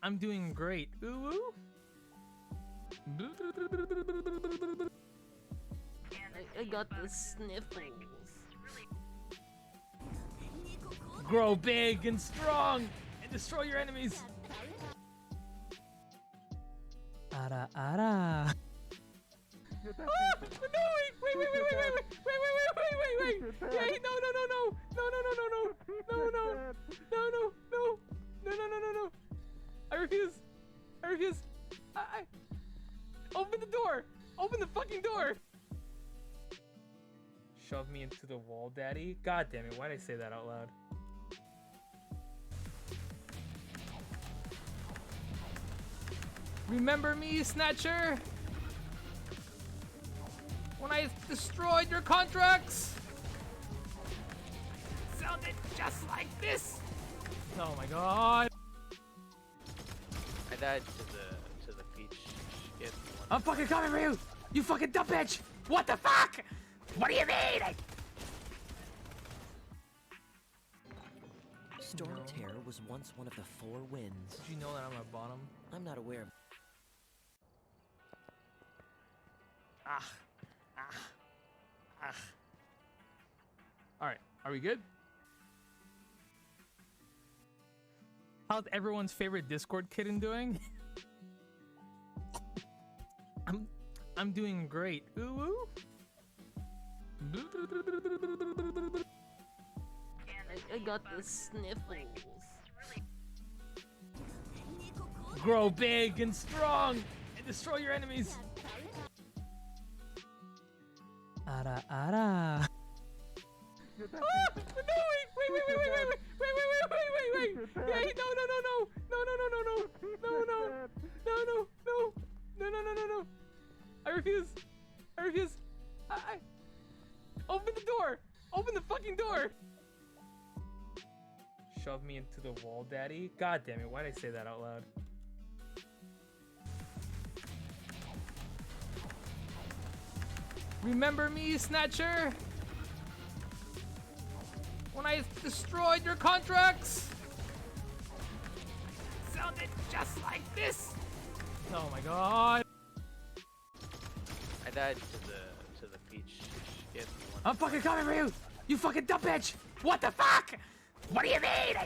I'm doing great. Ooh. I got the sniffles. Grow big and strong and destroy your enemies. Ara ara. No, wait. Hey, no. I refuse. I open the door. Open the fucking door. Shove me into the wall, daddy. God damn it, why'd I say that out loud? Remember me, Snatcher? When I destroyed your contracts? Sounded just like this. Oh my god. I died to the peach skip. I'm fucking coming for you! You fucking dumb bitch! What the fuck? What do you mean? Storm Terror was once one of the 4 winds. Did you know that I'm a bottom? I'm not aware of. Alright, are we good? How's everyone's favorite Discord kitten doing? I'm doing great. Ooh. I got the sniffles. Grow big and strong and destroy your enemies. Ara ara. No, wait. Hey, no. I refuse. I open the door. Open the fucking door. Shove me into the wall, daddy. God damn it, why'd I say that out loud? Remember me, Snatcher? When I destroyed your contracts? Sounded just like this. Oh my god. I died to the peach skip. I'm fucking coming for you! You fucking dumb bitch! What the fuck? What do you mean?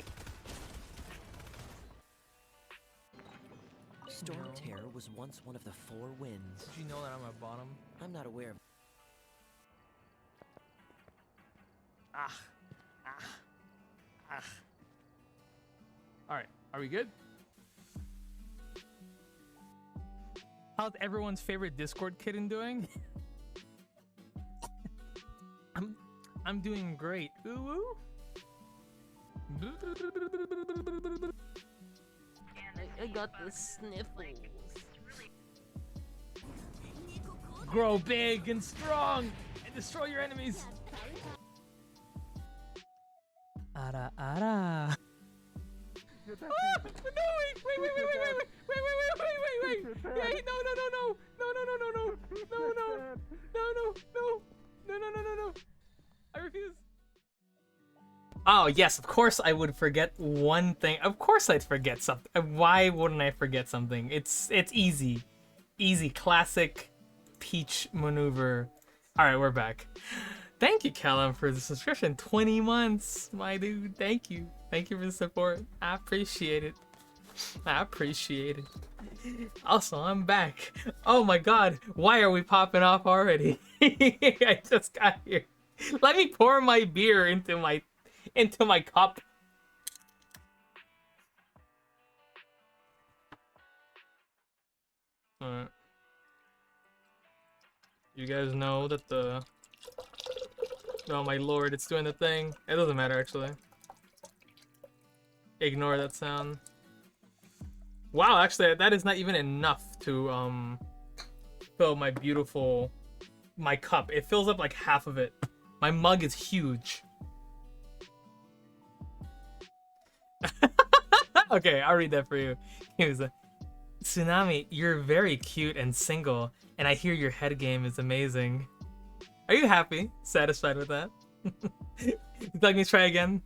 Storm Terror was once one of the 4 winds. Did you know that I'm a bottom? I'm not aware of. Alright, are we good? How's everyone's favorite Discord kitten doing? I'm doing great. Ooh. I got the sniffles. Grow big and strong and destroy your enemies. Ara ara. No, wait. Hey, no. I refuse. Oh, yes, of course I would forget one thing. Of course I'd forget something. Why wouldn't I forget something? It's easy. Easy, classic Peach maneuver. Alright, we're back. Thank you, Callum, for the subscription. 20 months, my dude. Thank you. Thank you for the support. I appreciate it. Also, I'm back. Oh my god, why are we popping off already? I just got here. Let me pour my beer into my cup. Alright. You guys know that the... Oh my lord, it's doing the thing. It doesn't matter, actually. Ignore that sound. Wow, actually, that is not even enough to, fill my cup. It fills up like half of it. My mug is huge. Okay, I'll read that for you. He was like, Tsunami, you're very cute and single, and I hear your head game is amazing. Are you happy? Satisfied with that? You'd like me to try again?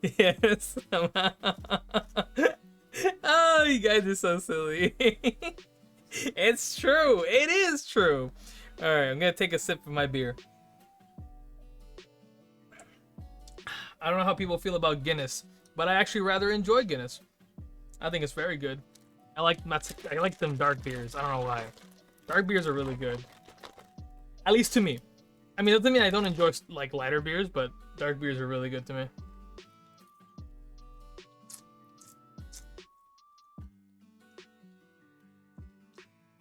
Yes. Oh, you guys are so silly. It's true. It is true. All right, I'm gonna take a sip of my beer. I don't know how people feel about Guinness, but I actually rather enjoy Guinness. I think it's very good. I like them dark beers. I don't know why. Dark beers are really good. At least to me. I mean, it doesn't mean I don't enjoy like lighter beers, but dark beers are really good to me.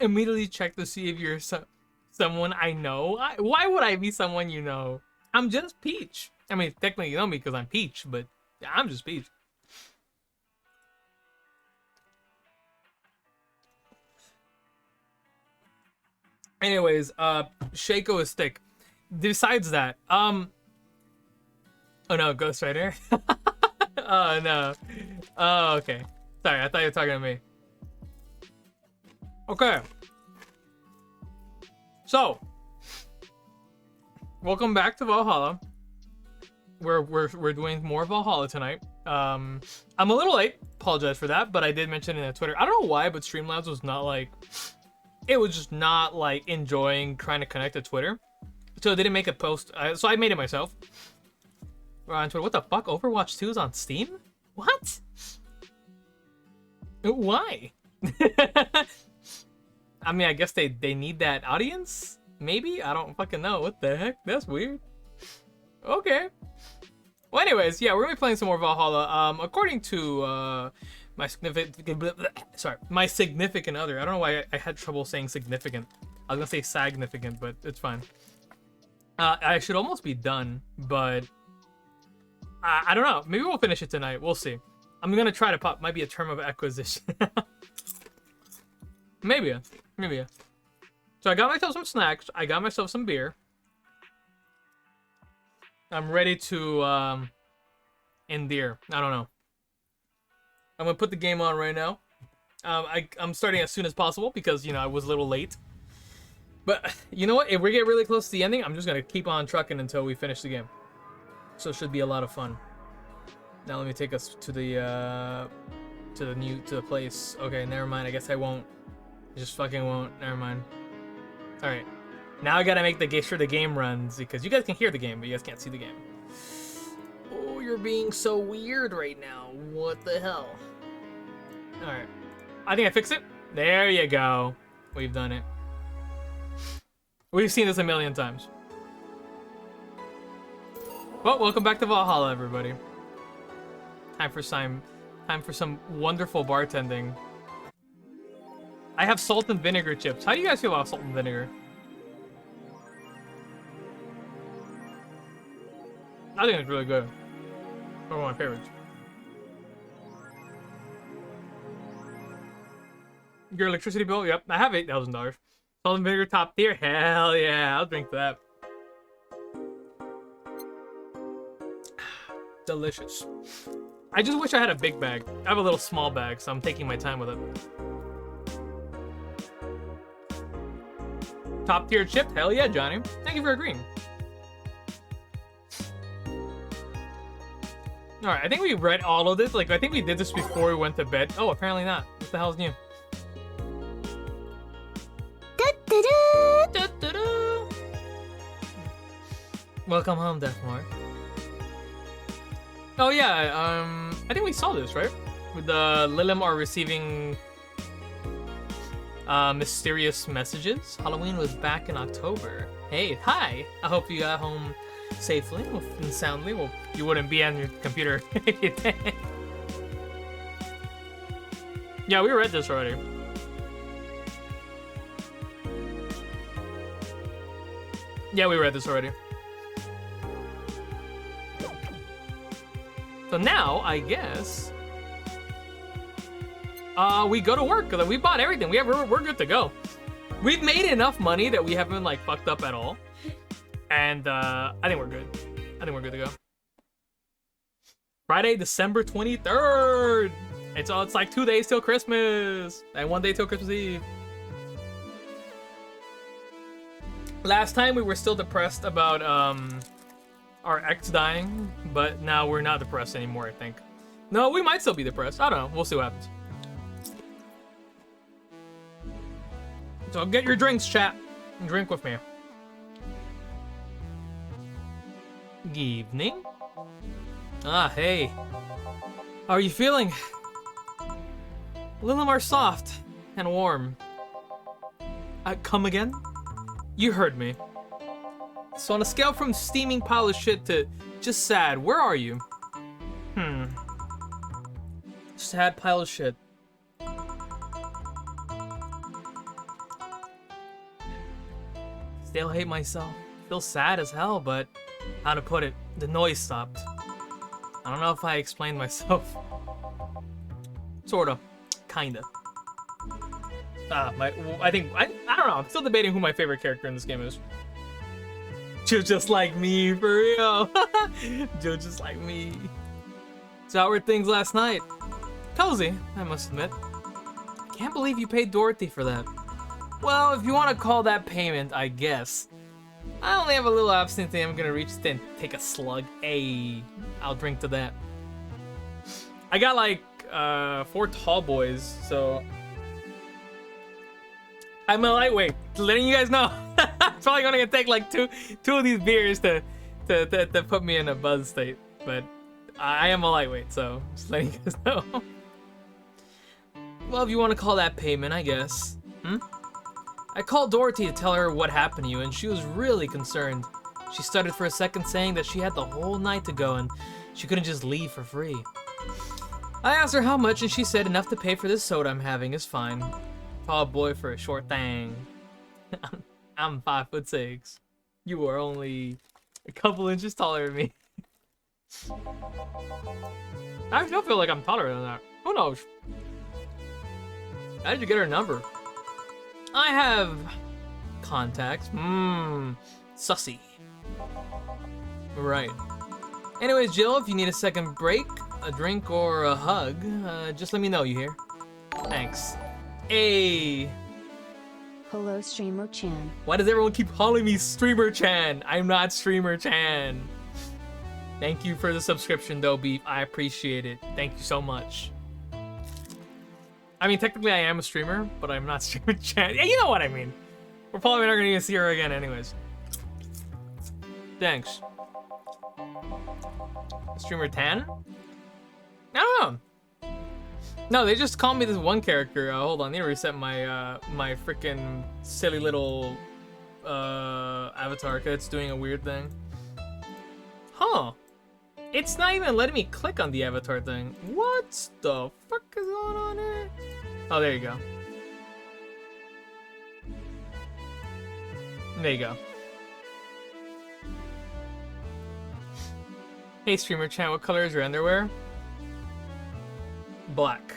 Immediately check to see if you're someone I know. Why would I be someone you know? I'm just Peach. I mean, technically you know me because I'm Peach, but yeah, I'm just Peach. Anyways, Shaco is thick. Besides that, oh no, Ghost Rider. Oh no. Oh, okay. Sorry, I thought you were talking to me. Okay. So, welcome back to Valhalla. We're doing more Valhalla tonight. I'm a little late. Apologize for that, but I did mention it on Twitter. I don't know why, but Streamlabs was not like, it was just not like enjoying trying to connect to Twitter. So I didn't make a post. So I made it myself. On Twitter. What the fuck? Overwatch 2 is on Steam? What? Why? I mean, I guess they need that audience? Maybe? I don't fucking know. What the heck? That's weird. Okay. Well, anyways, yeah, we're gonna be playing some more Valhalla. According to my significant other. I don't know why I had trouble saying significant. I was gonna say sagnificant, but it's fine. I should almost be done, but I don't know. Maybe we'll finish it tonight. We'll see. I'm gonna try to pop. Might be a term of acquisition. Maybe. So I got myself some snacks. I got myself some beer. I'm ready to endear. I don't know. I'm gonna put the game on right now. I'm starting as soon as possible because, you know, I was a little late. But you know what? If we get really close to the ending, I'm just gonna keep on trucking until we finish the game. So it should be a lot of fun. Now let me take us to the place. Okay, never mind. I guess I won't. I just fucking won't. Never mind. All right. Now I gotta make sure the game runs because you guys can hear the game, but you guys can't see the game. Oh, you're being so weird right now. What the hell? All right. I think I fixed it. There you go. We've done it. We've seen this a million times. Well, welcome back to Valhalla, everybody. Time for some wonderful bartending. I have salt and vinegar chips. How do you guys feel about salt and vinegar? I think it's really good. One of my favorites. Your electricity bill? Yep, I have $8,000. Salt and vinegar top tier? Hell yeah, I'll drink that. Delicious. I just wish I had a big bag. I have a little small bag, so I'm taking my time with it. Top tier chip? Hell yeah, Johnny. Thank you for agreeing. Alright, I think we read all of this. Like, I think we did this before we went to bed. Oh, apparently not. What the hell's new? Welcome home, Deathmark. Oh yeah, I think we saw this, right? With the Lilim are receiving mysterious messages. Halloween was back in October. Hey, hi! I hope you got home safely and soundly. Well, you wouldn't be on your computer if you did. Yeah, we read this already. Yeah, we read this already. So now, I guess, we go to work because we bought everything. We're good to go. We've made enough money that we haven't like fucked up at all, and I think we're good. I think we're good to go. Friday, December 23rd. It's like 2 days till Christmas and 1 day till Christmas Eve. Last time we were still depressed about our ex dying, but now we're not depressed anymore, I think. No, we might still be depressed. I don't know. We'll see what happens. So get your drinks, chat, and drink with me. Evening. Ah, hey. How are you feeling? A little more soft and warm. Come again? You heard me. So on a scale from steaming pile of shit to just sad, where are you? Sad pile of shit. Still hate myself. Feel sad as hell, but how to put it, the noise stopped. I don't know if I explained myself. Sorta. Kinda. I don't know, I'm still debating who my favorite character in this game is. Joe just like me, for real. Joe just like me. So how were things last night? Cozy, I must admit. I can't believe you paid Dorothy for that. Well, if you want to call that payment, I guess. I only have a little absinthe I'm gonna reach and take a slug. Hey, I'll drink to that. I got like 4 tall boys, so I'm a lightweight. Letting you guys know. It's probably gonna take like two of these beers to put me in a buzz state, but I am a lightweight, so just letting you guys know. Well, if you want to call that payment, I guess. I called Dorothy to tell her what happened to you, and she was really concerned. She stuttered for a second, saying that she had the whole night to go and she couldn't just leave for free. I asked her how much, and she said enough to pay for this soda I'm having is fine. Tall boy for a short thing. I'm 5'6". You are only a couple inches taller than me. I still feel like I'm taller than that. Who knows? How did you get her number? I have contacts. Sussy. Right. Anyways, Jill, if you need a second break, a drink, or a hug, just let me know, you hear? Thanks. Hey. Hello, Streamer Chan. Why does everyone keep calling me Streamer Chan? I'm not Streamer Chan. Thank you for the subscription, though, Beef. I appreciate it. Thank you so much. I mean, technically I am a streamer, but I'm not Streamer Chan. Yeah, you know what I mean. We're probably not gonna even see her again anyways. Thanks. Streamer Tan? I don't know. No, they just call me this one character. Hold on, I need to reset my my freaking silly little avatar, cause it's doing a weird thing. Huh. It's not even letting me click on the avatar thing. What the fuck is going on here? Oh, there you go. There you go. Hey, Streamer Chan, what color is your underwear? Black.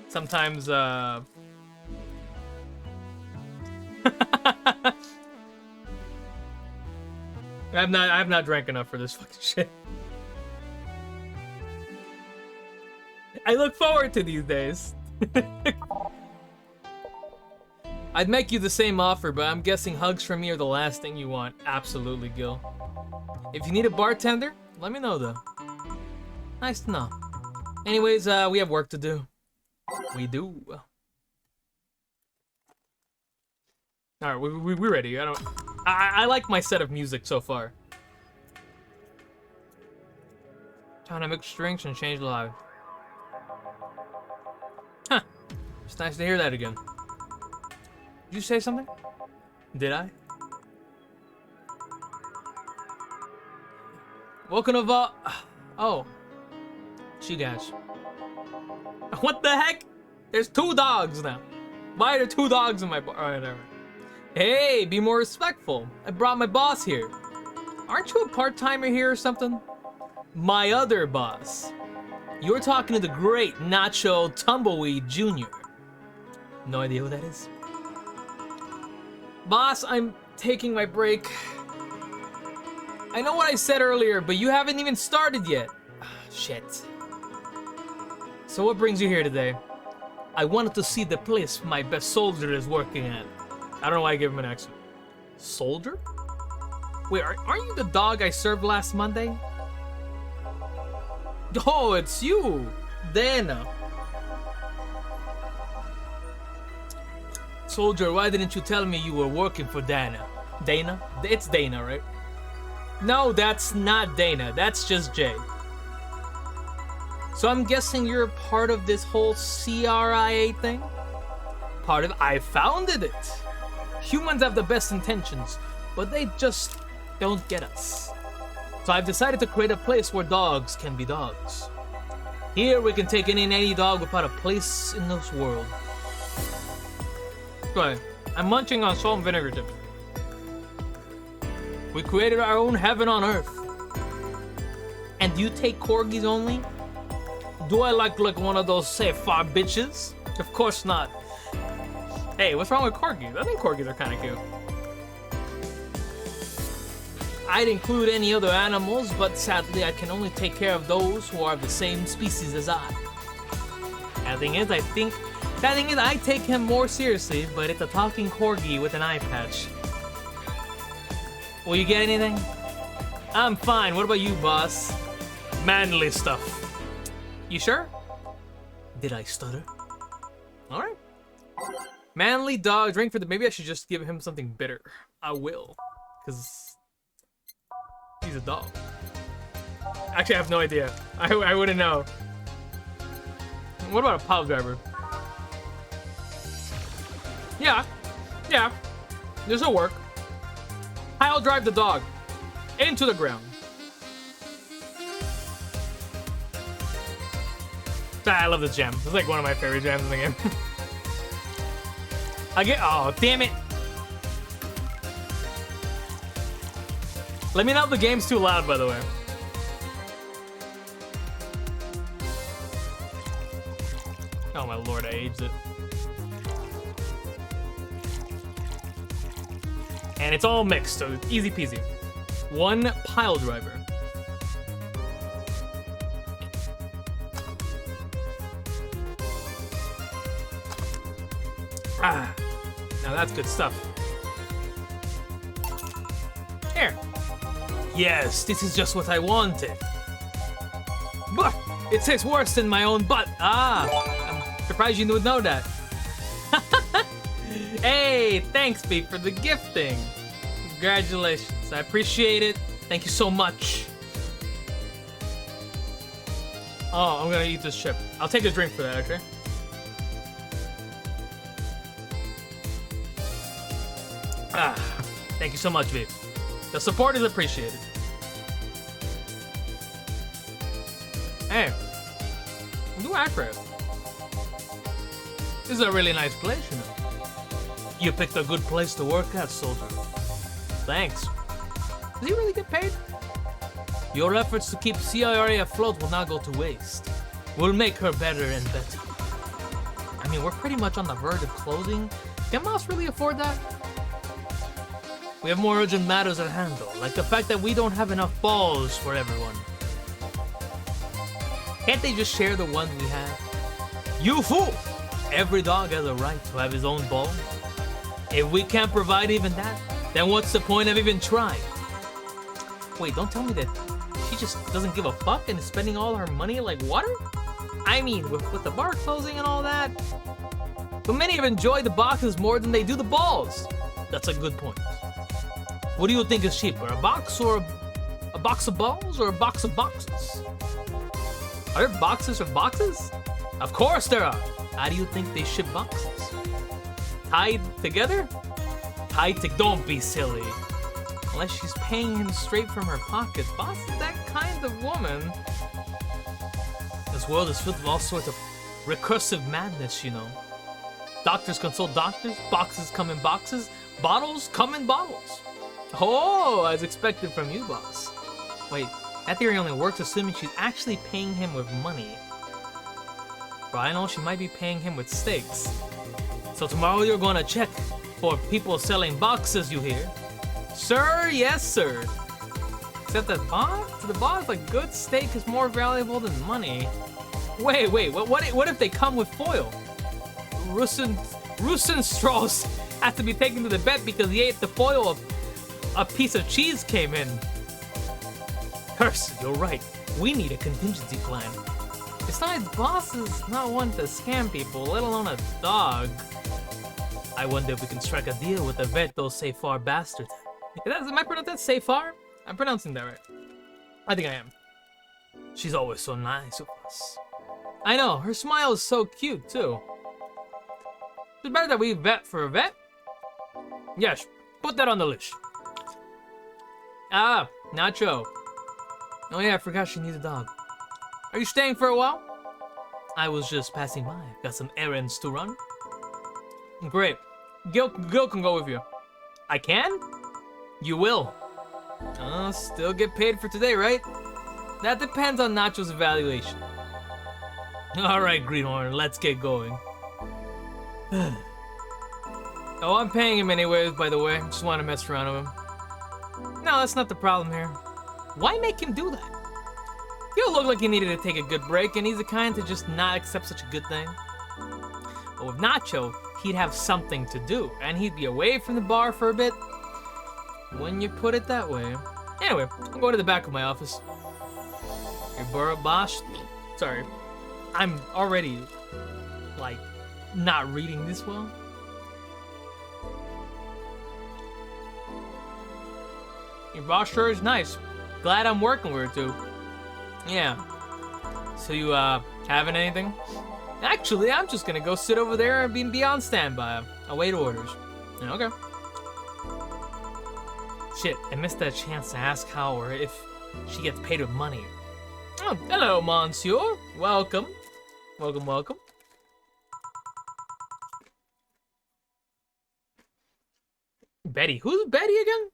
Sometimes, I've not drank enough for this fucking shit. I look forward to these days. I'd make you the same offer, but I'm guessing hugs from me are the last thing you want. Absolutely, Gil. If you need a bartender, let me know, though. Nice to know. Anyways, we have work to do. We do. Alright, we're ready. I like my set of music so far. Trying to mix drinks and change lives. Huh. It's nice to hear that again. Did you say something? Did I? Welcome to Oh. She guys. What the heck? There's 2 dogs now. Why are there 2 dogs in my bar? Alright, alright. Hey, be more respectful. I brought my boss here. Aren't you a part-timer here or something? My other boss. You're talking to the great Nacho Tumbleweed Jr. No idea who that is. Boss, I'm taking my break. I know what I said earlier, but you haven't even started yet. Shit. So what brings you here today? I wanted to see the place my best soldier is working at. I don't know why I gave him an accent. Soldier? Wait, aren't you the dog I served last Monday? Oh, it's you, Dana. Soldier, why didn't you tell me you were working for Dana? Dana? It's Dana, right? No, that's not Dana. That's just Jay. So I'm guessing you're part of this whole CRIA thing? Part of I founded it. Humans have the best intentions, but they just don't get us. So I've decided to create a place where dogs can be dogs. Here we can take in any dog without a place in this world. Right. I'm munching on salt and vinegar dips. We created our own heaven on earth. And you take corgis only? Do I look like one of those safe far bitches? Of course not. Hey, what's wrong with corgis? I think corgis are kind of cute. I'd include any other animals, but sadly I can only take care of those who are of the same species as I. And the thing is, I take him more seriously, but it's a talking corgi with an eye patch. Will you get anything? I'm fine. What about you, boss? Manly stuff. You sure? Did I stutter? Alright. Manly dog, drink for the... Maybe I should just give him something bitter. I will. Because... he's a dog. Actually, I have no idea. I wouldn't know. What about a pile driver? Yeah. Yeah. This'll work. I'll drive the dog into the ground. I love this gem. This is like one of my favorite gems in the game. Oh, damn it. Let me know if the game's too loud, by the way. Oh my lord, I aged it. And it's all mixed, so it's easy peasy. One pile driver. Ah, now that's good stuff. Here. Yes, this is just what I wanted. But it tastes worse than my own butt. Ah, I'm surprised you would know that. Hey, thanks, Pete, for the gifting. Congratulations, I appreciate it. Thank you so much. Oh, I'm gonna eat this chip. I'll take a drink for that, okay? Ah, thank you so much, Viv. The support is appreciated. Hey, do accurate. This is a really nice place, you know. You picked a good place to work at, soldier. Thanks. Does he really get paid? Your efforts to keep CRA afloat will not go to waste. We'll make her better and better. I mean, we're pretty much on the verge of closing. Can Mouse really afford that? We have more urgent matters at handle, like the fact that we don't have enough balls for everyone. Can't they just share the ones we have? You fool! Every dog has a right to have his own ball. If we can't provide even that, then what's the point of even trying? Wait, don't tell me that she just doesn't give a fuck and is spending all her money like water? I mean, with the bar closing and all that. But many have enjoyed the boxes more than they do the balls. That's a good point. What do you think is cheaper, a box or a box of balls or a box of boxes? Are there boxes of boxes? Of course there are. How do you think they ship boxes? Tied together? Don't be silly. Unless she's paying him straight from her pocket. Boss is that kind of woman. This world is filled with all sorts of recursive madness, you know. Doctors consult doctors, boxes come in boxes, bottles come in bottles. Oh, as expected from you, boss. Wait, that theory only works assuming she's actually paying him with money. For I know she might be paying him with steaks. So tomorrow you're going to check for people selling boxes, you hear? Sir, yes, sir. Except that the boss, like good steak is more valuable than money. Wait, what if they come with foil? Rusin straws have to be taken to the vet because he ate the foil a piece of cheese came in. Curse, you're right. We need a contingency plan. Besides, boss is not one to scam people, let alone a dog. I wonder if we can strike a deal with the Vtuber bastard. Am I pronouncing that Safar? I'm pronouncing that right. I think I am. She's always so nice with us. I know, her smile is so cute too. It's better that we vet for a vet. Yes, put that on the list. Ah, Nacho. Oh yeah, I forgot she needs a dog. Are you staying for a while? I was just passing by. Got some errands to run. Great. Gil can go with you. I can? You will. Still get paid for today, right? That depends on Nacho's evaluation. Alright, Greenhorn, let's get going. Oh, I'm paying him anyways, by the way. Just want to mess around with him. No, that's not the problem here. Why make him do that? He'll look like he needed to take a good break, and he's the kind to just not accept such a good thing. But with Nacho, he'd have something to do, and he'd be away from the bar for a bit. When you put it that way. Anyway, I'm going to the back of my office. Hey, Burra Bosch. Sorry. I'm already, like, not reading this well. Your boss sure is nice. Glad I'm working with her, too. Yeah. So you, having anything? Actually, I'm just gonna go sit over there and be on standby. Await orders. Yeah, okay. Shit, I missed that chance to ask how or if she gets paid with money. Oh, hello, monsieur. Welcome. Welcome, welcome. Betty. Who's Betty again?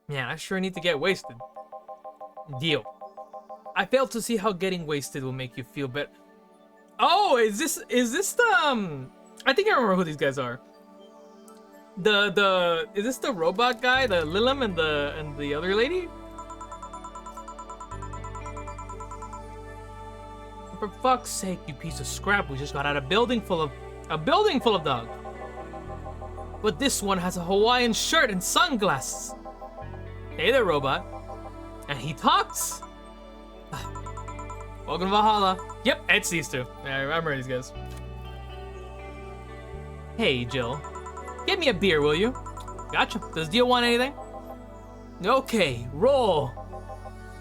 Yeah, I sure need to get wasted. Deal. I fail to see how getting wasted will make you feel better. Oh, is this the I think I remember who these guys are. Is this the robot guy, the Lilim and the other lady? For fuck's sake, you piece of scrap, we just got out of a building full of dogs. But this one has a Hawaiian shirt and sunglasses. Hey there, robot. And he talks. Welcome to Valhalla. Yep, it's these two. Yeah, I remember these guys. Hey, Jill. Get me a beer, will you? Gotcha. Does Dio want anything? Okay, roll.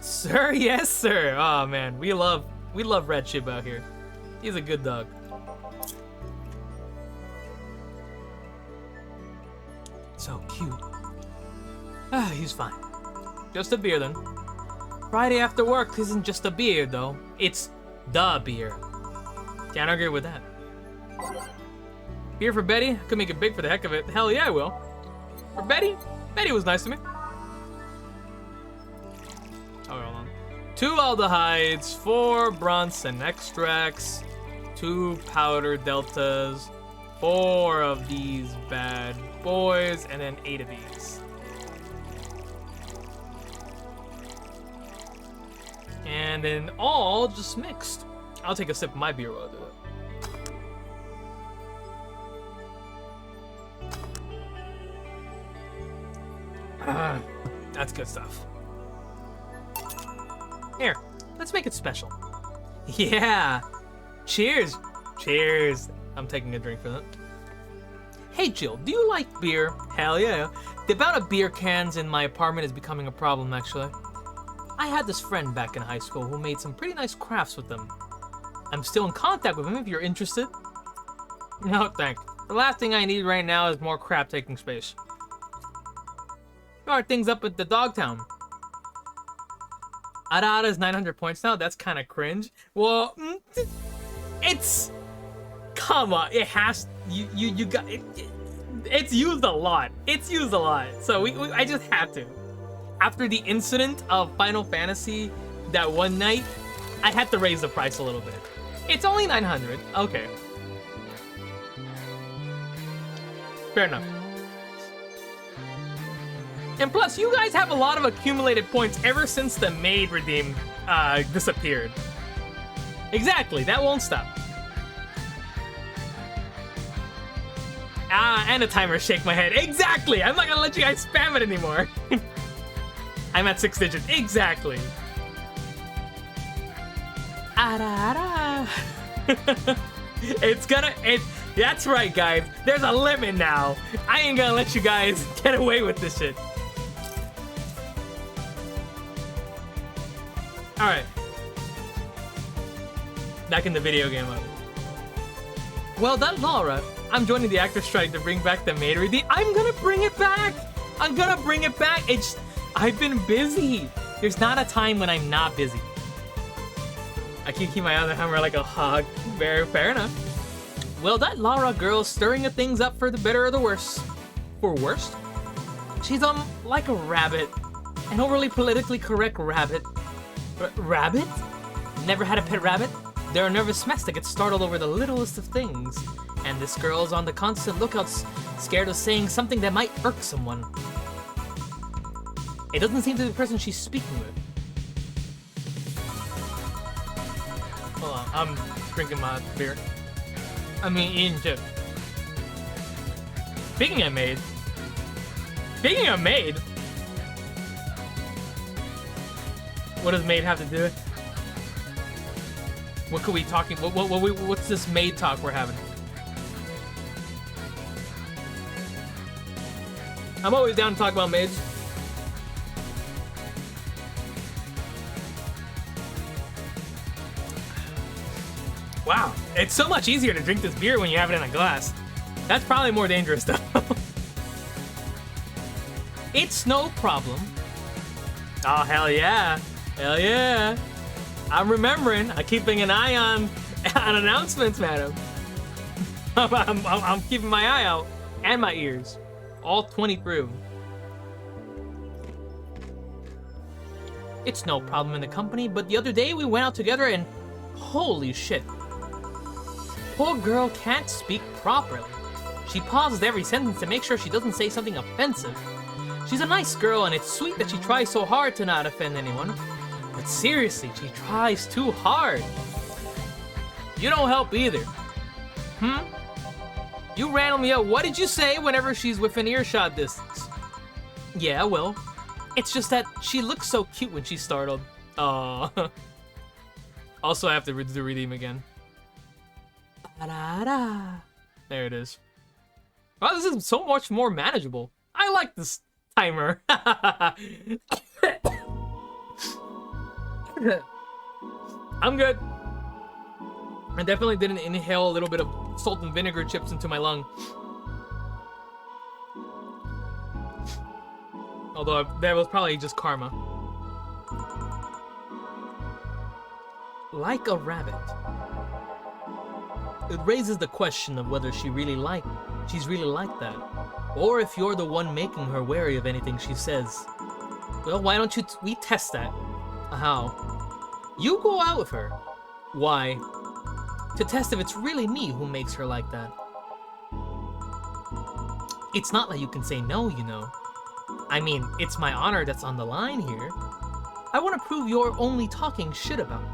Sir, yes, sir. Oh man, we love Red Chip out here. He's a good dog. So cute. Ah, he's fine. Just a beer then. Friday after work isn't just a beer though. It's the beer. Can't argue with that. Beer for Betty? I could make it big for the heck of it. Hell yeah, I will. For Betty? Betty was nice to me. Oh, hold on. 2 aldehydes, 4 Bronson extracts, 2 powder deltas, 4 of these bad boys, and then 8 of these. And then all just mixed. I'll take a sip of my beer while I do that. That's good stuff. Here, let's make it special. Yeah! Cheers! Cheers! I'm taking a drink for that. Hey Jill, do you like beer? Hell yeah. The amount of beer cans in my apartment is becoming a problem, actually. I had this friend back in high school who made some pretty nice crafts with them. I'm still in contact with him if you're interested. No, thanks. The last thing I need right now is more crap taking space. Start things up at the Dogtown. Arara's 900 points now? That's kind of cringe. Well, it's... Come on, it has... You got... It's used a lot. It's used a lot. So I just had to. After the incident of Final Fantasy that one night, I had to raise the price a little bit. It's only 900. Okay. Fair enough. And plus, you guys have a lot of accumulated points ever since the maid redeem disappeared. Exactly, that won't stop. Ah, and a timer shake my head. Exactly! I'm not gonna let you guys spam it anymore. I'm at 6 digits. Exactly. That's right, guys. There's a limit now. I ain't gonna let you guys get away with this shit. Alright. Back in the video game mode. Well done, Laura. I'm joining the actor strike to bring back the maid redeem. I'm gonna bring it back. I'm gonna bring it back. I've been busy. There's not a time when I'm not busy. I can keep my eye on the hammer like a hog. Very fair enough. Well, that Laura girl stirring things up for the better or the worse. For worst? She's like a rabbit. An overly politically correct rabbit. Rabbit? Never had a pet rabbit? They're a nervous mess that gets startled over the littlest of things. And this girl's on the constant lookout, scared of saying something that might irk someone. It doesn't seem to be the person she's speaking with. Hold on, I'm drinking my beer. I mean, eating too. Speaking of maid. What does maid have to do? What could we talking? What's this maid talk we're having? I'm always down to talk about maids. Wow, it's so much easier to drink this beer when you have it in a glass. That's probably more dangerous though. It's no problem. Oh, hell yeah. Hell yeah. I'm remembering. I'm keeping an eye on announcements, madam. I'm keeping my eye out and my ears. All 20 through. It's no problem in the company, but the other day we went out together and holy shit. Poor girl can't speak properly. She pauses every sentence to make sure she doesn't say something offensive. She's a nice girl and it's sweet that she tries so hard to not offend anyone. But seriously, she tries too hard. You don't help either. You rattle me up. What did you say whenever she's within earshot distance? Yeah, well, it's just that she looks so cute when she's startled. Aww. Also, I have to do redeem again. There it is. Wow, this is so much more manageable. I like this timer. I'm good. I definitely didn't inhale a little bit of salt and vinegar chips into my lung. Although that was probably just karma. Like a rabbit. It raises the question of whether she's really like that, or if you're the one making her wary of anything she says. Well, why don't we test that? How? You go out with her. Why? To test if it's really me who makes her like that. It's not like you can say no, you know. I mean, it's my honor that's on the line here. I want to prove you're only talking shit about me.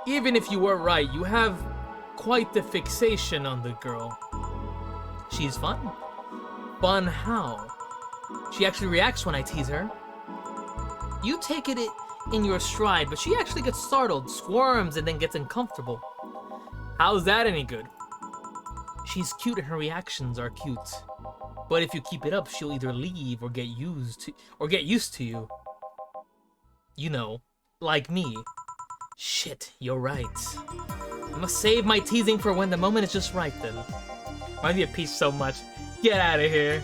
Even if you were right, you have quite the fixation on the girl. She's fun. Fun how? She actually reacts when I tease her. You take it in your stride, but she actually gets startled, squirms, and then gets uncomfortable. How's that any good? She's cute and her reactions are cute. But if you keep it up, she'll either leave or get used to you. You know, like me. Shit, you're right. I must save my teasing for when the moment is just right then. Reminds me of Peach so much. Get out of here.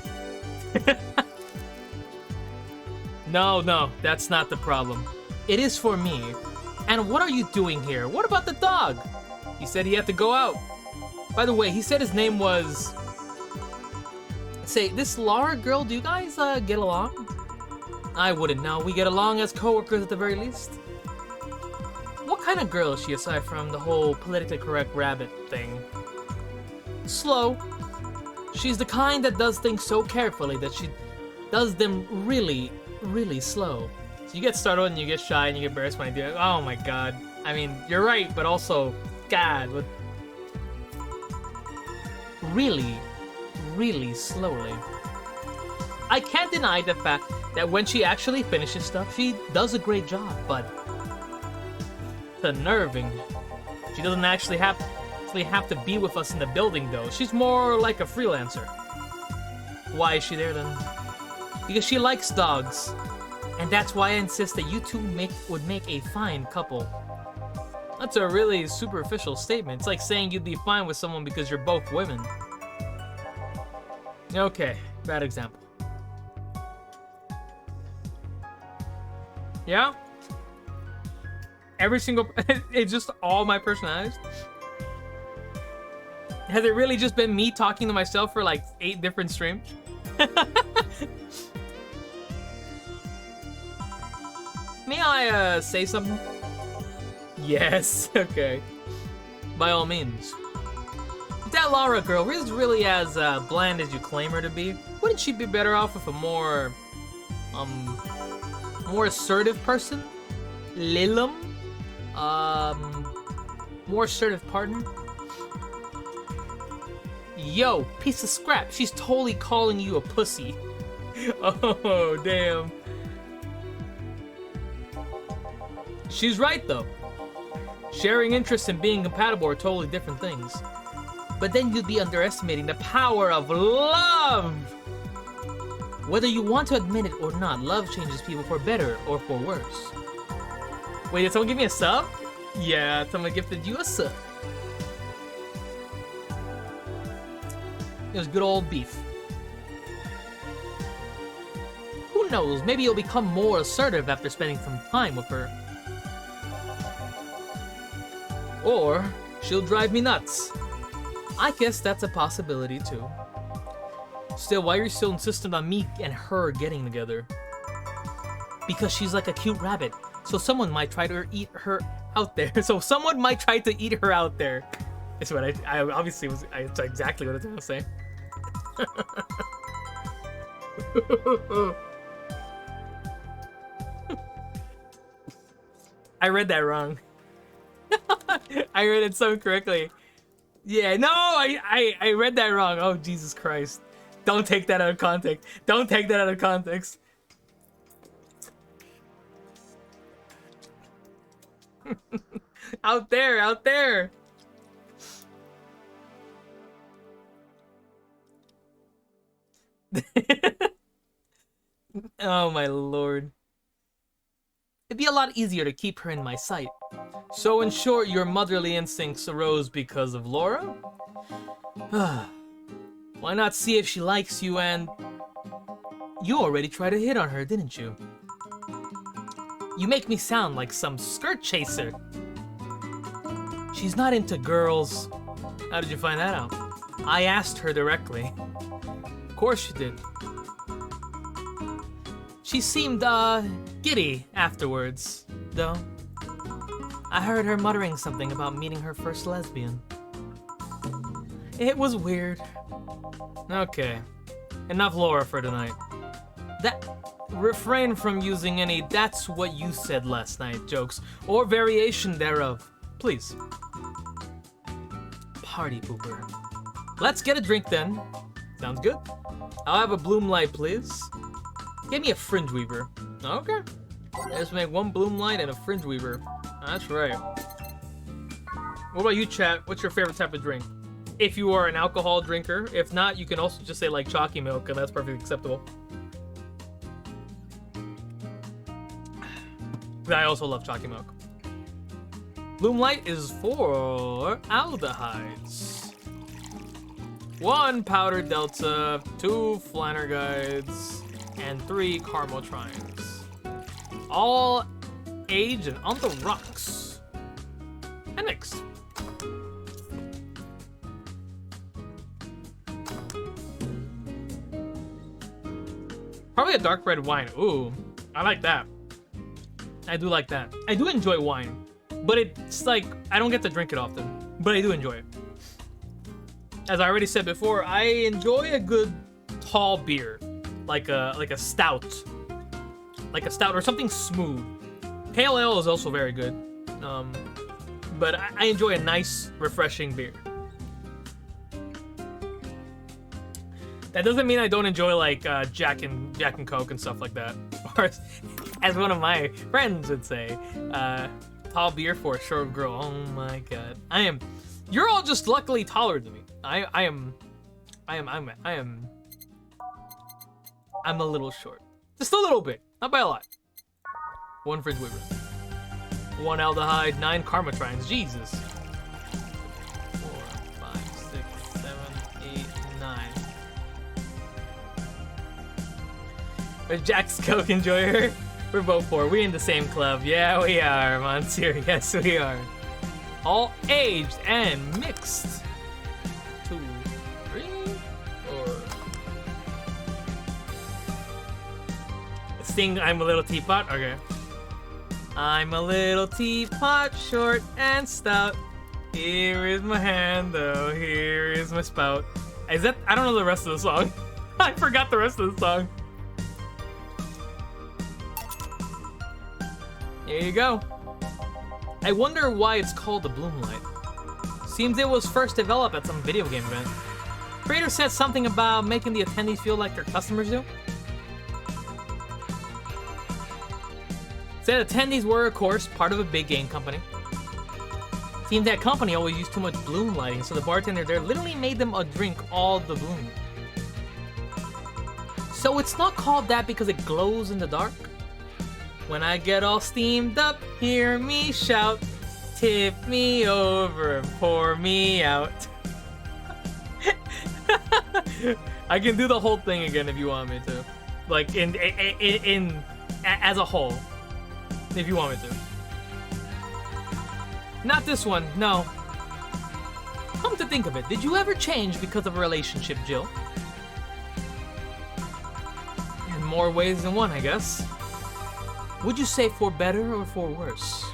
No, that's not the problem. It is for me. And what are you doing here? What about the dog? He said he had to go out. By the way, he said his name was... Say, this Laura girl, do you guys get along? I wouldn't know. We get along as coworkers at the very least. What kind of girl is she aside from the whole politically correct rabbit thing? Slow. She's the kind that does things so carefully that she does them really, really slow. So you get startled and you get shy and you get embarrassed when I do it. Oh my god. I mean, you're right, but also, god. really, really slowly. I can't deny the fact that when she actually finishes stuff, she does a great job, but it's unnerving. She doesn't actually have to be with us in the building, though. She's more like a freelancer. Why is she there, then? Because she likes dogs. And that's why I insist that you two would make a fine couple. That's a really superficial statement. It's like saying you'd be fine with someone because you're both women. Okay, bad example. Yeah? Every single... It's just all my personalities? Has it really just been me talking to myself for like 8 different streams? May I say something? Yes, okay. By all means. If that Laura girl is really as bland as you claim her to be, wouldn't she be better off with a more assertive person? Lilum? More assertive partner? Yo, piece of scrap, she's totally calling you a pussy. Oh, damn. She's right, though. Sharing interests and being compatible are totally different things. But then you'd be underestimating the power of love! Whether you want to admit it or not, love changes people for better or for worse. Wait, did someone give me a sub? Yeah, someone gifted you a sub. It was good old beef. Who knows, maybe you'll become more assertive after spending some time with her. Or she'll drive me nuts. I guess that's a possibility too. Still, why are you so insistent on me and her getting together? Because she's like a cute rabbit, so someone might try to eat her out there. So someone might try to eat her out there. That's what I obviously was. It's exactly what I was trying to say. I read that wrong. I read it so correctly. Yeah, no, I read that wrong. Oh, Jesus Christ. Don't take that out of context. Don't take that out of context. Out there, out there. Oh my lord. It'd be a lot easier to keep her in my sight. So in short, your motherly instincts arose because of Laura? Why not see if she likes you and... You already tried to hit on her, didn't you? You make me sound like some skirt chaser. She's not into girls. How did you find that out? I asked her directly. Of course she did. She seemed, giddy afterwards, though. I heard her muttering something about meeting her first lesbian. It was weird. Okay. Enough Laura for tonight. Refrain from using any "that's what you said last night" jokes, or variation thereof. Please. Party pooper. Let's get a drink then. Sounds good. I'll have a bloom light, please. Give me a fringe weaver. Okay. Let's make 1 bloom light and a fringe weaver. That's right. What about you, chat? What's your favorite type of drink? If you are an alcohol drinker. If not, you can also just say like chalky milk, and that's perfectly acceptable. I also love chalky milk. Bloom light is for aldehydes. 1 powdered delta, 2 flanner guides, and 3 caramel trines. All aged and on the rocks. And next. Probably a dark red wine. Ooh, I like that. I do like that. I do enjoy wine, but it's like I don't get to drink it often, but I do enjoy it. As I already said before, I enjoy a good tall beer, like a stout, or something smooth. Pale ale is also very good, but I enjoy a nice, refreshing beer. That doesn't mean I don't enjoy like Jack and Coke and stuff like that. Or as one of my friends would say, tall beer for a short girl. Oh my god. You're all just luckily taller than me. I'm a little short. Just a little bit. Not by a lot. 1 fridge whipper. 1 aldehyde, 9 karmatrines. Jesus. 4, 5, 6, 7, 8, 9. But Jack's Coke enjoyer. We're both 4. We in the same club. Yeah, we are, Monsieur. Yes, we are. All aged and mixed. 2, 3, 4. Sing I'm a little teapot? Okay. I'm a little teapot, short and stout. Here is my hand, though. Here is my spout. Is that? I don't know the rest of the song. I forgot the rest of the song. There you go. I wonder why it's called the Bloom Light. Seems it was first developed at some video game event. Creator said something about making the attendees feel like their customers do. Said attendees were, of course, part of a big game company. Seems that company always used too much bloom lighting, so the bartender there literally made them drink all the bloom. So it's not called that because it glows in the dark? When I get all steamed up, hear me shout, tip me over and pour me out. I can do the whole thing again if you want me to. Like as a whole. If you want me to. Not this one, no. Come to think of it, did you ever change because of a relationship, Jill? In more ways than one, I guess. Would you say for better or for worse?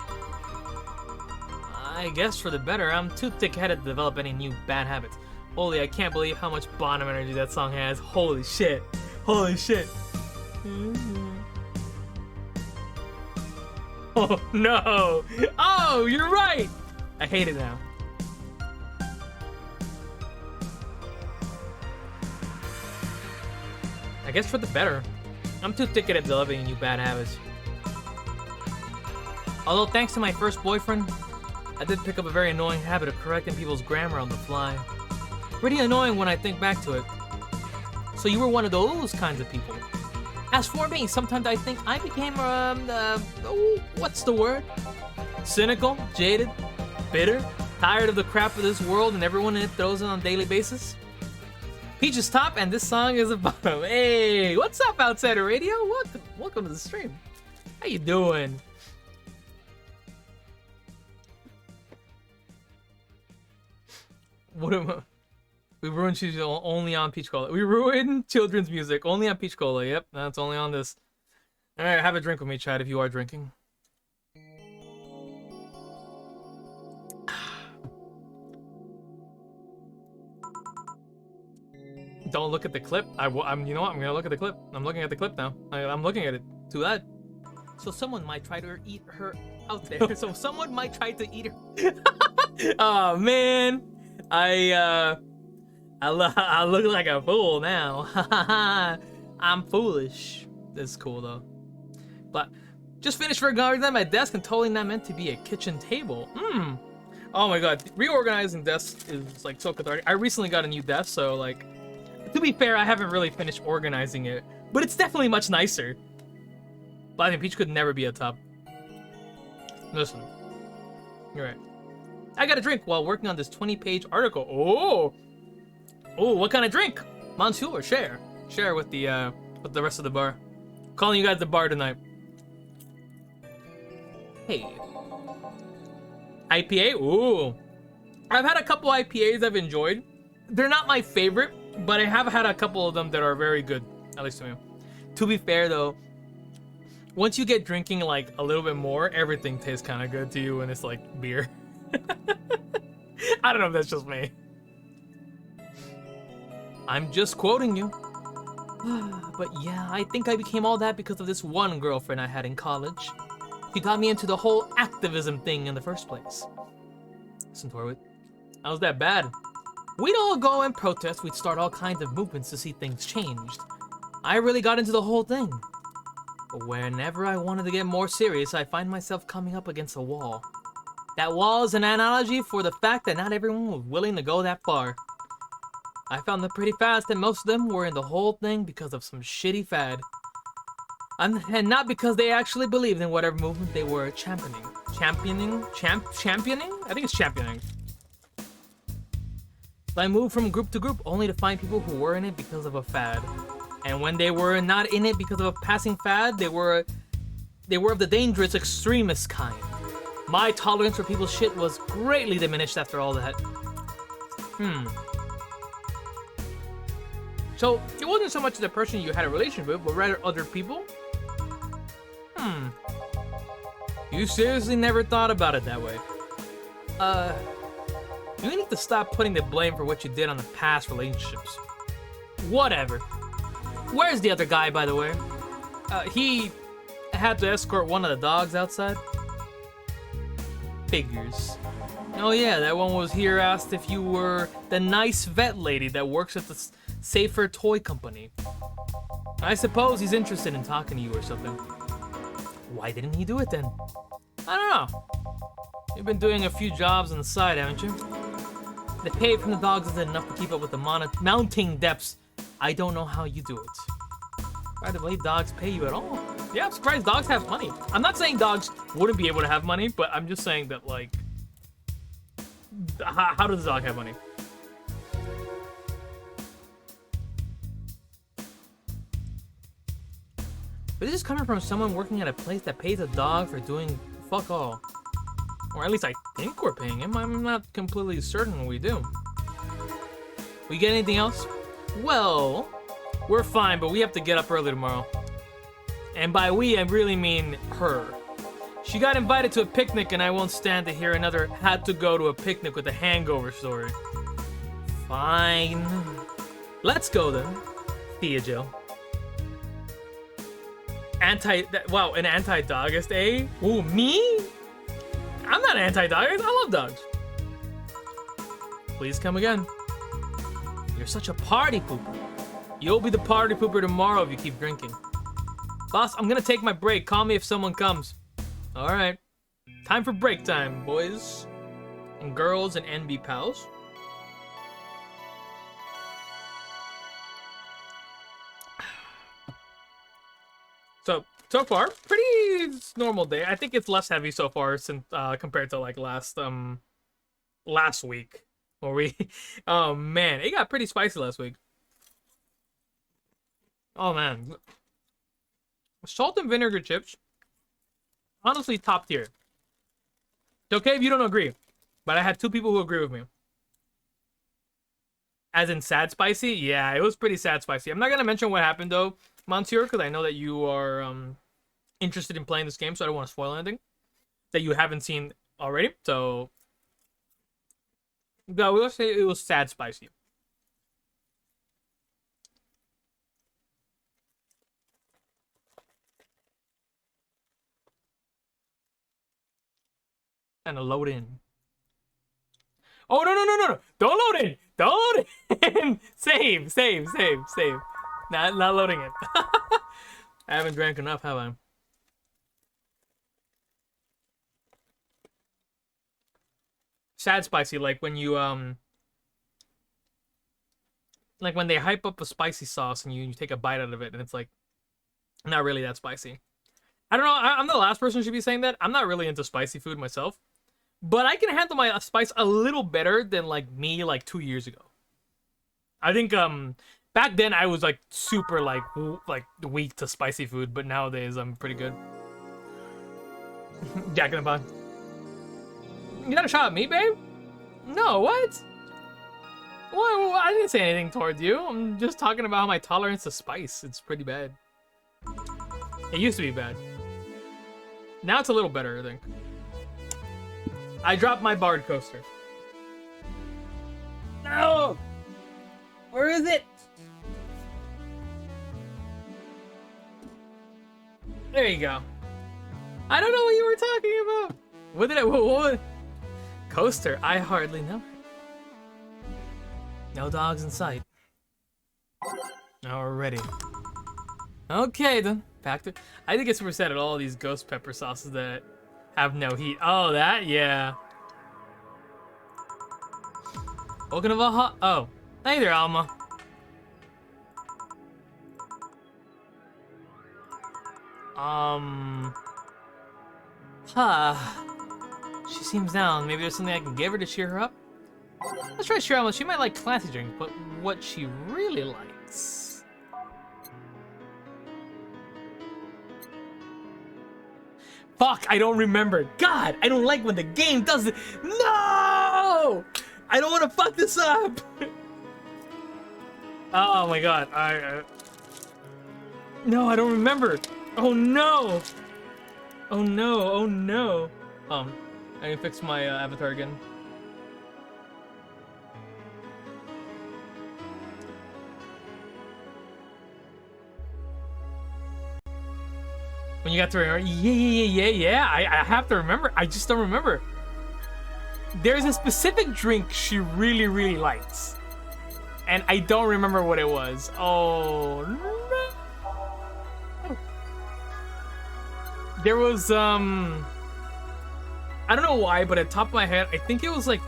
I guess for the better. I'm too thick-headed to develop any new bad habits. Holy, I can't believe how much bottom energy that song has. Holy shit. Holy shit. Oh no! Oh, you're right! I hate it now. I guess for the better. I'm too thick-headed to develop any new bad habits. Although thanks to my first boyfriend, I did pick up a very annoying habit of correcting people's grammar on the fly. Pretty annoying when I think back to it. So you were one of those kinds of people. As for me, sometimes I think I became, what's the word? Cynical, jaded, bitter, tired of the crap of this world and everyone in it throws it on a daily basis. Peach is top and this song is a bottom. Hey, what's up, Outsider Radio? Welcome to the stream. How you doing? What am I? We ruined music only on Peach Cola. We ruined children's music only on Peach Cola. Yep, that's only on this. All right, have a drink with me, Chad, if you are drinking. Don't look at the clip. I'm. You know what? I'm gonna look at the clip. I'm looking at the clip now. I'm looking at it. Too bad. So someone might try to eat her out there. So someone might try to eat her. Oh man. I look like a fool now. I'm foolish. This is cool though. But just finished reorganizing at my desk and totally not meant to be a kitchen table. Oh my god, reorganizing desks is like so cathartic. I recently got a new desk, so like, to be fair, I haven't really finished organizing it, but it's definitely much nicer. But I think Peach could never be a top. Listen, you're right. I got a drink while working on this 20-page article. Oh, what kind of drink? Monsieur, share with the rest of the bar. Calling you guys the bar tonight. Hey, IPA. Ooh, I've had a couple IPAs I've enjoyed. They're not my favorite, but I have had a couple of them that are very good, at least to me. To be fair though, once you get drinking like a little bit more, everything tastes kind of good to you, and it's like beer. I don't know if that's just me. I'm just quoting you. But yeah, I think I became all that because of this one girlfriend I had in college. She got me into the whole activism thing in the first place. Listen, Torwood, how's that bad? We'd all go and protest, we'd start all kinds of movements to see things changed. I really got into the whole thing. But whenever I wanted to get more serious, I find myself coming up against a wall. That wall is an analogy for the fact that not everyone was willing to go that far. I found that pretty fast that most of them were in the whole thing because of some shitty fad. And not because they actually believed in whatever movement they were championing. Championing? I think it's championing. So I moved from group to group only to find people who were in it because of a fad. And when they were not in it because of a passing fad, they were of the dangerous extremist kind. My tolerance for people's shit was greatly diminished after all that. So, it wasn't so much the person you had a relationship with, but rather other people? You seriously never thought about it that way. You need to stop putting the blame for what you did on the past relationships. Whatever. Where's the other guy, by the way? He had to escort one of the dogs outside. Figures. Oh yeah, that one was here asked if you were the nice vet lady that works at the Safer Toy Company. I suppose he's interested in talking to you or something. Why didn't he do it then? I don't know. You've been doing a few jobs on the side, haven't you? The pay from the dogs isn't enough to keep up with the mounting depths. I don't know how you do it. By the way, dogs pay you at all? Yeah, I'm surprised dogs have money. I'm not saying dogs wouldn't be able to have money, but I'm just saying that, like, how does the dog have money? But this is coming from someone working at a place that pays a dog for doing fuck all. Or at least I think we're paying him. I'm not completely certain we do. We get anything else? Well, we're fine, but we have to get up early tomorrow. And by we, I really mean her. She got invited to a picnic, and I won't stand to hear another had to go to a picnic with a hangover story. Fine. Let's go then. See ya, Jill. Wow, an anti-dogist, eh? Ooh, me? I'm not anti-dogist. I love dogs. Please come again. You're such a party pooper. You'll be the party pooper tomorrow if you keep drinking. Boss, I'm gonna take my break. Call me if someone comes. All right. Time for break time, boys and girls and NB pals. So far, pretty normal day. I think it's less heavy so far since compared to like last week where we oh man, it got pretty spicy last week. Oh man. Salt and vinegar chips. Honestly, top tier. It's okay if you don't agree, but I had two people who agree with me. As in sad spicy? Yeah, it was pretty sad spicy. I'm not gonna mention what happened though, Monsieur, because I know that you are interested in playing this game, so I don't want to spoil anything that you haven't seen already. So, no, we'll say it was sad spicy. And a load in. Oh no! Don't load in! Don't load in! Save. Not loading it. I haven't drank enough, have I? Sad spicy, like when you like when they hype up a spicy sauce and you take a bite out of it and it's like not really that spicy. I don't know, I'm the last person who should be saying that. I'm not really into spicy food myself, but I can handle my spice a little better than like me like 2 years ago. I think back then I was like super like weak to spicy food, but nowadays I'm pretty good. Jack in the Box. You got a shot at me, babe? No, what? Well, I didn't say anything towards you. I'm just talking about how my tolerance to spice. It's pretty bad. It used to be bad. Now it's a little better, I think. I dropped my Bard coaster. No! Where is it? There you go. I don't know what you were talking about. What? Coaster? I hardly know. No dogs in sight. Now we're ready. Okay then, back to. I think it's super sad at all these ghost pepper sauces that have no heat. Oh, that, yeah. Welcome to Valhalla. Oh, hey there, Alma. She seems down. Maybe there's something I can give her to cheer her up. Let's try Cheryl. She might like classy drink, but what she really likes. Fuck, I don't remember. God, I don't like when the game does it. No! I don't want to fuck this up. Oh my god. No, I don't remember. Oh no. Oh no, oh no. I need to fix my avatar again. When you got to remember, yeah. I have to remember. I just don't remember. There's a specific drink she really, really likes. And I don't remember what it was. Oh, no. There was, I don't know why, but at the top of my head, I think it was like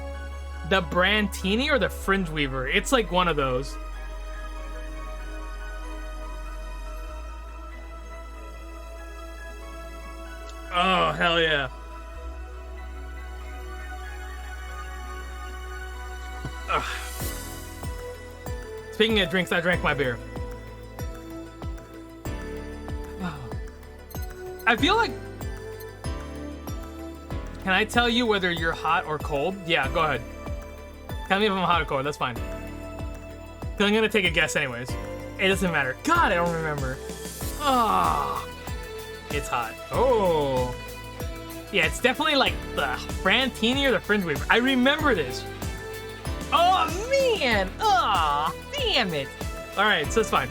the Brantini or the Fringe Weaver. It's like one of those. Oh, hell yeah. Ugh. Speaking of drinks, I drank my beer. I feel like... Can I tell you whether you're hot or cold? Yeah, go ahead. Tell me if I'm hot or cold, that's fine. 'Cause I'm gonna take a guess anyways. It doesn't matter. God, I don't remember. Oh, it's hot. Oh. Yeah, it's definitely like the Brantini or the Fringe Weaver. I remember this. Oh, man. Oh, damn it. All right, so it's fine.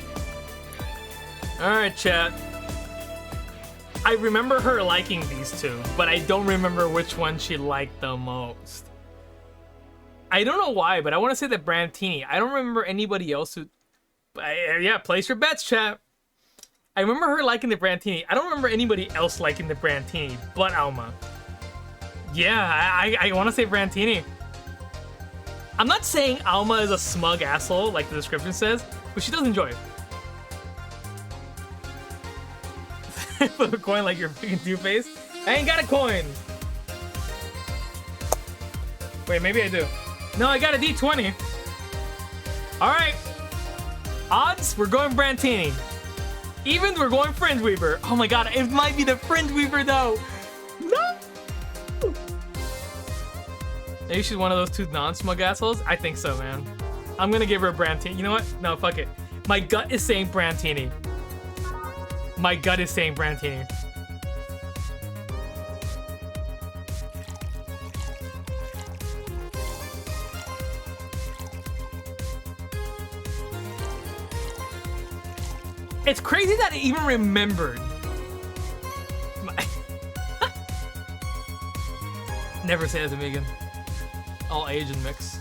All right, chat. I remember her liking these two, but I don't remember which one she liked the most. I don't know why, but I want to say the Brantini. I don't remember anybody else who... yeah, place your bets, chat. I remember her liking the Brantini. I don't remember anybody else liking the Brantini, but Alma. Yeah, I want to say Brantini. I'm not saying Alma is a smug asshole, like the description says, but she does enjoy it. Flip a coin like you're freaking Two-Face. I ain't got a coin. Wait, maybe I do. No, I got a D20. All right. Odds, we're going Brantini. Evens, we're going Fringe Weaver. Oh my god, it might be the Fringe Weaver though. No. Maybe she's one of those two non-smug assholes. I think so, man. I'm gonna give her a Brantini. You know what? No, fuck it. My gut is saying Brantini. My gut is saying Brantini. It's crazy that I even remembered. Never say that to me again. All Asian mix.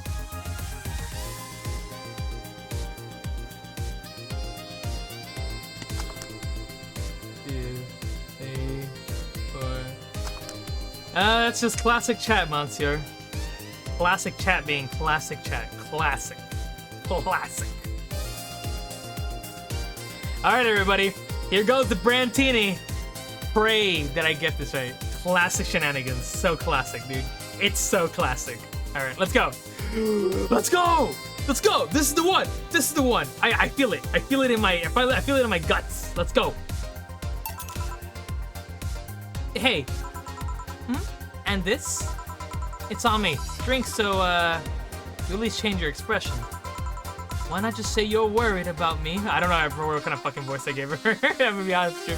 That's just classic chat, Monsieur. Classic chat being classic chat. Classic. Classic. Alright, everybody. Here goes the Brantini. Pray that I get this right. Classic shenanigans. So classic, dude. It's so classic. Alright, let's go. Let's go! Let's go! This is the one! This is the one! I feel it. I feel it in my I feel it in my guts. Let's go. Hey. And this? It's on me. Drink so you at least change your expression. Why not just say you're worried about me? I don't know what kind of fucking voice I gave her. I'm gonna be honest with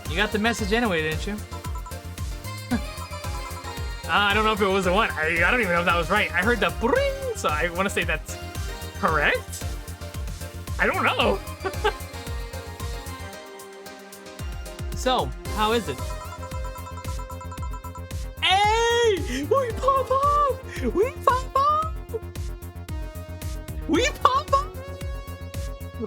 you. You got the message anyway, didn't you? I don't know if it was the one. I don't even know if that was right. I heard the bring, so I want to say that's correct. I don't know. So, how is it? Hey! We pop up! We pop up! We pop up.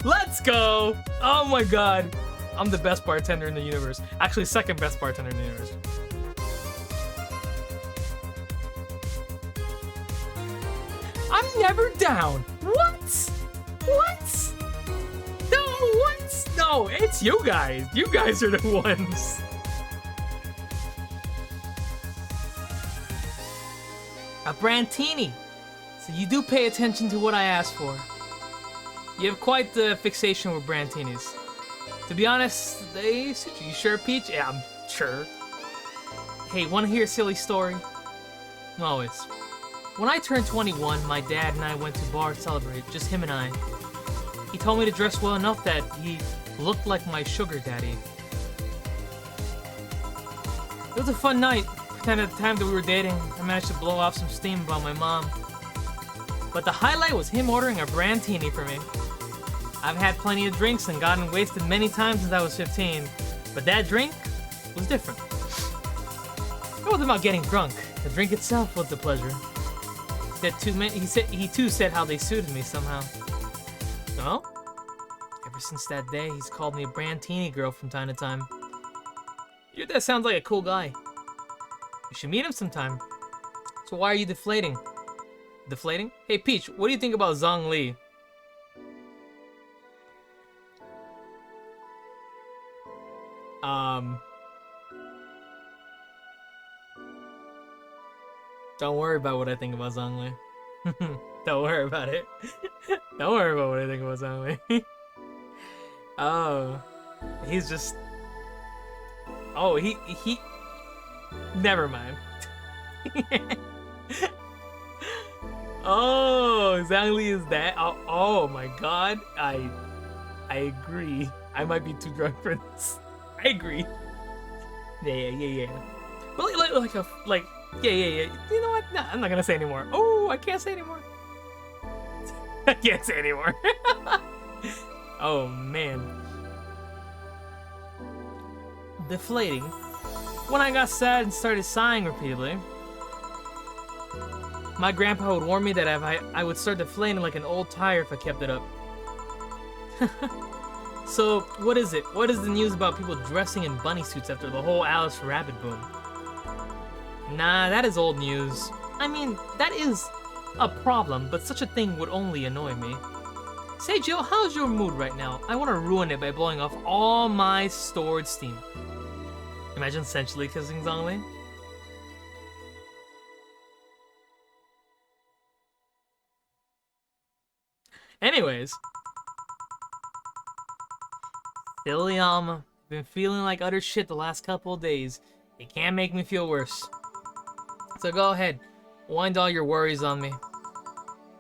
Let's go. Oh my god. I'm the best bartender in the universe. Actually, second best bartender in the universe. I'm never down. What? What? No, what? No, it's you guys. You guys are the ones. A Brantini. So you do pay attention to what I asked for. You have quite the fixation with Brantinis. To be honest, they suit you. You sure, Peach? Yeah, I'm sure. Hey, wanna hear a silly story? Always. When I turned 21, my dad and I went to bar to celebrate, just him and I. He told me to dress well enough that he looked like my sugar daddy. It was a fun night. Pretend at the time that we were dating, I managed to blow off some steam about my mom. But the highlight was him ordering a Brantini for me. I've had plenty of drinks and gotten wasted many times since I was 15, but that drink was different. It wasn't about getting drunk. The drink itself was the pleasure. He too said how they suited me somehow. Well, ever since that day, he's called me a Brantini girl from time to time. Your dad sounds like a cool guy. You should meet him sometime. So why are you deflating? Deflating? Hey Peach, what do you think about Zhong Li? Don't worry about what I think about Zhong Li. Don't worry about it. Don't worry about what I think about Zhong Li. Oh, he's just. Oh, he. Never mind. Oh, Zhang Li is that? Oh my God, I agree. I might be too drunk for this. I agree. Yeah. Well, yeah. You know what? Nah, I'm not gonna say anymore. Oh, I can't say anymore. I can't say anymore. Oh man. Deflating. When I got sad and started sighing repeatedly, my grandpa would warn me that I would start deflating like an old tire if I kept it up. So, what is it? What is the news about people dressing in bunny suits after the whole Alice Rabbit boom? Nah, that is old news. I mean, that is a problem, but such a thing would only annoy me. Say, Jill, how's your mood right now? I want to ruin it by blowing off all my stored steam. Imagine sensually kissing Zhong Li. Anyways. Silly Alma. Been feeling like utter shit the last couple of days. It can't make me feel worse. So go ahead. Wind all your worries on me.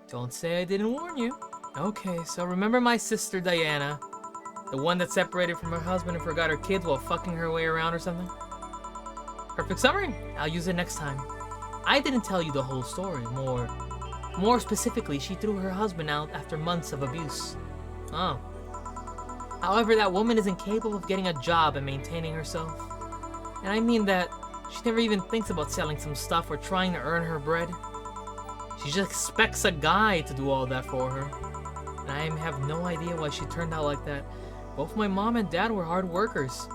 Don't say I didn't warn you. Okay, so remember my sister Diana? The one that separated from her husband and forgot her kids while fucking her way around or something? Perfect summary. I'll use it next time. I didn't tell you the whole story. More specifically, she threw her husband out after months of abuse. Oh. However, that woman is incapable of getting a job and maintaining herself. And I mean that she never even thinks about selling some stuff or trying to earn her bread. She just expects a guy to do all that for her. And I have no idea why she turned out like that. Both my mom and dad were hard workers.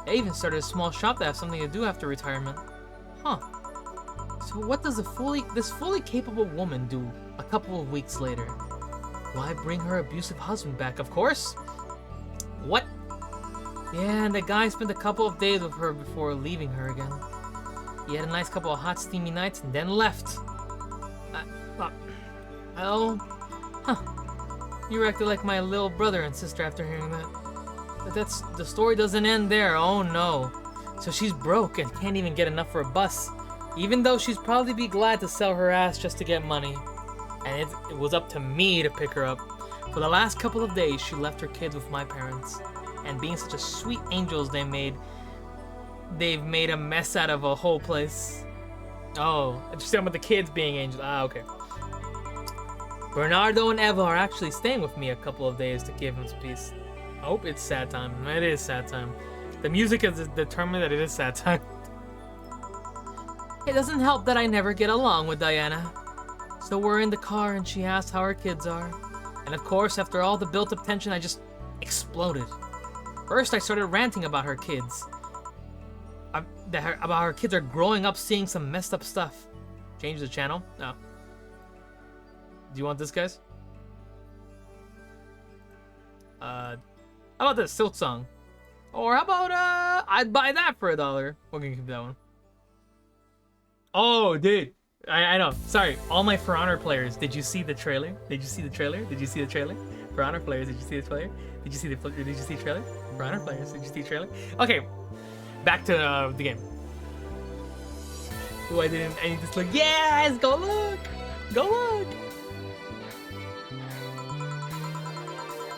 They even started a small shop that has something to do after retirement. Huh. So what does this fully capable woman do a couple of weeks later? Why bring her abusive husband back, of course? What? Yeah, and the guy spent a couple of days with her before leaving her again. He had a nice couple of hot, steamy nights and then left. Well, you acted like my little brother and sister after hearing that. But the story doesn't end there, oh no. So she's broke and can't even get enough for a bus, even though she'd probably be glad to sell her ass just to get money. And it was up to me to pick her up. For the last couple of days, she left her kids with my parents. And being such a sweet angels they've made a mess out of a whole place. Oh, just talking about the kids being angels. Ah, okay. Bernardo and Eva are actually staying with me a couple of days to give him some peace. Oh, it's sad time. It is sad time. The music has determined that it is sad time. It doesn't help that I never get along with Diana. So we're in the car and she asks how her kids are. And of course, after all the built-up tension, I just exploded. First, I started ranting about her kids. About her kids are growing up seeing some messed up stuff. Change the channel? No. Do you want this, guys? How about this Silk Song? Or how about, I'd buy that for $1. We're gonna keep that one. Oh, dude. I know. Sorry. All my For Honor players, did you see the trailer? Did you see the trailer? Did you see the trailer? For Honor players, did you see the trailer? Did you see the trailer? For Honor players, did you see the trailer? Okay. Back to the game. Oh, I just look. Yes! Go look! Go look!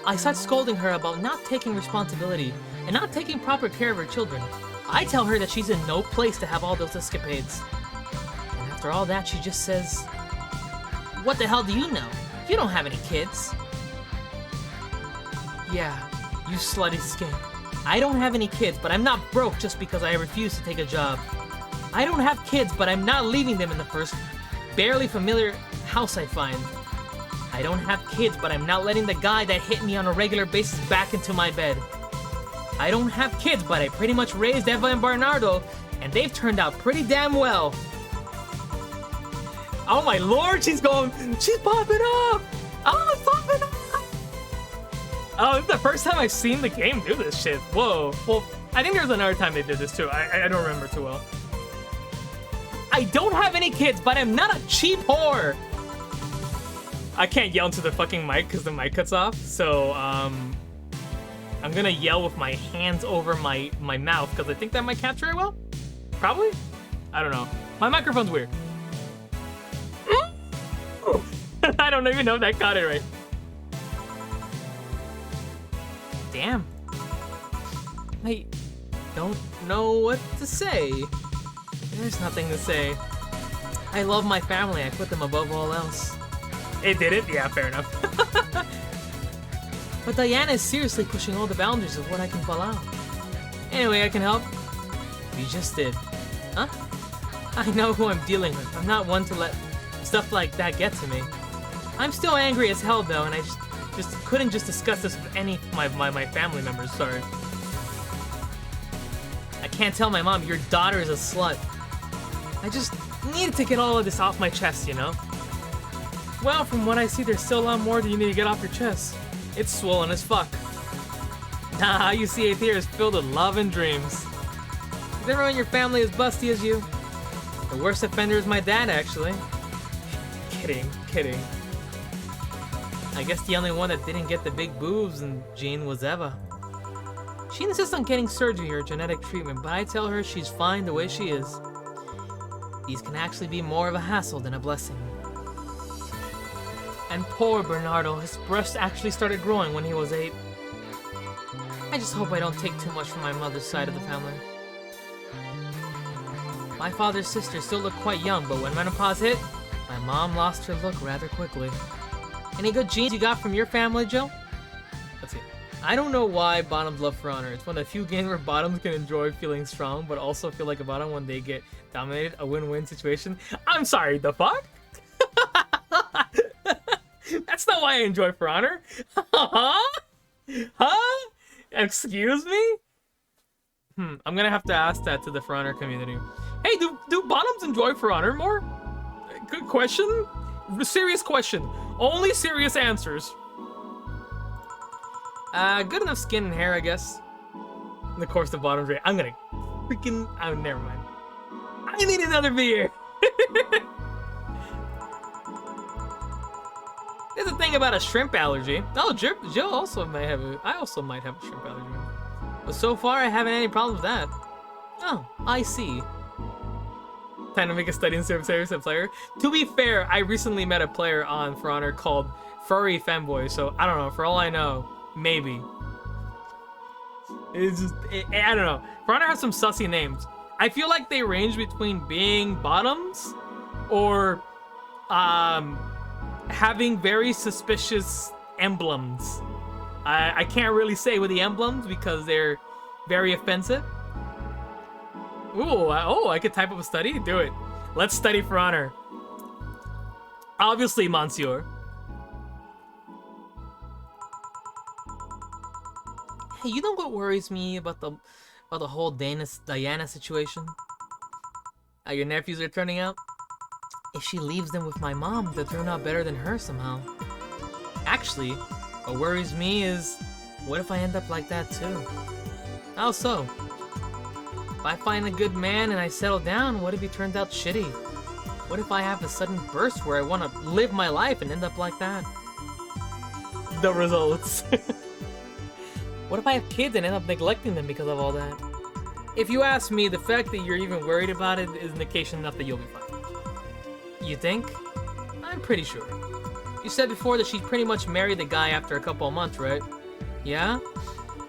I start scolding her about not taking responsibility and not taking proper care of her children. I tell her that she's in no place to have all those escapades. And after all that, she just says, "What the hell do you know? You don't have any kids." Yeah, you slutty skin. I don't have any kids, but I'm not broke just because I refuse to take a job. I don't have kids, but I'm not leaving them in the first barely familiar house I find. I don't have kids, but I'm not letting the guy that hit me on a regular basis back into my bed. I don't have kids, but I pretty much raised Eva and Bernardo, and they've turned out pretty damn well. Oh my lord, she's popping up! Oh, it's popping up! Oh, it's the first time I've seen the game do this shit. Whoa. Well, I think there's another time they did this too. I don't remember too well. I don't have any kids, but I'm not a cheap whore. I can't yell into the fucking mic because the mic cuts off. So, I'm gonna yell with my hands over my mouth because I think that might capture it well. Probably? I don't know. My microphone's weird. I don't even know if that got it right. Damn. I don't know what to say. There's nothing to say. I love my family. I put them above all else. It did it? Yeah, fair enough. But Diana is seriously pushing all the boundaries of what I can pull out. Anyway, I can help. You just did. Huh? I know who I'm dealing with. I'm not one to let stuff like that get to me. I'm still angry as hell though, and I just couldn't just discuss this with any of my family members, sorry. I can't tell my mom your daughter is a slut. I just needed to get all of this off my chest, you know? Well, from what I see, there's still a lot more that you need to get off your chest. It's swollen as fuck. Nah, how you see it here is filled with love and dreams. Is everyone in your family as busty as you? The worst offender is my dad, actually. Kidding. I guess the only one that didn't get the big boobs in gene was Eva. She insists on getting surgery or genetic treatment, but I tell her she's fine the way she is. These can actually be more of a hassle than a blessing. And poor Bernardo, his breast actually started growing when he was 8. I just hope I don't take too much from my mother's side of the family. My father's sisters still look quite young, but when menopause hit, my mom lost her look rather quickly. Any good genes you got from your family, Joe? Let's see. I don't know why bottoms love For Honor. It's one of the few games where bottoms can enjoy feeling strong, but also feel like a bottom when they get dominated. A win-win situation. I'm sorry, the fuck? That's not why I enjoy For Honor. Huh? Excuse me? I'm gonna have to ask that to the For Honor community. Hey, do bottoms enjoy For Honor more? Good question. Serious question. Only serious answers. Good enough skin and hair, I guess. And of course, the bottom's right. I'm gonna freaking. Oh, never mind. I need another beer. There's a thing about a shrimp allergy. Oh, Joe also might have a. I also might have a shrimp allergy. But so far, I haven't had any problems with that. Oh, I see. Time to make a study in service of player. To be fair, I recently met a player on For Honor called Furry Femboy, so I don't know. For all I know, maybe. It's just, I don't know. For Honor has some sussy names. I feel like they range between being bottoms or having very suspicious emblems. I can't really say with the emblems because they're very offensive. Ooh, I could type up a study? Do it. Let's study For Honor. Obviously, Monsieur. Hey, you know what worries me about the whole Diana situation? How your nephews are turning out? If she leaves them with my mom, they'll turn out better than her somehow. Actually, what worries me is, what if I end up like that too? How so? If I find a good man and I settle down, what if he turns out shitty? What if I have a sudden burst where I want to live my life and end up like that? The results. What if I have kids and end up neglecting them because of all that? If you ask me, the fact that you're even worried about it is indication enough that you'll be fine. You think? I'm pretty sure. You said before that she'd pretty much married the guy after a couple of months, right? Yeah?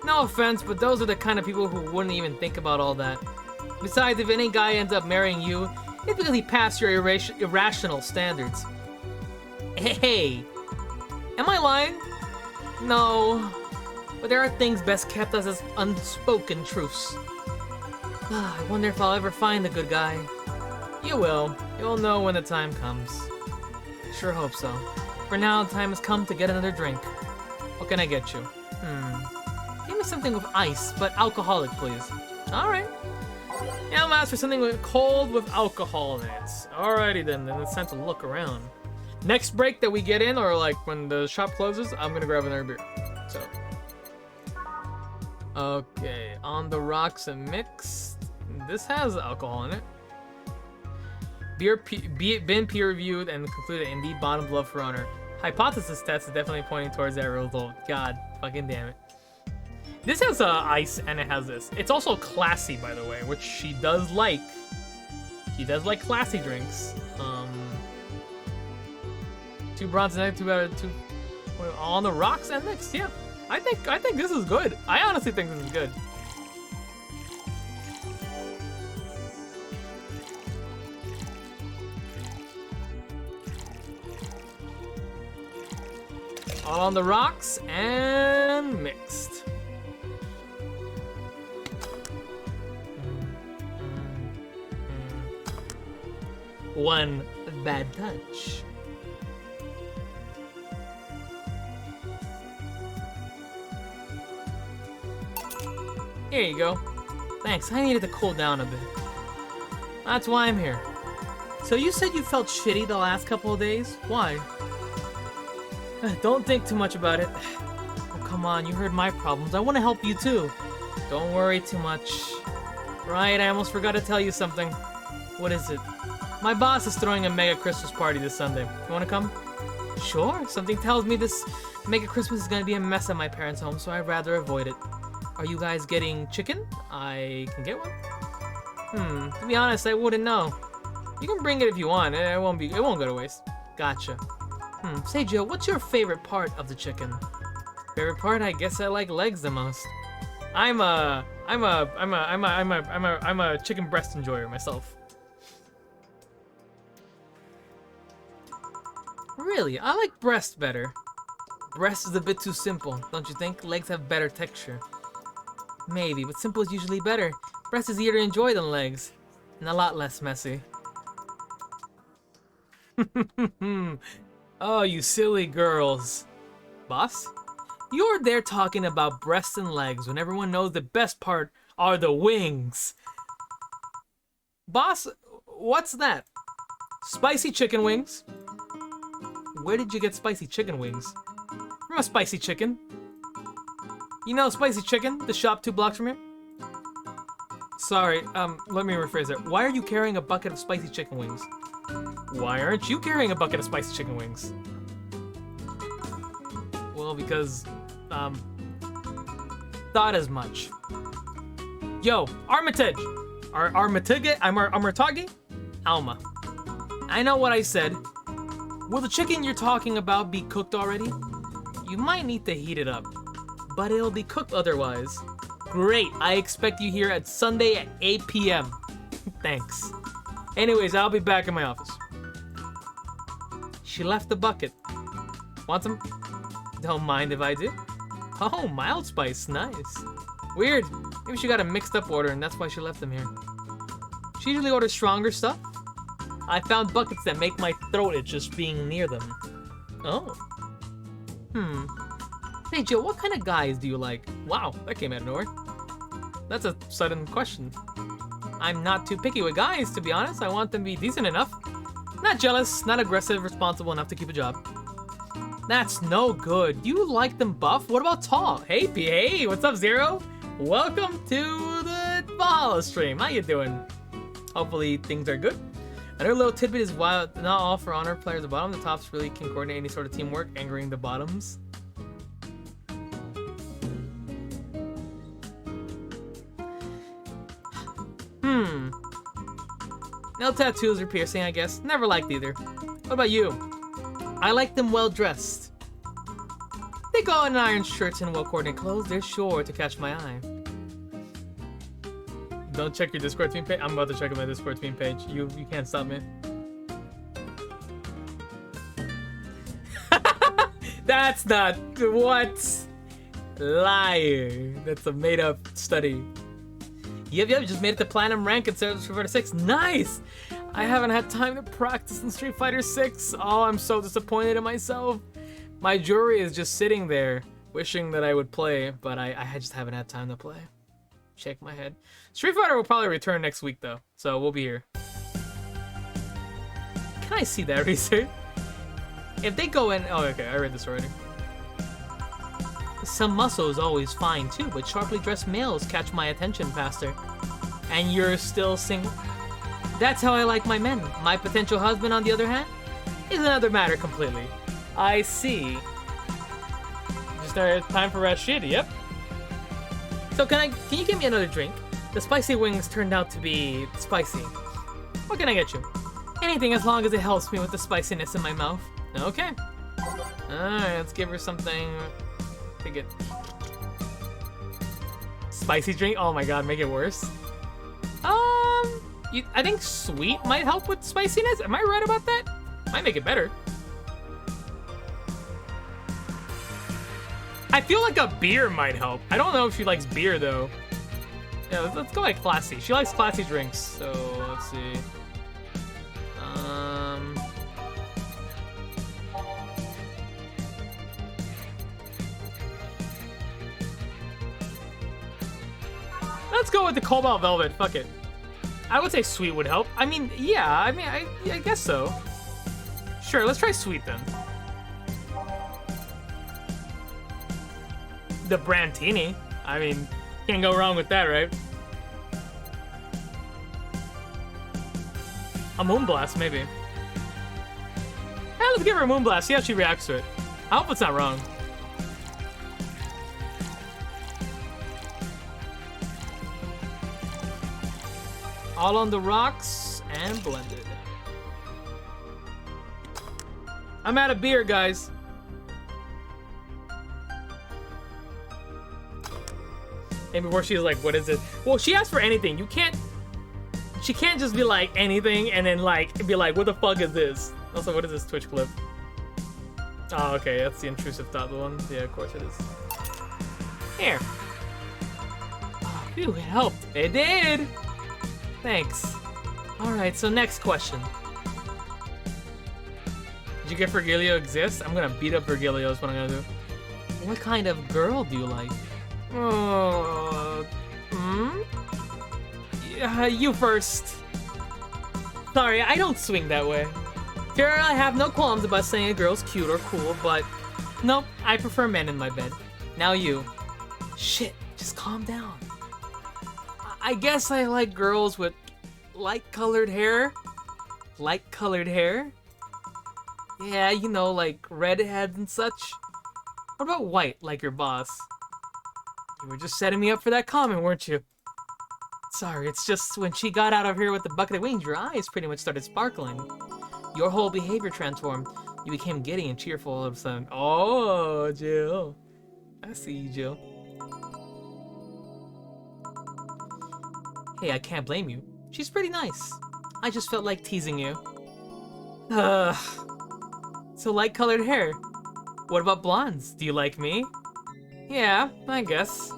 No offense, but those are the kind of people who wouldn't even think about all that. Besides, if any guy ends up marrying you, it's because he passed your irrational standards. Hey! Am I lying? No. But there are things best kept as unspoken truths. I wonder if I'll ever find the good guy. You will. You'll know when the time comes. Sure hope so. For now, the time has come to get another drink. What can I get you? Give me something with ice, but alcoholic, please. Alright. Yeah, I'll ask for something cold with alcohol in it. Alrighty then it's time to look around. Next break that we get in, or like when the shop closes, I'm gonna grab another beer. So. Okay, on the rocks and mixed. This has alcohol in it. Been peer reviewed and concluded indeed bottom love for honor. Hypothesis test is definitely pointing towards that result. God fucking damn it. This has ice and it has this. It's also classy, by the way, which she does like. She does like classy drinks. 2 bronze and 2 out of 2 on the rocks and mixed. Yeah, I think this is good. I honestly think this is good. All on the rocks and mixed. One bad touch. Here you go. Thanks, I needed to cool down a bit. That's why I'm here. So you said you felt shitty the last couple of days? Why? Don't think too much about it. Oh, come on, you heard my problems. I want to help you too. Don't worry too much. Right, I almost forgot to tell you something. What is it? My boss is throwing a mega Christmas party this Sunday. You want to come? Sure, something tells me this mega Christmas is going to be a mess at my parents' home, so I'd rather avoid it. Are you guys getting chicken? I can get one? To be honest, I wouldn't know. You can bring it if you want. It won't go to waste. Gotcha. Say Jill, what's your favorite part of the chicken? Favorite part? I guess I like legs the most. I'm a chicken breast enjoyer myself. Really? I like breast better. Breast is a bit too simple, don't you think? Legs have better texture. Maybe, but simple is usually better. Breast is easier to enjoy than legs, and a lot less messy. Oh, you silly girls. Boss? You're there talking about breasts and legs when everyone knows the best part are the wings. Boss, what's that? Spicy chicken wings? Where did you get spicy chicken wings? From a Spicy Chicken. You know Spicy Chicken, the shop 2 blocks from here? Sorry, let me rephrase that. Why are you carrying a bucket of spicy chicken wings? Why aren't you carrying a bucket of spicy chicken wings? Well, because, thought as much. Yo, Armitage! Armitage? Alma. I know what I said. Will the chicken you're talking about be cooked already? You might need to heat it up, but it'll be cooked otherwise. Great, I expect you here at Sunday at 8 p.m. Thanks. Anyways, I'll be back in my office. She left the bucket. Want some? Don't mind if I do. Oh, mild spice, nice. Weird, maybe she got a mixed up order and that's why she left them here. She usually orders stronger stuff. I found buckets that make my throat itch just being near them. Oh. Hey Jill, what kind of guys do you like? Wow, that came out of nowhere. That's a sudden question. I'm not too picky with guys, to be honest. I want them to be decent enough. Not jealous, not aggressive, responsible enough to keep a job. That's no good. You like them buff? What about tall? Hey, hey, what's up, Zero? Welcome to the Valhalla stream. How you doing? Hopefully things are good. Another little tidbit is while not all For Honor players at the bottom, the tops really can coordinate any sort of teamwork, angering the bottoms. No tattoos or piercing, I guess. Never liked either. What about you? I like them well dressed. They go in iron shirts and well coordinated clothes. They're sure to catch my eye. Don't check your Discord team page. I'm about to check my Discord team page. You can't stop me. That's not what? Liar. That's a made up study. Yep, just made it to Platinum rank in Street Fighter 6. Nice! I haven't had time to practice in Street Fighter 6. Oh, I'm so disappointed in myself. My jewelry is just sitting there, wishing that I would play, but I just haven't had time to play. Shake my head. Street Fighter will probably return next week, though, so we'll be here. Can I see that research? If they go in... Oh, okay, I read this already. Some muscle is always fine too, but sharply dressed males catch my attention faster. And you're still single? That's how I like my men. My potential husband, on the other hand, is another matter completely. I see. Just time for Rashid, yep. So can you give me another drink? The spicy wings turned out to be spicy. What can I get you? Anything as long as it helps me with the spiciness in my mouth. Okay. Alright, let's give her something... to get spicy drink. Oh my god, make it worse. I think sweet might help with spiciness. Am I right about that? Might make it better. I feel like a beer might help. I don't know if she likes beer though. Yeah, let's go like classy. She likes classy drinks. So let's see. Let's go with the Cobalt Velvet. Fuck it. I would say sweet would help. I mean, yeah. I guess so. Sure, let's try sweet then. The Brantini. I mean, can't go wrong with that, right? A Moonblast, maybe. Yeah, let's give her a Moonblast. See how she reacts to it. I hope it's not wrong. All on the rocks and blended. I'm out of beer, guys. And before she's like, what is it? Well, she asked for anything. She can't just be like anything and then like be like, what the fuck is this? Also, what is this Twitch clip? Oh, okay, that's the intrusive thought one. Yeah, of course it is. Here. Oh, phew, it helped. It did. Thanks. Alright, so next question. Did you get Virgilio exists? I'm gonna beat up Virgilio is what I'm gonna do. What kind of girl do you like? Yeah, you first. Sorry, I don't swing that way. Sure, I have no qualms about saying a girl's cute or cool, but nope, I prefer men in my bed. Now you. Shit, just calm down. I guess I like girls with light-colored hair. Light-colored hair? Yeah, you know, like redheads and such. What about white, like your boss? You were just setting me up for that comment, weren't you? Sorry, it's just when she got out of here with the bucket of wings, your eyes pretty much started sparkling. Your whole behavior transformed. You became giddy and cheerful all of a sudden. Oh, Jill. I see you, Jill. Hey, I can't blame you. She's pretty nice. I just felt like teasing you. So light-colored hair. What about blondes? Do you like me? Yeah, I guess.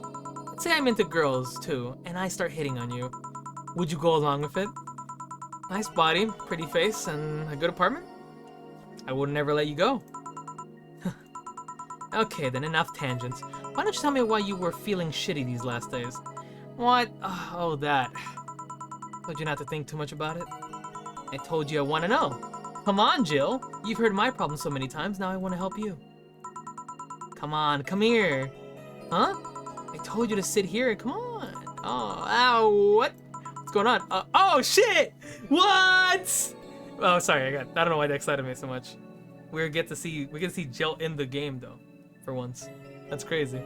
Let's say I'm into girls, too, and I start hitting on you. Would you go along with it? Nice body, pretty face, and a good apartment? I would never let you go. Okay, then enough tangents. Why don't you tell me why you were feeling shitty these last days? What? Oh, that. Told you not to think too much about it. I told you I want to know. Come on, Jill. You've heard my problems so many times, now I want to help you. Come on, come here. Huh? I told you to sit here. Come on. Oh, ow, what? What's going on? Oh, shit! What? Oh, sorry, I don't know why that excited me so much. We get to see Jill in the game, though, for once. That's crazy.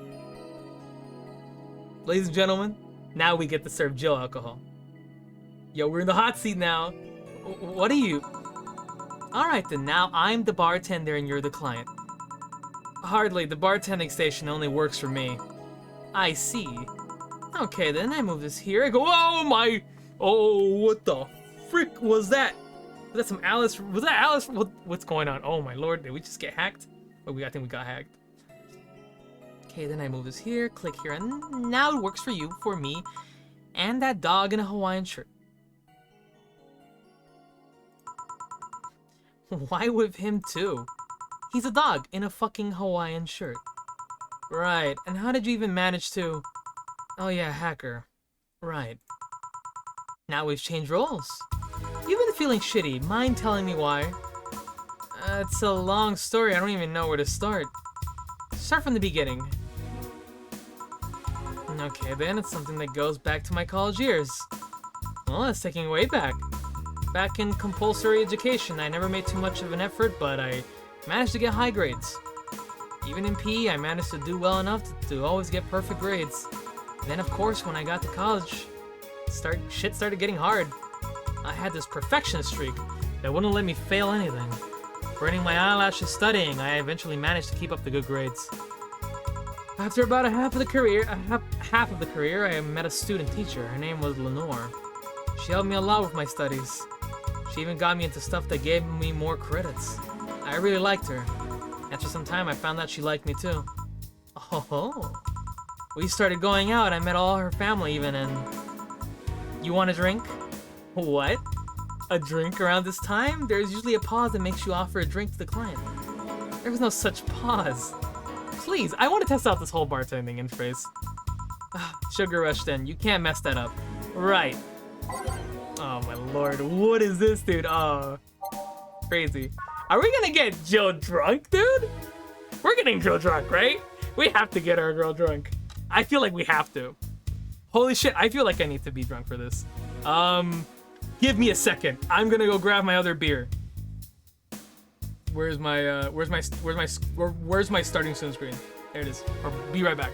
Ladies and gentlemen, now we get to serve Jill alcohol. Yo, we're in the hot seat now. What are you? Alright then, now I'm the bartender and you're the client. Hardly, the bartending station only works for me. I see. Okay, then I move this here. I go, oh my! Oh, what the frick was that? Was that some Alice? Was that Alice? What's going on? Oh my lord, did we just get hacked? Oh, I think we got hacked. Okay, then I move this here, click here, and now it works for you, for me, and that dog in a Hawaiian shirt. Why with him too? He's a dog in a fucking Hawaiian shirt. Right, and how did you even manage to... Oh yeah, hacker. Right. Now we've changed roles. You've been feeling shitty. Mind telling me why? It's a long story. I don't even know where to start. Start from the beginning. Okay, then it's something that goes back to my college years. Well, that's taking way back. Back in compulsory education, I never made too much of an effort, but I managed to get high grades. Even in PE, I managed to do well enough to always get perfect grades. Then, of course, when I got to college, shit started getting hard. I had this perfectionist streak that wouldn't let me fail anything. Burning my eyelashes studying, I eventually managed to keep up the good grades. After about half of the career, I met a student teacher. Her name was Lenore. She helped me a lot with my studies. She even got me into stuff that gave me more credits. I really liked her. After some time, I found out she liked me too. Oh, we started going out. I met all her family even, and... You want a drink? What? A drink around this time? There's usually a pause that makes you offer a drink to the client. There was no such pause. Please, I want to test out this whole bartending interface. Sugar rush then, you can't mess that up. Right. Oh my lord, what is this, dude? Oh, crazy. Are we gonna get Jill drunk, dude? We're getting Jill drunk, right? We have to get our girl drunk. I feel like we have to. Holy shit, I feel like I need to be drunk for this. Give me a second. I'm gonna go grab my other beer. Where's my starting soon screen? There it is. I'll be right back.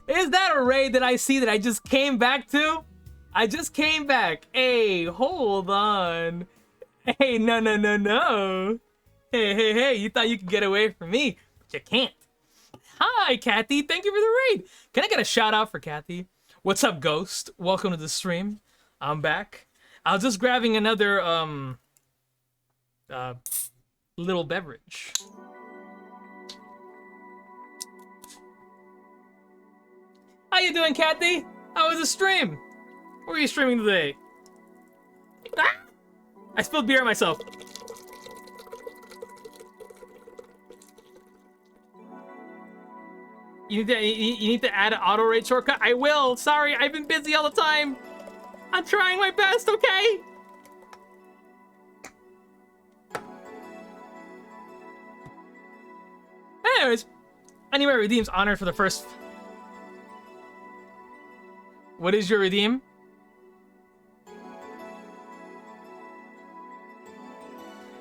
Is that a raid that I see that I just came back to? I just came back. Hey, hold on. Hey, no. Hey, you thought you could get away from me, but you can't. Hi, Kathy. Thank you for the raid. Can I get a shout out for Kathy? What's up, Ghost? Welcome to the stream. I'm back. I was just grabbing another, little beverage. How you doing, Kathy? How was the stream? What were you streaming today? Ah! I spilled beer on myself. You need to add an auto raid shortcut. I will. Sorry, I've been busy all the time. I'm trying my best. Okay. Anyways, anyway, redeems honor for the first. What is your redeem?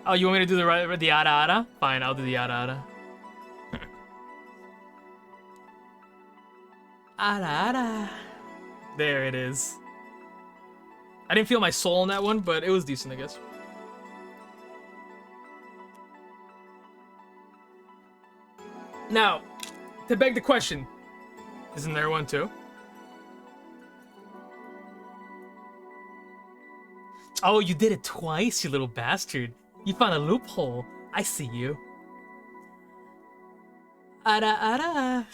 Oh, you want me to do the ada ada? Fine, I'll do the ada ada. Ada ada. There it is. I didn't feel my soul in that one, but it was decent, I guess. Now, to beg the question, isn't there one too? Oh, you did it twice, you little bastard. You found a loophole. I see you. Ada ada.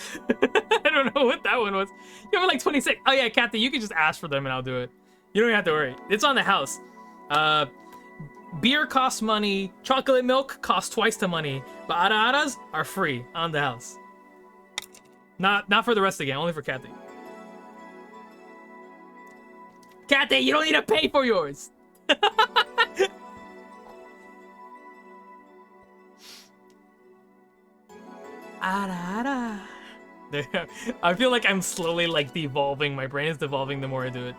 I don't know what that one was. You have like 26. Oh yeah, Kathy, you can just ask for them and I'll do it. You don't have to worry. It's on the house. Beer costs money. Chocolate milk costs twice the money. But ada adas are free on the house. Not for the rest of the game. Only for Kathy. Kathy, you don't need to pay for yours. Ada ada. I feel like I'm slowly like devolving. My brain is devolving the more I do it.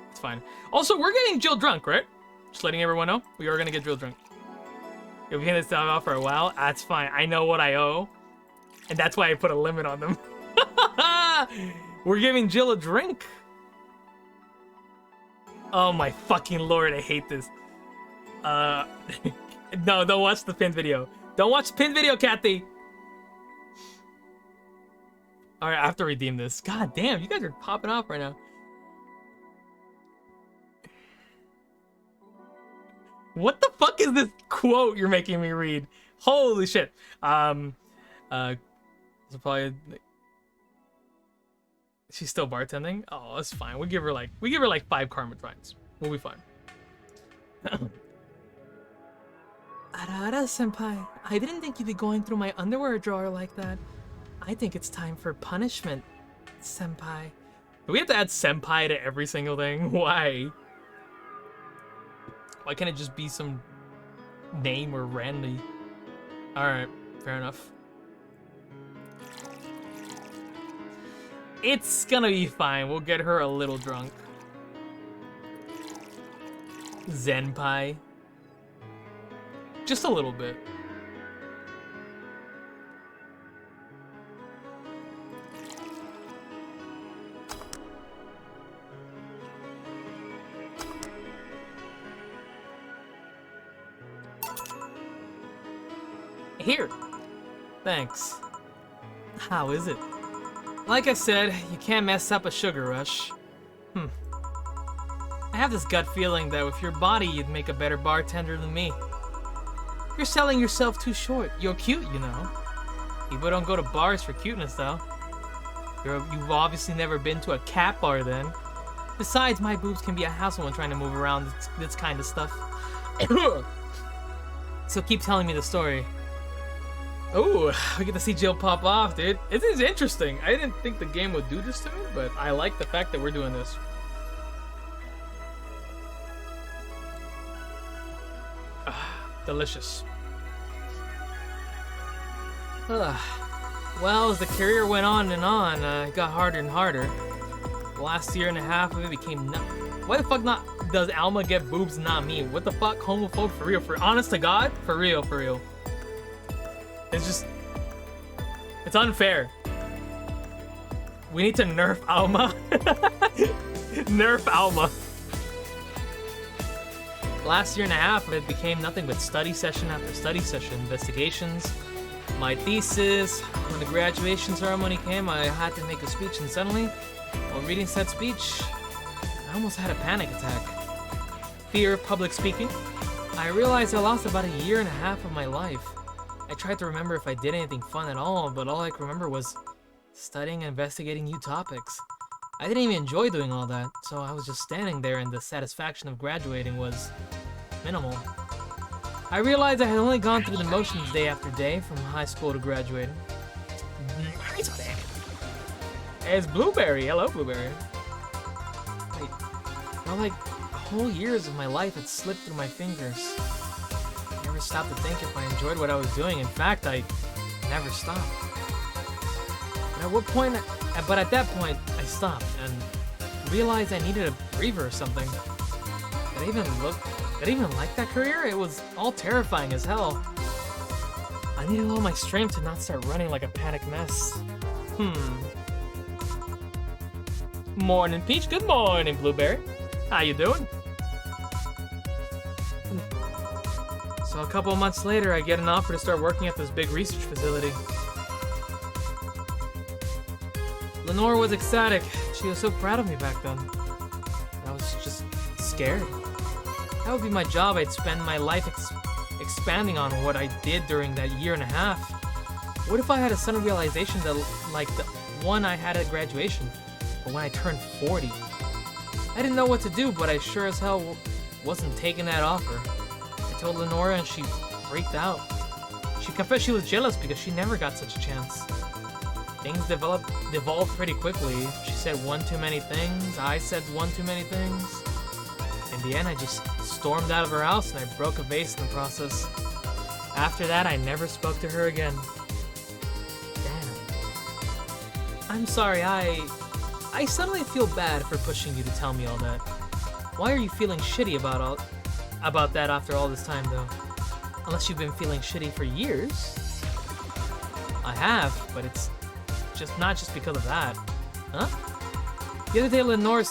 It's fine. Also, we're getting Jill drunk, right? Just letting everyone know. We are gonna get Jill drunk. If we can stop off for a while, that's fine. I know what I owe. And that's why I put a limit on them. We're giving Jill a drink. Oh my fucking lord, I hate this. No, don't watch the pinned video. Don't watch the pinned video, Kathy. Alright, I have to redeem this. God damn, you guys are popping off right now. What the fuck is this quote you're making me read? Holy shit. So probably she's still bartending? Oh, that's fine. We give her like 5 karma tries. We'll be fine. Arara senpai, I didn't think you'd be going through my underwear drawer like that. I think it's time for punishment, senpai. Do we have to add senpai to every single thing? Why? Why can't it just be some name or Randy? Alright, fair enough. It's gonna be fine. We'll get her a little drunk. Zenpai. Just a little bit. Here. Thanks. How is it? Like I said, you can't mess up a sugar rush. I have this gut feeling that with your body, you'd make a better bartender than me. You're selling yourself too short. You're cute, you know. People don't go to bars for cuteness, though. You've obviously never been to a cat bar, then. Besides, my boobs can be a hassle when trying to move around this kind of stuff. So keep telling me the story. Oh, we get to see Jill pop off, dude. It is interesting. I didn't think the game would do this to me, but I like the fact that we're doing this. Delicious. Well, as the career went on and on, it got harder and harder. The last year and a half of it became why the fuck not does Alma get boobs and not me? What the fuck? Homophobe for real? For honest to God? For real, for real. It's just... It's unfair. We need to nerf Alma. Nerf Alma. Last year and a half of it became nothing but study session after study session, investigations, my thesis. When the graduation ceremony came, I had to make a speech, and suddenly, while reading said speech, I almost had a panic attack. Fear of public speaking. I realized I lost about a year and a half of my life. I tried to remember if I did anything fun at all, but all I could remember was studying and investigating new topics. I didn't even enjoy doing all that, so I was just standing there and the satisfaction of graduating was minimal. I realized I had only gone through the motions day after day from high school to graduating. It's Blueberry. Hello, Blueberry. Wait, felt like whole years of my life had slipped through my fingers. I never stopped to think if I enjoyed what I was doing. In fact, I never stopped. But at that point, I stopped and realized I needed a breather or something. Did I even like that career? It was all terrifying as hell. I needed all my strength to not start running like a panic mess. Morning, Peach. Good morning, Blueberry. How you doing? So a couple of months later, I get an offer to start working at this big research facility. Lenore was ecstatic. She was so proud of me back then. I was just scared. That would be my job. I'd spend my life expanding on what I did during that year and a half. What if I had a sudden realization that, like the one I had at graduation, or when I turned 40? I didn't know what to do, but I sure as hell wasn't taking that offer. I told Lenora and she freaked out. She confessed she was jealous because she never got such a chance. Things devolved pretty quickly. She said one too many things, I said one too many things. In the end, I just stormed out of her house and I broke a vase in the process. After that, I never spoke to her again. Damn. I'm sorry, I suddenly feel bad for pushing you to tell me all that. Why are you feeling shitty about that after all this time, though? Unless you've been feeling shitty for years. I have, but it's not just because of that. Huh? The other day, Lenore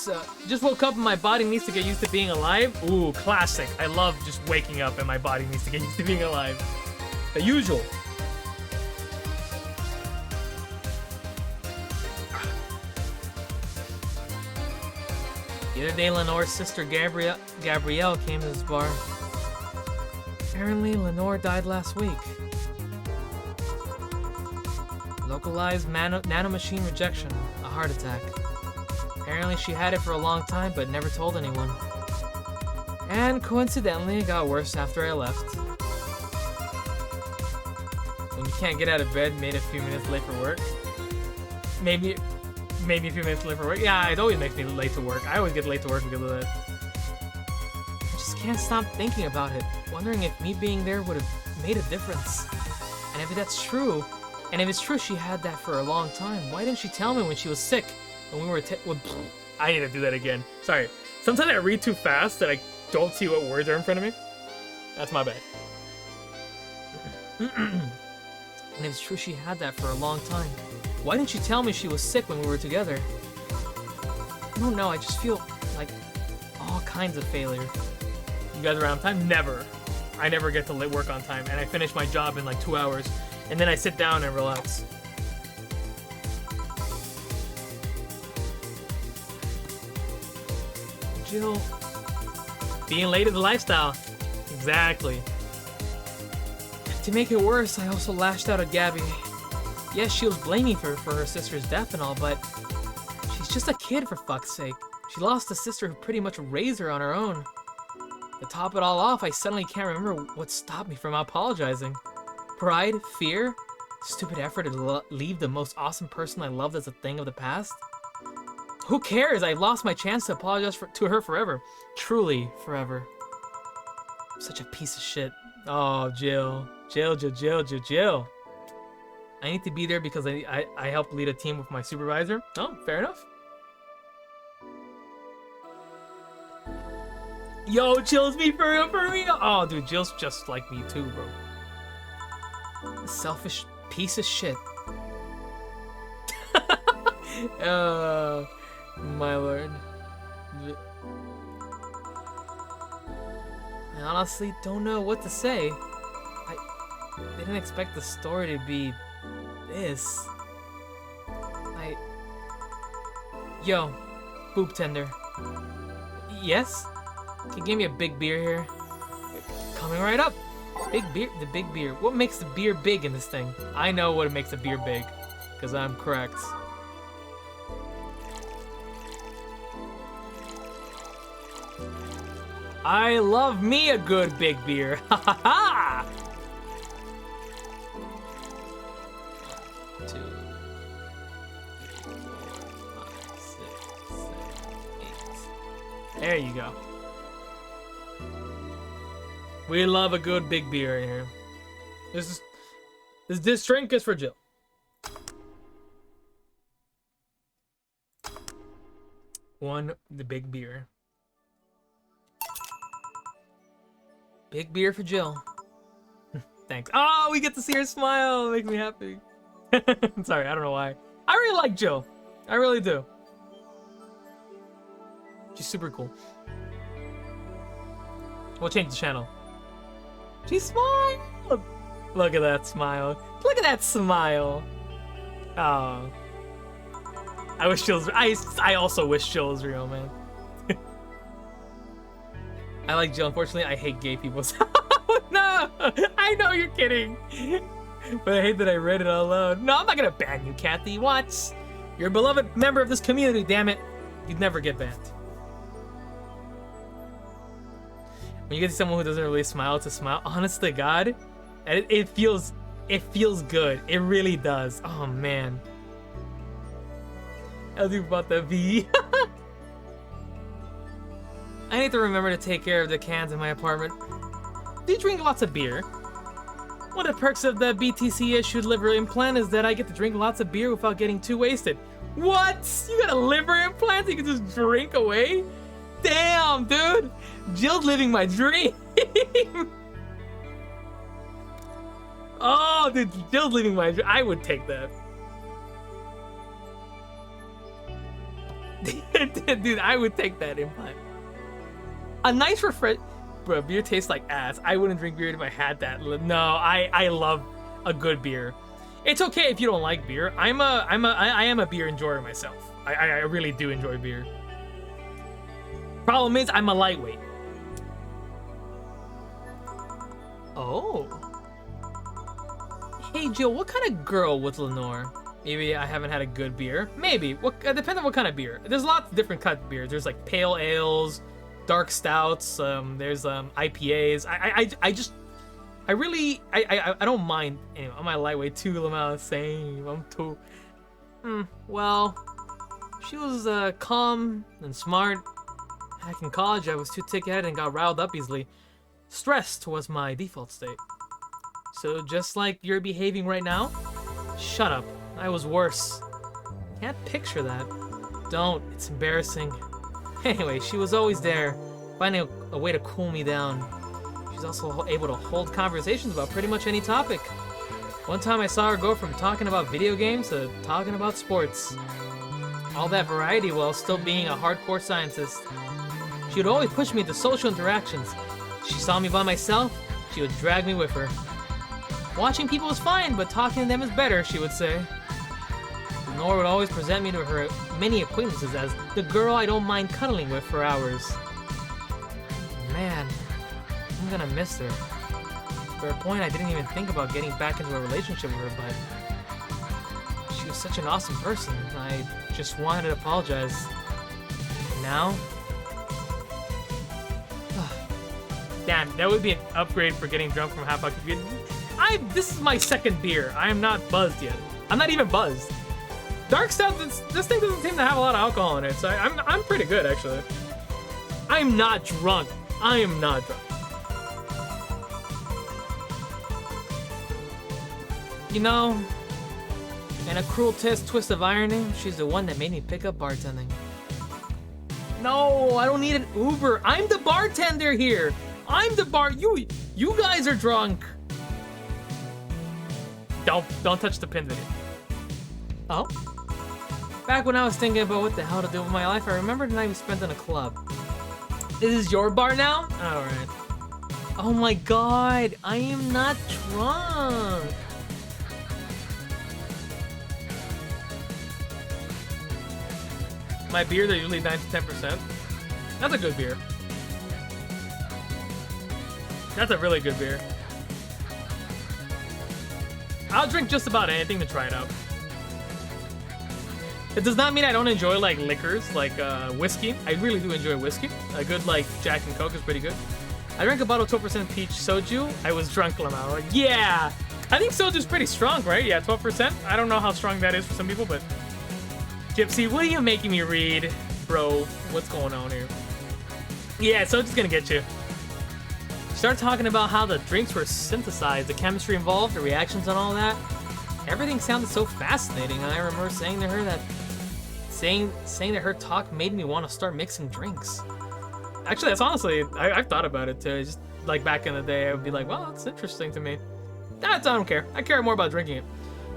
just woke up and my body needs to get used to being alive. Ooh, classic. I love just waking up and my body needs to get used to being alive. The usual. The other day, Lenore's sister Gabrielle came to this bar. Apparently, Lenore died last week. Localized nanomachine rejection, a heart attack. Apparently she had it for a long time but never told anyone. And coincidentally, it got worse after I left. When you can't get out of bed, made a few minutes late for work. Maybe a few minutes late for work. Yeah, it always makes me late to work. I always get late to work because of that. I just can't stop thinking about it, wondering if me being there would have made a difference. And if that's true, and if it's true she had that for a long time, why didn't she tell me when she was sick? When we were I need to do that again. Sorry. Sometimes I read too fast that I don't see what words are in front of me. That's my bad. And if it's true she had that for a long time, why didn't she tell me she was sick when we were together? I don't know, I just feel like all kinds of failure. You guys are on time? Never. I never get to work on time, and I finish my job in like 2 hours, and then I sit down and relax. Jill, being late is a lifestyle. Exactly. To make it worse, I also lashed out at Gabby. Yes, she was blaming her for her sister's death and all, but she's just a kid, for fuck's sake. She lost a sister who pretty much raised her on her own. To top it all off, I suddenly can't remember what stopped me from apologizing. Pride? Fear? Stupid effort to leave the most awesome person I loved as a thing of the past? Who cares? I lost my chance to apologize to her forever. Truly, forever. I'm such a piece of shit. Oh, Jill. Jill. I need to be there because I helped lead a team with my supervisor. Oh, fair enough. Yo, Jill's me for real. Oh, dude, Jill's just like me too, bro. A selfish piece of shit. My lord. I honestly don't know what to say. I didn't expect the story to be this. Yo, boob tender. Yes? Can you give me a big beer here? Coming right up. Big beer, the big beer. What makes the beer big in this thing? I know what makes a beer big, because I'm correct. I love me a good big beer. Ha ha ha! 2, 3, 4, There you go. We love a good big beer here. This drink is for Jill. The big beer. Big beer for Jill. Thanks. Oh, we get to see her smile. It makes me happy. Sorry, I don't know why. I really like Jill. I really do. She's super cool. We'll change the channel. She smiled. Look at that smile. Look at that smile. Oh. I wish Jill was. I also wish Jill was real, man. I like Jill. Unfortunately, I hate gay people. No, I know you're kidding, but I hate that I read it out loud. No, I'm not gonna ban you, Kathy. What? You're a beloved member of this community. Damn it, you'd never get banned. When you get to someone who doesn't really smile to smile, honest to God, it feels good. It really does. Oh man. I'll do about the V. I need to remember to take care of the cans in my apartment. Do you drink lots of beer? One of the perks of the BTC issued liver implant is that I get to drink lots of beer without getting too wasted. What? You got a liver implant you can just drink away? Damn, dude. Jill's living my dream. Oh, dude, Jill's living my dream. I would take that. Dude, I would take that implant. A nice refresh. Bro, beer tastes like ass. I wouldn't drink beer if I had that. No, I love a good beer. It's okay if you don't like beer. I am a beer enjoyer myself. I really do enjoy beer. Problem is, I'm a lightweight. Oh. Hey, Jill, what kind of girl was Lenore? Maybe I haven't had a good beer. Maybe. Depends on what kind of beer. There's lots of different kinds of beers. There's like pale ales, dark stouts. There's IPAs. I don't mind. Anyway, I'm a lightweight too. Lamau, same. I'm too. Well, she was calm and smart. Back in college, I was too thick-headed and got riled up easily. Stressed was my default state. So just like you're behaving right now? Shut up. I was worse. Can't picture that. Don't. It's embarrassing. Anyway, she was always there, finding a way to cool me down. She's also able to hold conversations about pretty much any topic. One time I saw her go from talking about video games to talking about sports. All that variety while still being a hardcore scientist. She would always push me into social interactions. If she saw me by myself, she would drag me with her. Watching people is fine, but talking to them is better, she would say. Nora would always present me to her many acquaintances as the girl I don't mind cuddling with for hours. Man, I'm gonna miss her. For a point, I didn't even think about getting back into a relationship with her, but she was such an awesome person. I just wanted to apologize. Now? Damn, that would be an upgrade for getting drunk from half bucket. This is my second beer. I am not buzzed yet. I'm not even buzzed. Dark Stout, this thing doesn't seem to have a lot of alcohol in it, so I'm pretty good, actually. I'm not drunk. I am not drunk. You know, in a cruel twist of irony, she's the one that made me pick up bartending. No, I don't need an Uber. I'm the bartender here. I'm the you guys are drunk. Don't touch the pin video. Oh? Back when I was thinking about what the hell to do with my life, I remembered the night we spent in a club. This is your bar now? Alright. Oh my god, I am not drunk. My beers are usually 9 to 10%. That's a good beer. That's a really good beer. I'll drink just about anything to try it out. It does not mean I don't enjoy like liquors, like whiskey. I really do enjoy whiskey. A good like Jack and Coke is pretty good. I drank a bottle of 12% peach soju. I was drunk, Lamau. Yeah! I think soju's pretty strong, right? Yeah, 12%. I don't know how strong that is for some people, but... Gypsy, what are you making me read? Bro, what's going on here? Yeah, so just gonna get you. Start talking about how the drinks were synthesized, the chemistry involved, the reactions and all that. Everything sounded so fascinating. I remember saying to her that saying that her talk made me want to start mixing drinks. Actually, that's honestly, I've thought about it too. Just like back in the day, I would be like, well, that's interesting to me. I don't care. I care more about drinking it.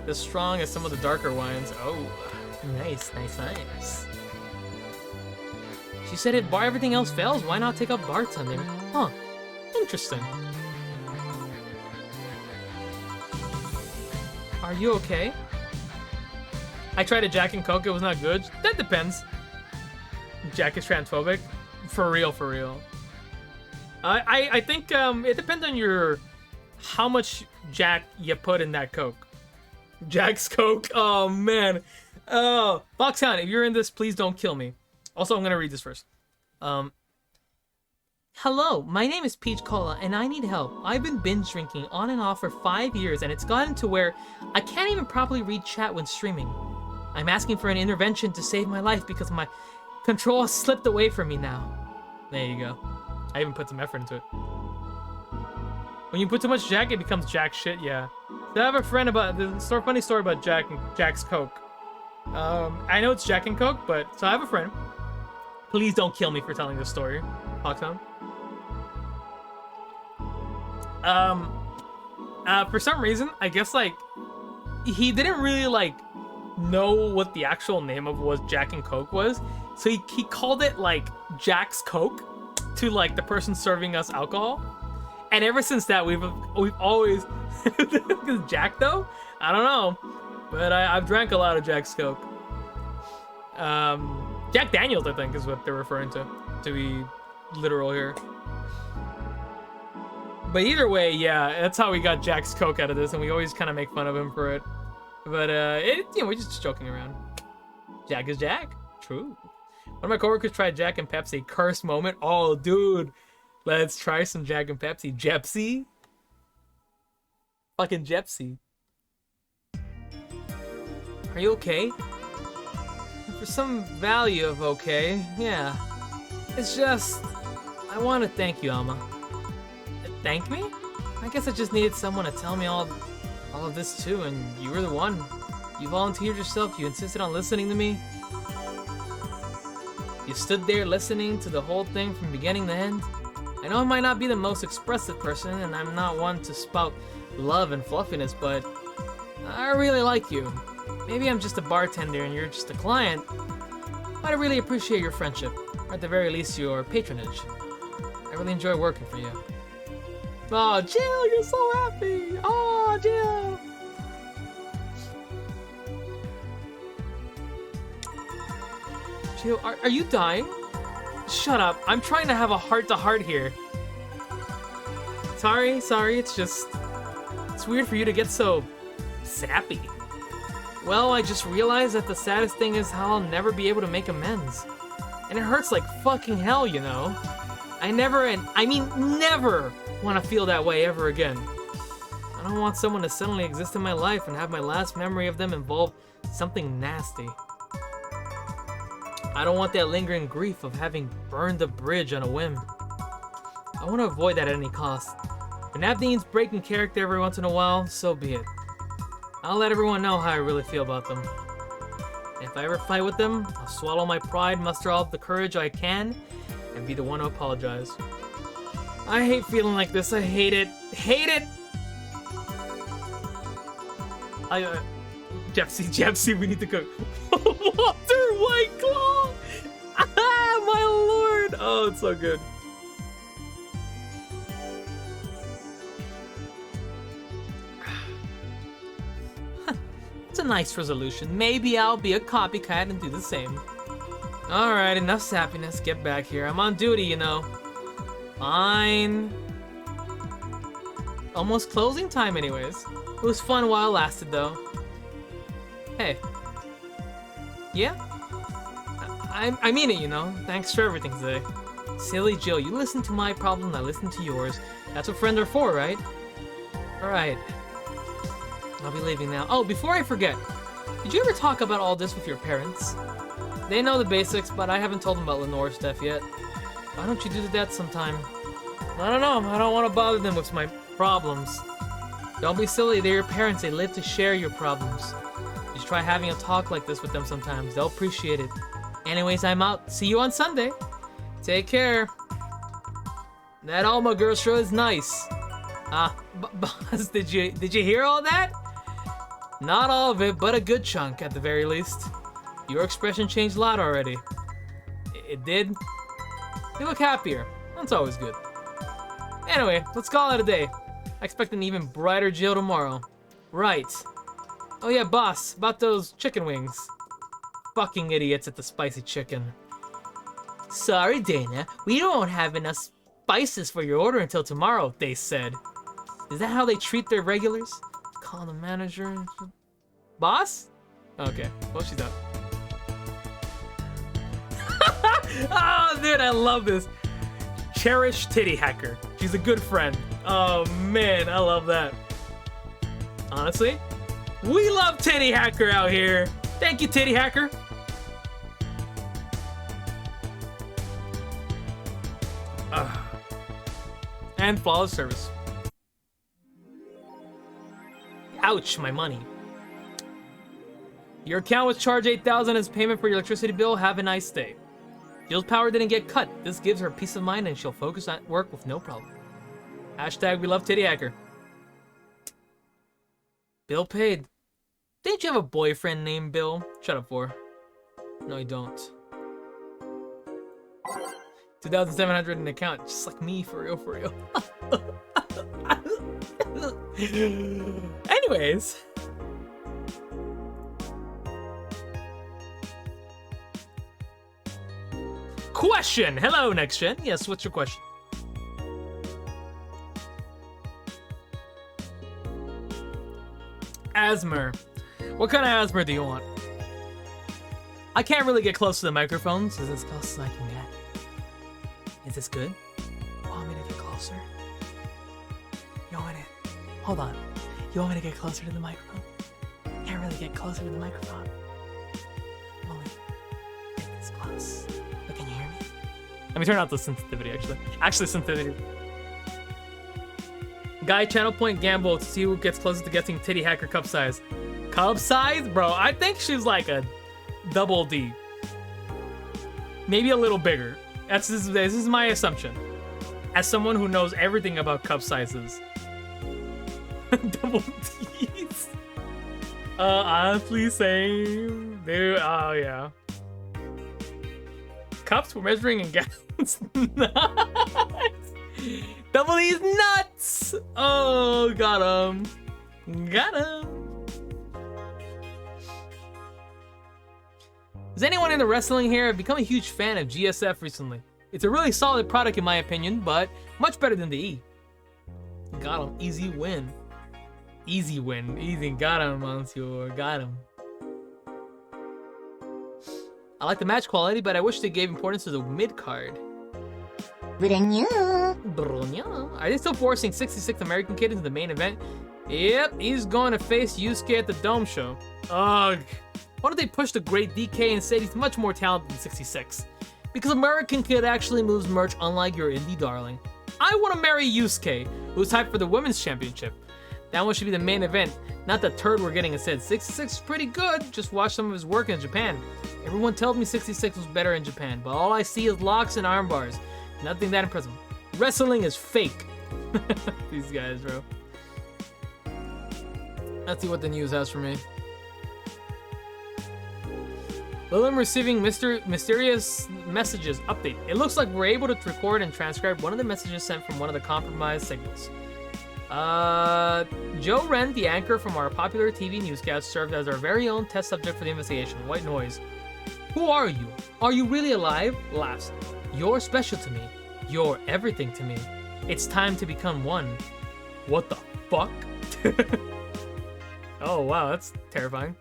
As strong as some of the darker wines. Oh, nice. She said if everything else fails, why not take up bartending? Huh, interesting. Are you okay? I tried a Jack and Coke, it was not good. That depends. Jack is transphobic? For real. I think it depends on how much Jack you put in that Coke. Jack's Coke, oh man. Oh, Foxhound, if you're in this, please don't kill me. Also, I'm gonna read this first. Hello, my name is Peach Cola, and I need help. I've been binge drinking on and off for 5 years, and it's gotten to where I can't even properly read chat when streaming. I'm asking for an intervention to save my life because my control has slipped away from me now. There you go. I even put some effort into it. When you put too much Jack, it becomes Jack shit, yeah. So I have a friend about, there's a funny story about Jack's Coke. I know it's Jack and Coke, but, so I have a friend. Please don't kill me for telling this story, Foxhound. For some reason, I guess, like, he didn't really, like, know what the actual name of what Jack and Coke was. So he called it, like, Jack's Coke to, like, the person serving us alcohol. And ever since that, we've always... Because Jack, though? I don't know. But I've drank a lot of Jack's Coke. Jack Daniels, I think, is what they're referring to be literal here. But either way, yeah, that's how we got Jack's Coke out of this, and we always kind of make fun of him for it. But, we're just joking around. Jack is Jack. True. One of my coworkers tried Jack and Pepsi. Curse moment. Oh, dude. Let's try some Jack and Pepsi. Jepsy? Fucking Jepsy. Are you okay? For some value of okay, yeah. It's just... I want to thank you, Alma. Thank me? I guess I just needed someone to tell me all of this too, and you were the one. You volunteered yourself, you insisted on listening to me. You stood there listening to the whole thing from beginning to end. I know I might not be the most expressive person, and I'm not one to spout love and fluffiness, but I really like you. Maybe I'm just a bartender and you're just a client, but I really appreciate your friendship, or at the very least your patronage. I really enjoy working for you. Oh, Jill, you're so happy! Oh, Jill! Jill, are you dying? Shut up, I'm trying to have a heart-to-heart here. Sorry, it's just... It's weird for you to get so... sappy. Well, I just realized that the saddest thing is how I'll never be able to make amends. And it hurts like fucking hell, you know? I never want to feel that way ever again. I don't want someone to suddenly exist in my life and have my last memory of them involve something nasty. I don't want that lingering grief of having burned the bridge on a whim. I want to avoid that at any cost. If Navdeen's breaking character every once in a while, so be it. I'll let everyone know how I really feel about them. If I ever fight with them, I'll swallow my pride, muster all the courage I can, and be the one to apologize. I hate feeling like this. I hate it. Hate it! Jepsy, we need to go. Walter White Claw! Ah, my lord! Oh, it's so good. It's a nice resolution. Maybe I'll be a copycat and do the same. Alright, enough sappiness. Get back here. I'm on duty, you know. Fine. Almost closing time anyways. It was fun while it lasted though. Hey. Yeah? I mean it, you know. Thanks for everything today. Silly Jill, you listen to my problem, I listen to yours. That's what friends are for, right? Alright. I'll be leaving now. Oh, before I forget, did you ever talk about all this with your parents? They know the basics, but I haven't told them about Lenore's death yet. Why don't you do that sometime? I don't know. I don't want to bother them with my problems. Don't be silly. They're your parents. They live to share your problems. You should try having a talk like this with them sometimes. They'll appreciate it. Anyways, I'm out. See you on Sunday. Take care. That Alma girl sure is nice. Boss, did you hear all that? Not all of it, but a good chunk at the very least. Your expression changed a lot already. It did? You look happier. That's always good. Anyway, let's call it a day. I expect an even brighter Jill tomorrow. Right. Oh yeah, boss, about those chicken wings. Fucking idiots at the spicy chicken. Sorry, Dana. We don't have enough spices for your order until tomorrow, they said. Is that how they treat their regulars? Call the manager. Boss? Okay, well, she's up. Oh, dude, I love this. Cherish Titty Hacker. She's a good friend. Oh, man, I love that. Honestly, we love Titty Hacker out here. Thank you, Titty Hacker. And flawless service. Ouch, my money. Your account was charged $8,000 as payment for your electricity bill. Have a nice day. Jill's power didn't get cut. This gives her peace of mind and she'll focus on work with no problem. Hashtag we love Titty Hacker. Bill paid. Didn't you have a boyfriend named Bill? Shut up, for. No, you don't. 2,700 in account, just like me, for real, for real. Anyways. Question! Hello, next gen. Yes, what's your question? Asthma. What kind of asthma do you want? I can't really get close to the microphones. Is this close as I can get? Is this good? You want me to get closer? You want me to... Hold on. You want me to get closer to the microphone? Can't really get closer to the microphone. Only get this close. But can you hear me? Let me turn out the sensitivity, actually. Actually, sensitivity. Guy channel point gamble to see who gets closest to getting Titty Hacker cup size. Cup size? Bro, I think she's like a double D. Maybe a little bigger. This is my assumption. As someone who knows everything about cup sizes. Double D's. Honestly, same. Dude, oh yeah. Cups we're measuring in gallons. Nice. Double D's nuts. Oh, got him. Got him. Is anyone in the wrestling here? I've become a huge fan of GSF recently. It's a really solid product in my opinion, but much better than the E. Got him. Easy win. Easy win. Easy. Got him, Monsieur. Got him. I like the match quality, but I wish they gave importance to the mid card. Brunya. Are they still forcing 66 American Kid into the main event? Yep, he's going to face Yusuke at the Dome show. Ugh. Why don't they push the great DK and say he's much more talented than 66? Because American Kid actually moves merch unlike your indie darling. I want to marry Yusuke, who's hyped for the women's championship. That one should be the main event, not the turd we're getting instead. 66 is pretty good, just watch some of his work in Japan. Everyone tells me 66 was better in Japan, but all I see is locks and arm bars. Nothing that impressive. Wrestling is fake. These guys, bro. Let's see what the news has for me. I'm receiving mysterious messages. Update. It looks like we're able to record and transcribe one of the messages sent from one of the compromised signals. Joe Wren, the anchor from our popular TV newscast, served as our very own test subject for the investigation. White noise. Who are you? Are you really alive? Laughs. You're special to me. You're everything to me. It's time to become one. What the fuck? Oh wow, that's terrifying.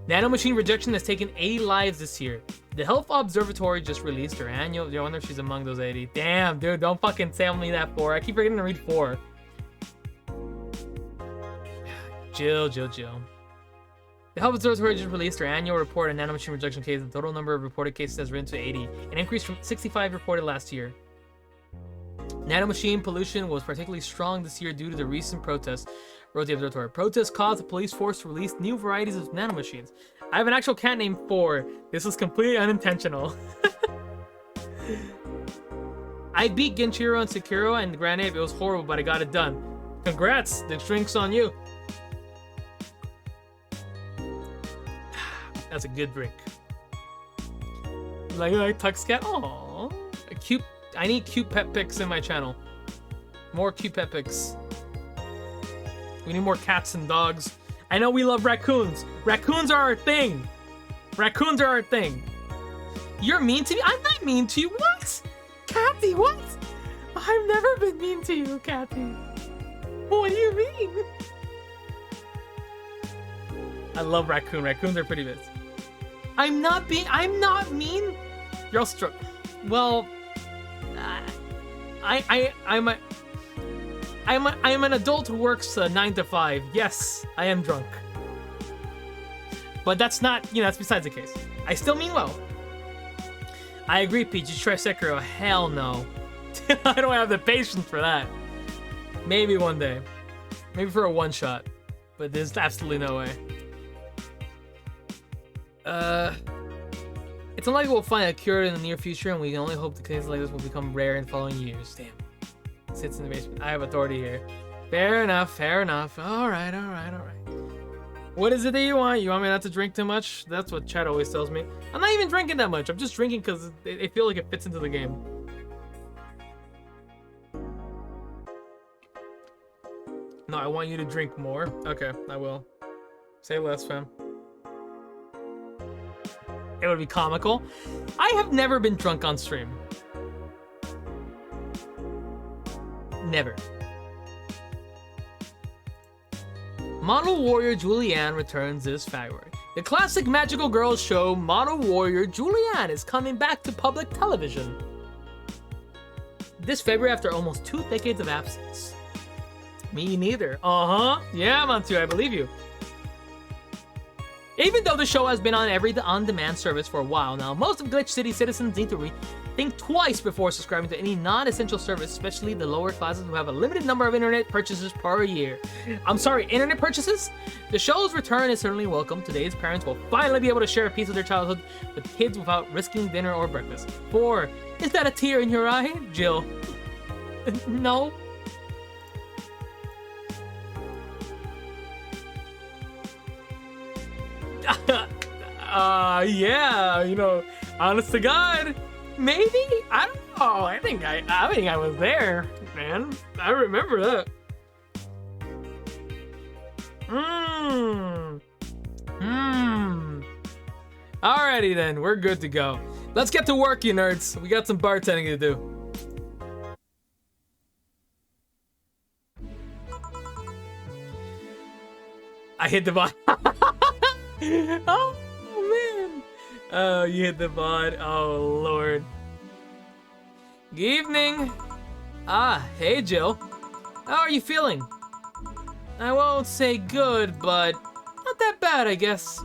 Nanomachine rejection has taken 80 lives this year. The Health Observatory just released her annual. I wonder if she's among those 80. Damn, dude, don't fucking tell me that 4. I keep forgetting to read 4. Jill. The Health Observatory just released their annual report on nanomachine rejection cases. The total number of reported cases has risen to 80, an increase from 65 reported last year. Nanomachine pollution was particularly strong this year due to the recent protests, wrote the observatory. Protests caused the police force to release new varieties of nanomachines. I have an actual cat named 4. This was completely unintentional. I beat Genshiro and Sekiro and Grand Ape. It was horrible, but I got it done. Congrats! The drink's on you. That's a good drink. Like Tux Cat? Aww. A cute. I need cute pet pics in my channel. More cute pet pics. We need more cats and dogs. I know we love raccoons. Raccoons are our thing. Raccoons are our thing. You're mean to me? I'm not mean to you. What? Kathy, what? I've never been mean to you, Kathy. What do you mean? I love raccoon. Raccoons are pretty bits. I'm not mean. You're all struck. Well, I'm an adult who works 9 to 5. Yes, I am drunk. But that's not, that's besides the case. I still mean well. I agree, Peach. You try Sekiro. Hell no. I don't have the patience for that. Maybe one day. Maybe for a one-shot. But there's absolutely no way. It's unlikely we'll find a cure in the near future, and we can only hope the cases like this will become rare in the following years. Damn. Sits in the basement. I have authority here. Fair enough, fair enough. Alright. What is it that you want? You want me not to drink too much? That's what chat always tells me. I'm not even drinking that much. I'm just drinking because I feel like it fits into the game. No, I want you to drink more. Okay, I will. Say less, fam. It would be comical. I have never been drunk on stream. Never. Model Warrior Julianne returns this February. The classic magical girls show Model Warrior Julianne is coming back to public television this February after almost 2 decades of absence. Me neither. Yeah, Mantu, I believe you. Even though the show has been on every on-demand service for a while now, most of Glitch City citizens need to think twice before subscribing to any non-essential service, especially the lower classes who have a limited number of internet purchases per year. I'm sorry, internet purchases? The show's return is certainly welcome. Today's parents will finally be able to share a piece of their childhood with kids without risking dinner or breakfast. 4. Is that a tear in your eye, Jill? No. Yeah, honest to God, maybe? I don't know. I think I was there, man. I remember that. Alrighty then, we're good to go. Let's get to work, you nerds. We got some bartending to do. I hit the button. Oh man! Oh, you hit the VOD. Oh lord. Good evening. Ah, hey Jill. How are you feeling? I won't say good, but not that bad, I guess.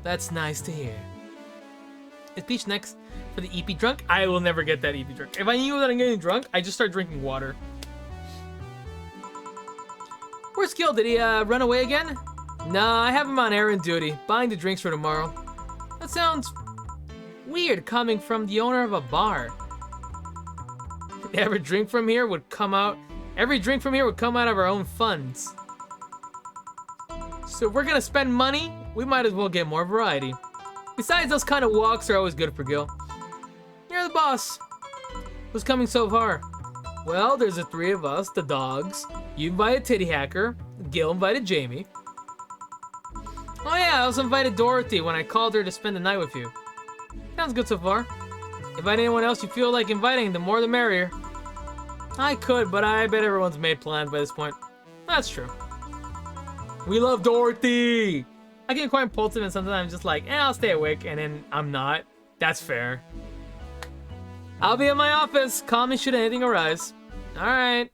That's nice to hear. Is Peach next for the EP drunk? I will never get that EP drunk. If I knew that I'm getting drunk, I just start drinking water. Where's Gil? Did he run away again? Nah, I have him on errand duty, buying the drinks for tomorrow. That sounds weird coming from the owner of a bar. Every drink from here would come out of our own funds. So if we're gonna spend money, we might as well get more variety. Besides, those kind of walks are always good for Gil. You're the boss. Who's coming so far? Well, there's the 3 of us, the dogs. You invited Titty Hacker. Gil invited Jamie. Oh yeah, I also invited Dorothy when I called her to spend the night with you. Sounds good so far. Invite anyone else you feel like inviting, the more the merrier. I could, but I bet everyone's made plans by this point. That's true. We love Dorothy! I get quite impulsive and sometimes I'm just like, I'll stay awake, and then I'm not. That's fair. I'll be in my office. Call me should anything arise. Alright.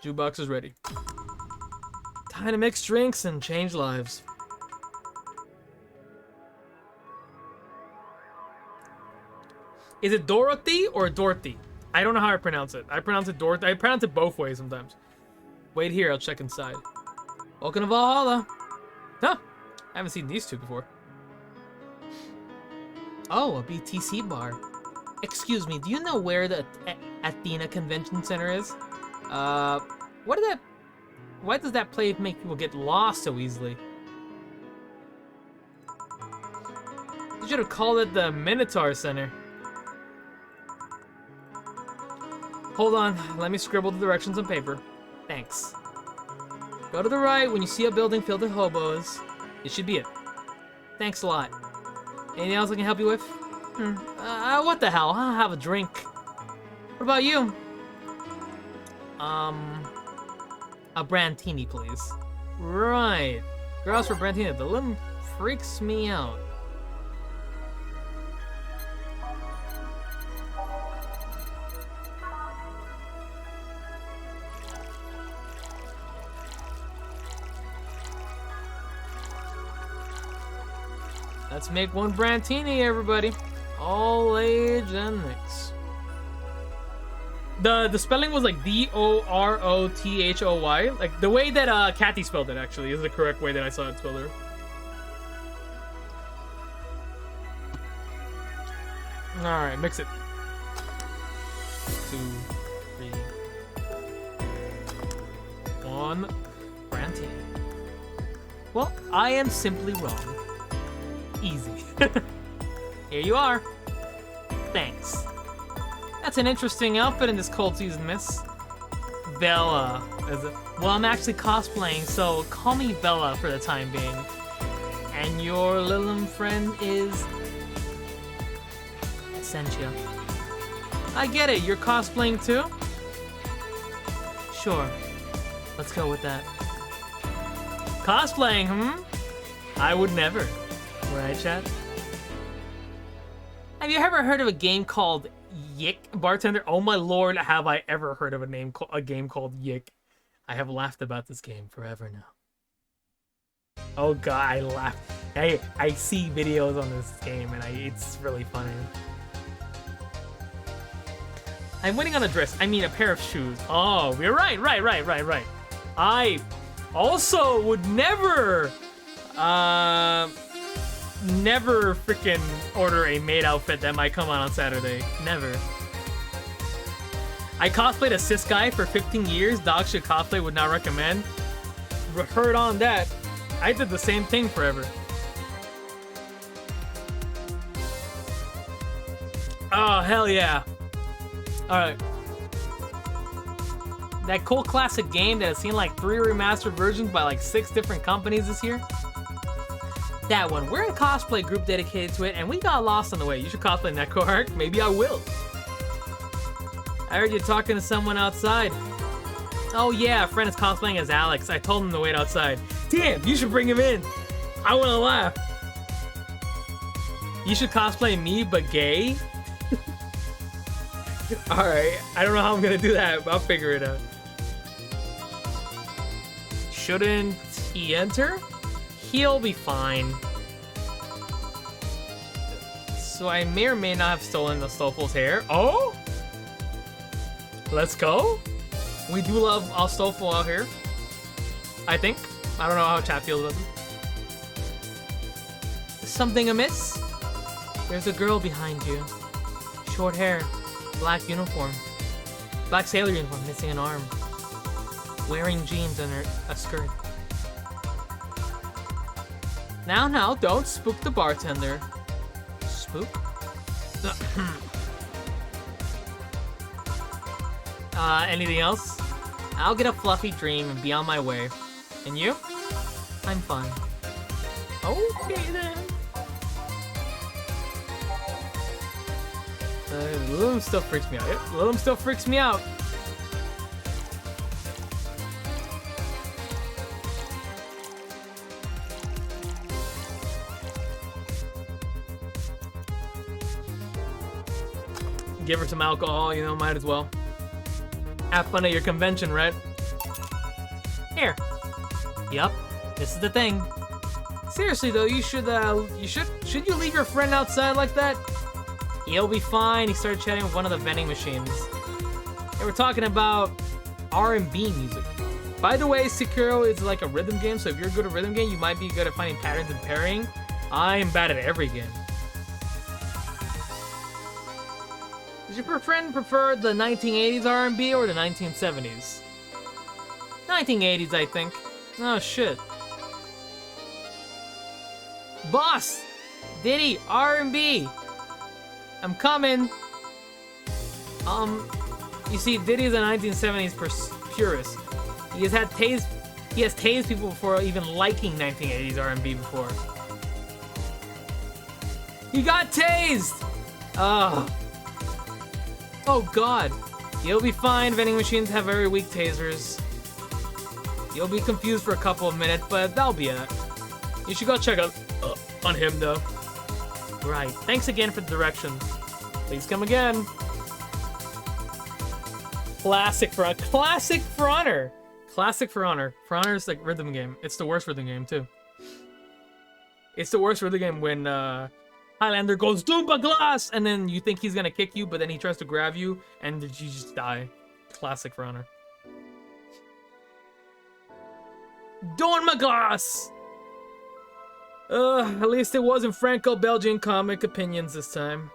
Jukebox is ready. Time to mix drinks and change lives. Is it Dorothy or Dorothy? I don't know how I pronounce it. I pronounce it Dorothy. I pronounce it both ways sometimes. Wait here, I'll check inside. Welcome to Valhalla. Huh, I haven't seen these two before. Oh, a BTC bar. Excuse me, do you know where the Athena Convention Center is? Why does that place make people get lost so easily? You should have called it the Minotaur Center. Hold on, let me scribble the directions on paper. Thanks. Go to the right when you see a building filled with hobos. It should be it. Thanks a lot. Anything else I can help you with? What the hell? I'll have a drink. What about you? A Brantini, please. Right. Girls for Brantini. The limb freaks me out. Let's make one Brantini, everybody. All age and mix. The spelling was like D-O-R-O-T-H-O-Y. Like the way that Kathy spelled it actually is the correct way that I saw it spelled her. Alright, mix it. 2, 3. 1 Brantini. Well, I am simply wrong. Easy. Here you are. Thanks. That's an interesting outfit in this cold season, miss. Bella, is it? Well, I'm actually cosplaying, so call me Bella for the time being. And your little friend is... Essentia. I get it, you're cosplaying too? Sure. Let's go with that. Cosplaying, I would never. Right, chat? Have you ever heard of a game called Yick Bartender? Oh my lord, have I ever heard of a game called Yick? I have laughed about this game forever now. Oh god, I laugh. I see videos on this game and it's really funny. I'm waiting on a dress. I mean a pair of shoes. Oh, you're right. I also would never never freaking order a maid outfit that might come on Saturday. Never. I cosplayed a cis guy for 15 years. Dog shit cosplay would not recommend. Heard on that. I did the same thing forever. Oh, hell yeah. Alright. That cool classic game that has seen like 3 remastered versions by like 6 different companies this year. That one. We're a cosplay group dedicated to it, and we got lost on the way. You should cosplay Neco Arc. Maybe I will. I heard you talking to someone outside. Oh yeah, a friend is cosplaying as Alex. I told him to wait outside. Damn, you should bring him in. I want to laugh. You should cosplay me, but gay? Alright, I don't know how I'm gonna do that, but I'll figure it out. Shouldn't he enter? He'll be fine. So I may or may not have stolen the Stoffels hair. Oh? Let's go. We do love our Stoffel out here. I think. I don't know how chat feels about it. Something amiss? There's a girl behind you. Short hair. Black uniform. Black sailor uniform, missing an arm. Wearing jeans and a skirt. Now, don't spook the bartender. Spook? Anything else? I'll get a fluffy dream and be on my way. And you? I'm fine. Okay then. Lilum still freaks me out. Yep, Lilum still freaks me out. Give her some alcohol, you know, might as well. Have fun at your convention, right? Here. Yup, this is the thing. Seriously though, should you leave your friend outside like that? He'll be fine. He started chatting with one of the vending machines. They were talking about R&B music. By the way, Sekiro is like a rhythm game, so if you're good at rhythm game, you might be good at finding patterns and pairing. I'm bad at every game. Does your friend prefer the 1980s R&B or the 1970s? 1980s, I think. Oh, shit. Boss! Diddy, R&B! I'm coming! You see, Diddy's a 1970s purist. He has tased people before even liking 1980s R&B before. He got tased! Oh god. You'll be fine. Vending machines have very weak tasers. You'll be confused for a couple of minutes, but that'll be it. You should go check out on him though. Right. Thanks again for the directions. Please come again. Classic for honor. Classic for honor. For honor is like rhythm game. It's the worst rhythm game too. It's the worst rhythm game when Highlander goes Doomba Glass, and then you think he's gonna kick you, but then he tries to grab you, and you just die. Classic for honor. Doomba Glass. At least it wasn't Franco-Belgian comic opinions this time.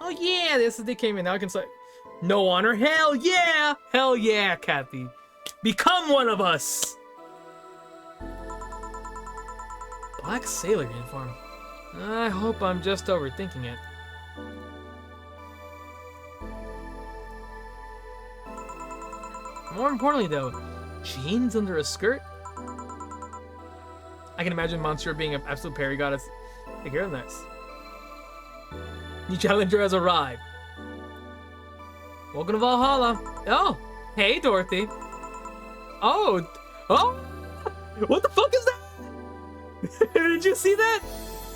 Oh yeah, this is they came in. Now I can say, no honor. Hell yeah, Kathy. Become one of us. Black Sailor uniform. I hope I'm just overthinking it. More importantly though, jeans under a skirt? I can imagine Monsieur being an absolute parry goddess. Take care of this. New challenger has arrived. Welcome to Valhalla. Oh, hey Dorothy. Oh, what the fuck is that? Did you see that?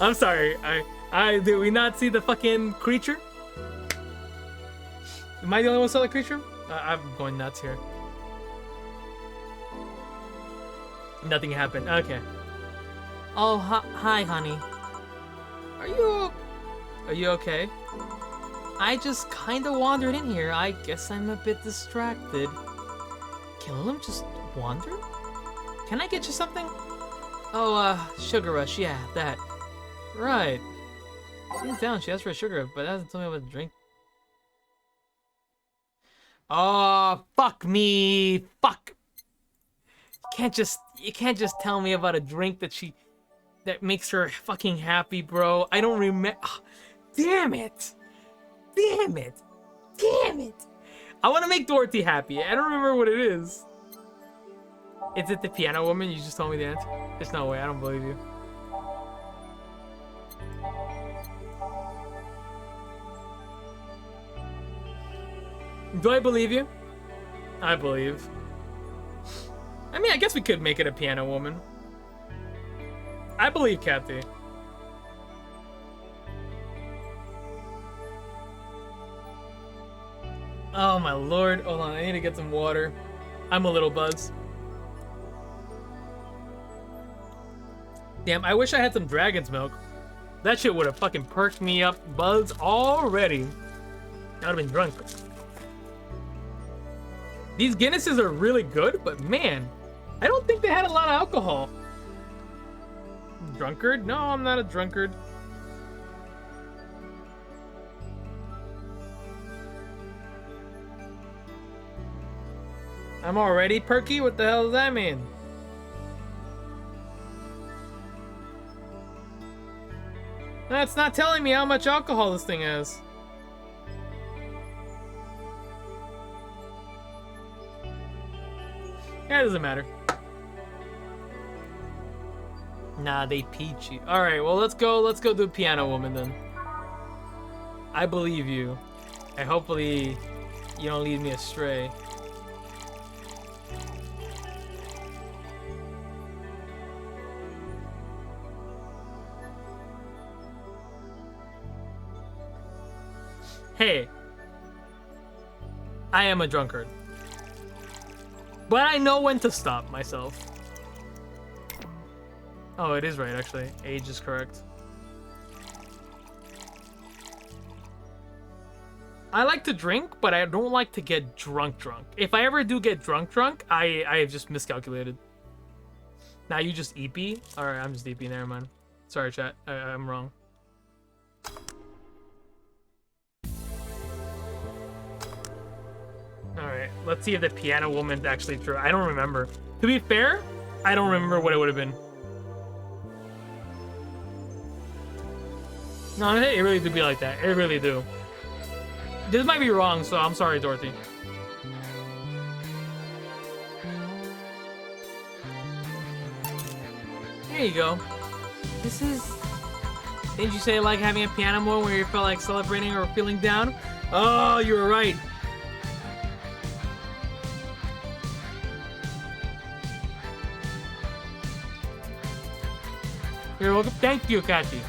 I'm sorry. Did we not see the fucking creature? Am I the only one who saw the creature? I'm going nuts here. Nothing happened. Okay. Oh, hi, honey. Are you okay? I just kinda wandered in here. I guess I'm a bit distracted. Can Lilum just wander? Can I get you something? Oh, sugar rush. Yeah, that. Right. Seems down. She asked for a sugar rush, but hasn't told me what to drink. Oh, fuck me. Fuck. You can't just tell me about a drink that makes her fucking happy, bro. I don't remember. Oh, damn it. I want to make Dorothy happy. I don't remember what it is. Is it the piano woman? You just told me the answer. There's no way. I don't believe you. Do I believe you? I believe. I mean, I guess we could make it a piano woman. I believe Kathy. Oh my lord. Hold on, I need to get some water. I'm a little buzzed. Damn, I wish I had some dragon's milk. That shit would have fucking perked me up buzz already. I would have been drunk. These Guinnesses are really good, but man, I don't think they had a lot of alcohol. Drunkard? No, I'm not a drunkard. I'm already perky? What the hell does that mean? That's not telling me how much alcohol this thing has. Yeah, it doesn't matter. Nah, they peachy. Alright, well let's go do Piano Woman then. I believe you. And hopefully you don't lead me astray. Hey, I am a drunkard. But I know when to stop myself. Oh, it is right, actually. Age is correct. I like to drink, but I don't like to get drunk. If I ever do get drunk, I have just miscalculated. Now you just EP? Alright, I'm just EP, never mind. Sorry, chat. I'm wrong. Alright, let's see if the piano woman's actually true. I don't remember. To be fair, I don't remember what it would have been. No, it really do be like that. It really do. This might be wrong, so I'm sorry, Dorothy. Here you go. This is... Didn't you say like having a piano moment where you felt like celebrating or feeling down? Oh, you were right. You're welcome. Thank you, Kachi.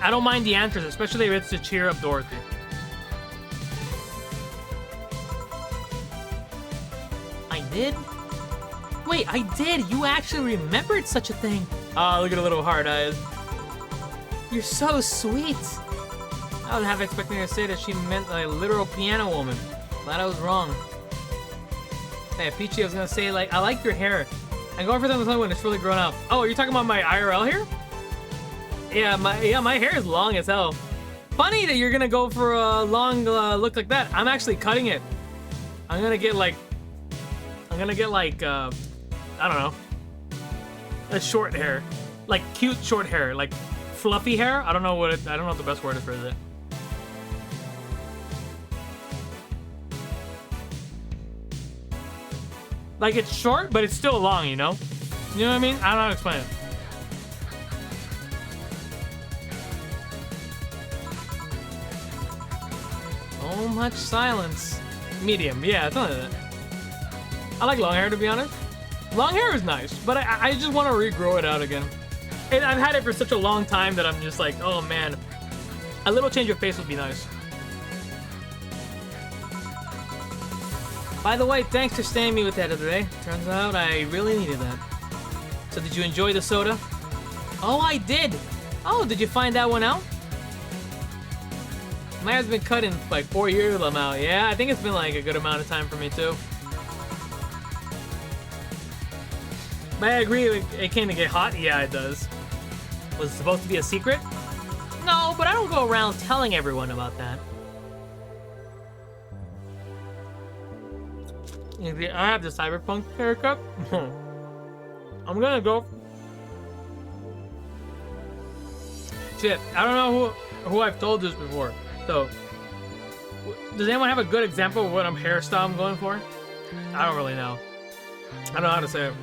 I don't mind the answers, especially if it's to cheer up Dorothy. I did? Wait, I did! You actually remembered such a thing! Oh, look at her little hard eyes. You're so sweet! I was half expecting her to say that she meant a literal piano woman. Glad I was wrong. Hey, Peachy, I was gonna say, like, I like your hair. I'm going for something when it's really grown up. Oh, you're talking about my IRL hair? Yeah, my hair is long as hell. Funny that you're gonna go for a long look like that. I'm actually cutting it. I'm gonna get like, I don't know, a short hair, like cute short hair, like fluffy hair. I don't know what the best word is for it. Like it's short, but it's still long, you know? You know what I mean? I don't know how to explain it. So much silence. Medium, yeah, something like that. I like long hair, to be honest. Long hair is nice, but I just want to regrow it out again. And I've had it for such a long time that I'm just like, oh man, a little change of pace would be nice. By the way, thanks for staying me with that other day. Turns out I really needed that. So did you enjoy the soda? Oh, I did. Oh, did you find that one out? My hair's been cut in like 4 years I'm out. Yeah, I think it's been like a good amount of time for me too. But I agree, it can get hot. Yeah, it does. Was it supposed to be a secret? No, but I don't go around telling everyone about that. I have the cyberpunk haircut. I'm gonna go. Shit, I don't know who I've told this before. So, does anyone have a good example of what hairstyle I'm going for? I don't really know. I don't know how to say it.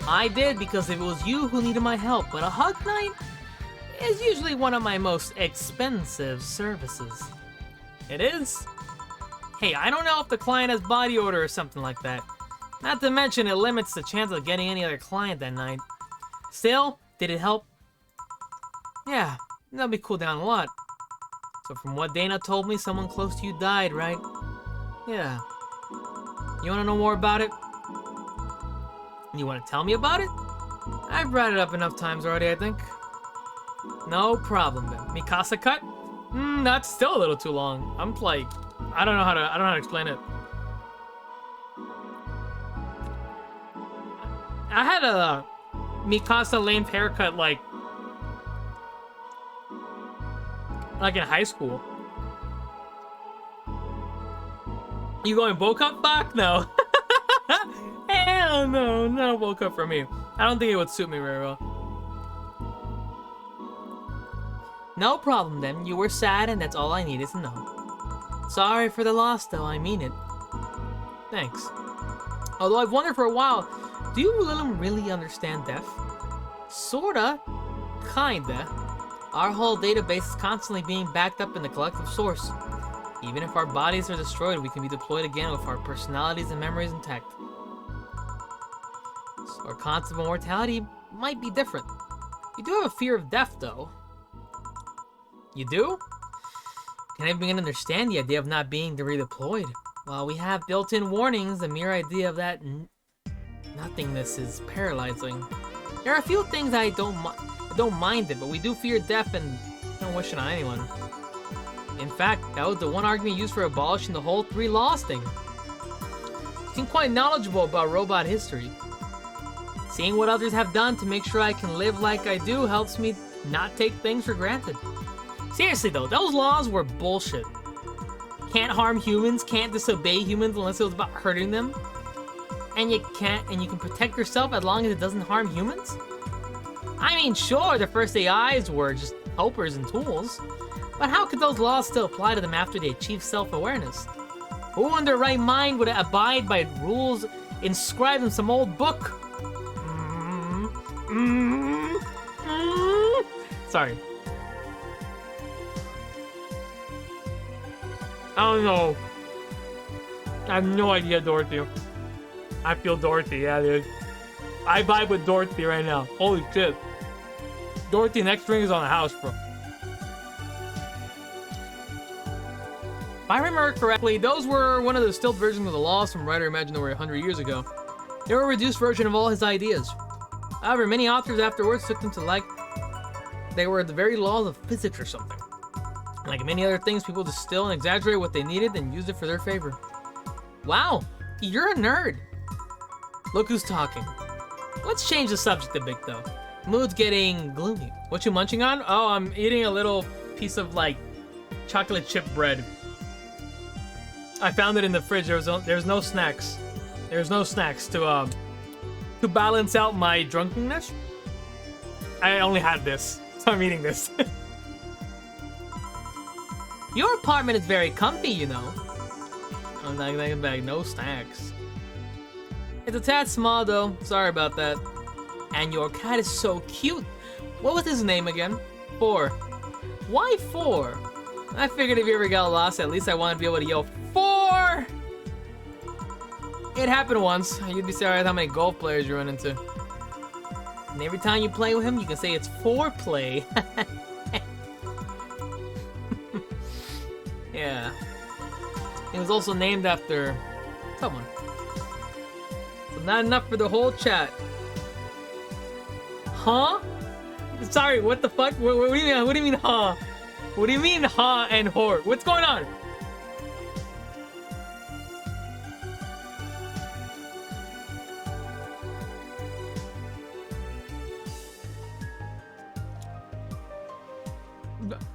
I did because it was you who needed my help, but a hug night is usually one of my most expensive services. It is? Hey, I don't know if the client has body odor or something like that. Not to mention it limits the chance of getting any other client that night. Still, did it help? Yeah, that'll be cool down a lot. So from what Dana told me, someone close to you died, right? Yeah. You wanna know more about it? You wanna tell me about it? I've brought it up enough times already, I think. No problem then. Mikasa cut? That's still a little too long. I'm like, I don't know how to explain it. I had a Mikasa length haircut like in high school. You going bow cut back? No. Hell no, no bow cut for me. I don't think it would suit me very well. No problem then, you were sad and that's all I needed to know. Sorry for the loss though, I mean it. Thanks. Although I've wondered for a while, do you really understand death? Sorta. Kinda. Our whole database is constantly being backed up in the collective source. Even if our bodies are destroyed, we can be deployed again with our personalities and memories intact. So our concept of mortality might be different. You do have a fear of death though. You do? Can I begin to understand the idea of not being redeployed? While we have built-in warnings, the mere idea of that Nothingness is paralyzing. There are a few things I don't mind it, but we do fear death and don't wish it on anyone. In fact, that was the one argument used for abolishing the whole 3 laws thing. You seem quite knowledgeable about robot history. Seeing what others have done to make sure I can live like I do helps me not take things for granted. Seriously though, those laws were bullshit. Can't harm humans, can't disobey humans unless it was about hurting them. And you can protect yourself as long as it doesn't harm humans? I mean, sure, the first AIs were just helpers and tools, but how could those laws still apply to them after they achieved self-awareness? Who in their right mind would abide by rules inscribed in some old book? Sorry. I don't know. I have no idea, Dorothy. I feel Dorothy, yeah, dude. I vibe with Dorothy right now. Holy shit. Dorothy next ring is on the house, bro. If I remember correctly, those were one of the distilled versions of the laws some writer imagined over 100 years ago. They were a reduced version of all his ideas. However, many authors afterwards took them to like they were the very laws of physics or something. Like many other things, people distill and exaggerate what they needed and used it for their favor. Wow, you're a nerd. Look who's talking. Let's change the subject a bit though. Mood's getting gloomy. What you munching on? Oh, I'm eating a little piece of like chocolate chip bread. I found it in the fridge. There's no snacks. There's no snacks to balance out my drunkenness. I only had this, so I'm eating this. Your apartment is very comfy, you know. I'm not getting back. No snacks. It's a tad small though. Sorry about that. And your cat is so cute. What was his name again? 4. Why 4? I figured if you ever got lost, at least I wanted to be able to yell 4. It happened once. You'd be surprised how many golf players you run into. And every time you play with him, you can say it's foreplay. Yeah. It was also named after someone. So not enough for the whole chat. Huh? Sorry, what the fuck? What do you mean? What do you mean, huh? What do you mean, huh and whore? What's going on?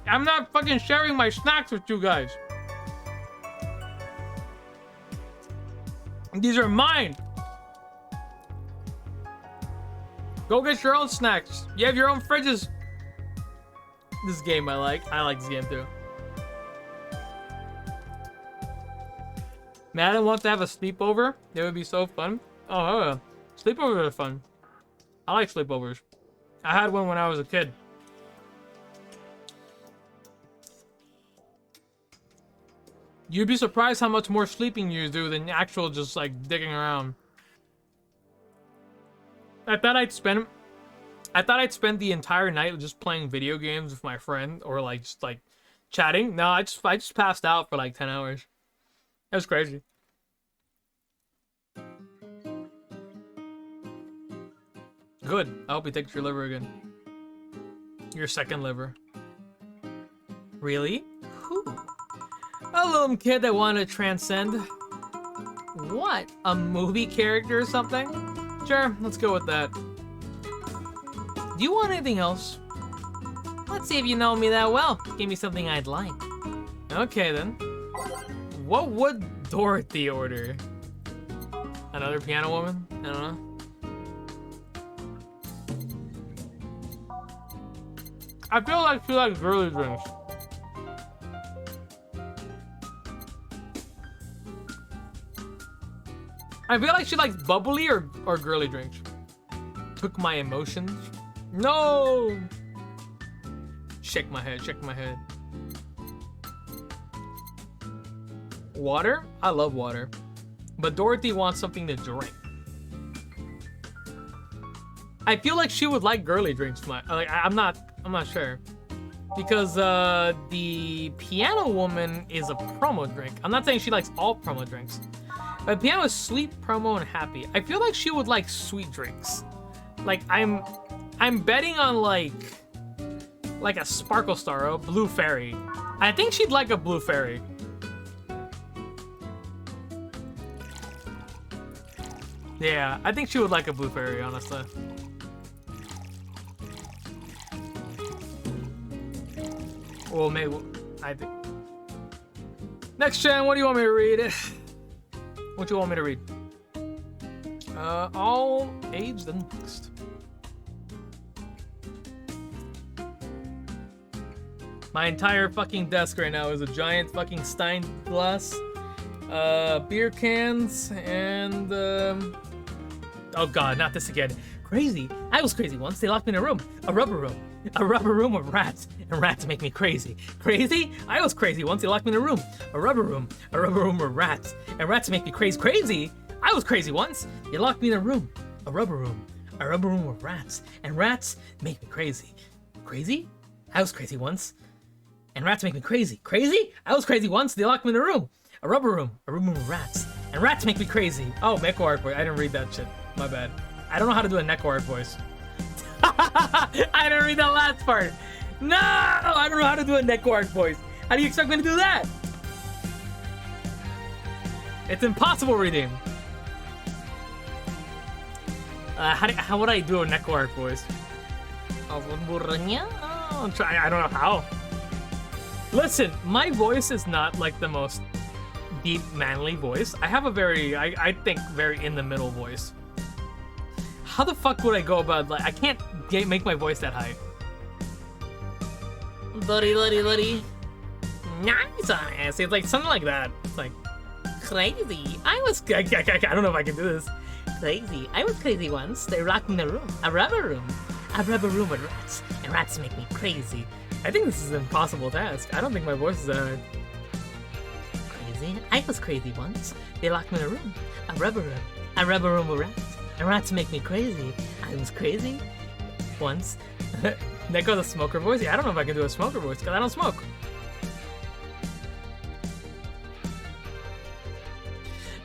I'm not fucking sharing my snacks with you guys. These are mine. Go get your own snacks. You have your own fridges. This game I like. I like this game too. Madden wants to have a sleepover. It would be so fun. Oh, yeah. Sleepovers are fun. I like sleepovers. I had one when I was a kid. You'd be surprised how much more sleeping you do than actual just like digging around. I thought I'd spend the entire night just playing video games with my friend or like just like chatting. No, I just passed out for like 10 hours. That was crazy. Good. I hope he takes your liver again. Your second liver. Really? Who? A little kid that wanted to transcend. What? A movie character or something? Sure, let's go with that. Do you want anything else? Let's see if you know me that well. Give me something I'd like. Okay then. What would Dorothy order? Another piano woman? I don't know. I feel like she likes girly drinks. I feel like she likes bubbly or girly drinks. Took my emotions. No! Shake my head, shake my head. Water? I love water. But Dorothy wants something to drink. I feel like she would like girly drinks. I'm not sure. Because the piano woman is a promo drink. I'm not saying she likes all promo drinks. My piano is sweet, promo, and happy. I feel like she would like sweet drinks. Like I'm betting on like a Sparkle Star or a Blue Fairy. I think she'd like a Blue Fairy. Yeah, I think she would like a Blue Fairy, honestly. Well, maybe I think. Next gen, what do you want me to read? What do you want me to read? All age the next. My entire fucking desk right now is a giant fucking Stein glass, beer cans, and oh god, not this again. Crazy. I was crazy once. They locked me in a room, a rubber room with rats, and rats make me crazy. Crazy? I was crazy once. They locked me in a room, a rubber room with rats, and rats make me crazy. Crazy? I was crazy once. They locked me in a room, a rubber room with rats, and rats make me crazy. Crazy? I was crazy once. And rats make me crazy. Crazy? I was crazy once. They locked me in a room with rats, and rats make me crazy. Oh, Neco Arc voice. I didn't read that shit. My bad. I don't know how to do a Neco Arc voice. I didn't read that last part. No, I don't know how to do a Neco Arc voice. How do you expect me to do that? It's impossible reading. How would I do a Neco Arc voice? Oh, I'm trying. I don't know how. Listen, my voice is not like the most deep, manly voice. I have a very, I think, very in the middle voice. How the fuck would I go about, like, I can't make my voice that high. Buddy. Nice on ass. It's like something like that. It's like, crazy. I don't know if I can do this. Crazy. I was crazy once. They locked me in a room, a rubber room with rats, and rats make me crazy. I think this is an impossible task. I don't think my voice is that hard. Crazy? I was crazy once. They locked me in a room, a rubber room with rats, and rats make me crazy. I was crazy once. Neco's a smoker voice? Yeah, I don't know if I can do a smoker voice, because I don't smoke.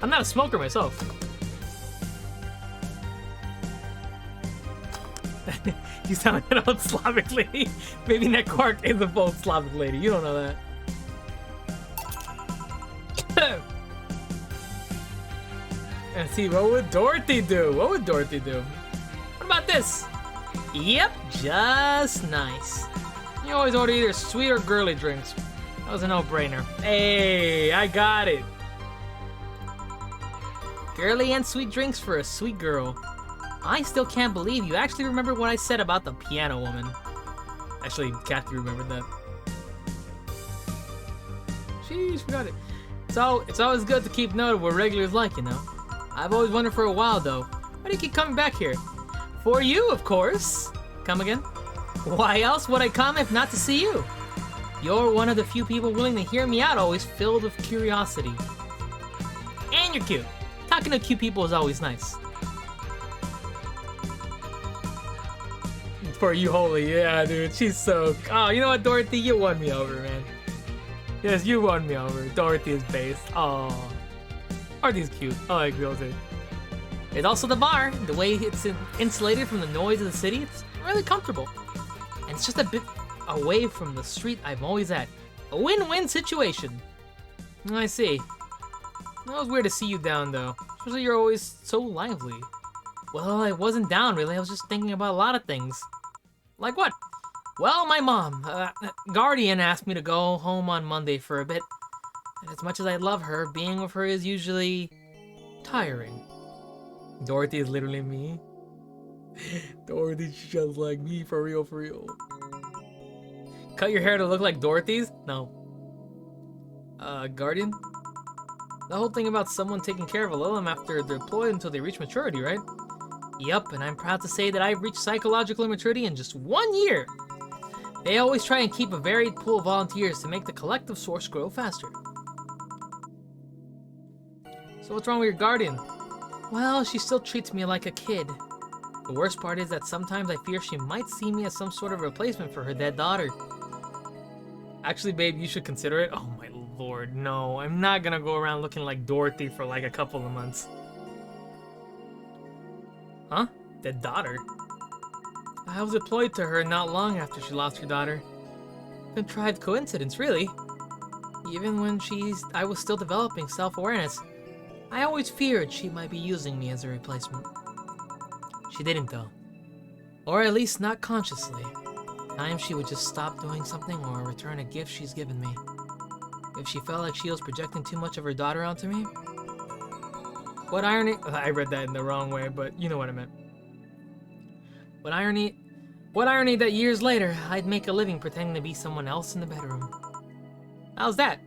I'm not a smoker myself. You sound like an old Slavic lady. Maybe Neco Arc is a old Slavic lady. You don't know that. And see, what would Dorothy do? What What about this? Yep, just nice. You always order either sweet or girly drinks. That was a no-brainer. Hey, I got it. Girly and sweet drinks for a sweet girl. I still can't believe you actually remember what I said about the piano woman. Actually, Kathy remembered that. Sheesh, forgot it. So, it's always good to keep note of what regulars like, you know. I've always wondered for a while, though, why do you keep coming back here? For you, of course. Come again? Why else would I come if not to see you? You're one of the few people willing to hear me out, always filled with curiosity. And you're cute. Talking to cute people is always nice. For you, holy, yeah, dude, she's so. Oh, you know what, Dorothy, you won me over, man. Yes, you won me over. Dorothy is based. Oh, Dorothy's cute. I like Dorothy. It's also the bar. The way it's insulated from the noise of the city, it's really comfortable, and it's just a bit away from the street I'm always at. A win-win situation. I see. It was weird to see you down, though. Especially you're always so lively. Well, I wasn't down, really. I was just thinking about a lot of things. Like what? Well, my mom, Guardian, asked me to go home on Monday for a bit. And as much as I love her, being with her is usually tiring. Dorothy is literally me. Dorothy's just like me, for real, for real. Cut your hair to look like Dorothy's? No. Guardian? The whole thing about someone taking care of a Lilum after they're deployed until they reach maturity, right? Yup, and I'm proud to say that I've reached psychological maturity in just 1 year. They always try and keep a varied pool of volunteers to make the collective source grow faster. So what's wrong with your Guardian? Well, she still treats me like a kid. The worst part is that sometimes I fear she might see me as some sort of replacement for her dead daughter. Actually, babe, you should consider it. Oh my lord, no. I'm not gonna go around looking like Dorothy for like a couple of months. Huh? The daughter? I was deployed to her not long after she lost her daughter. Contrived coincidence, really. Even when I was still developing self-awareness, I always feared she might be using me as a replacement. She didn't though. Or at least not consciously. Times she would just stop doing something or return a gift she's given me. If she felt like she was projecting too much of her daughter onto me. What irony— I read that in the wrong way, but you know what I meant. What irony that years later, I'd make a living pretending to be someone else in the bedroom. How's that?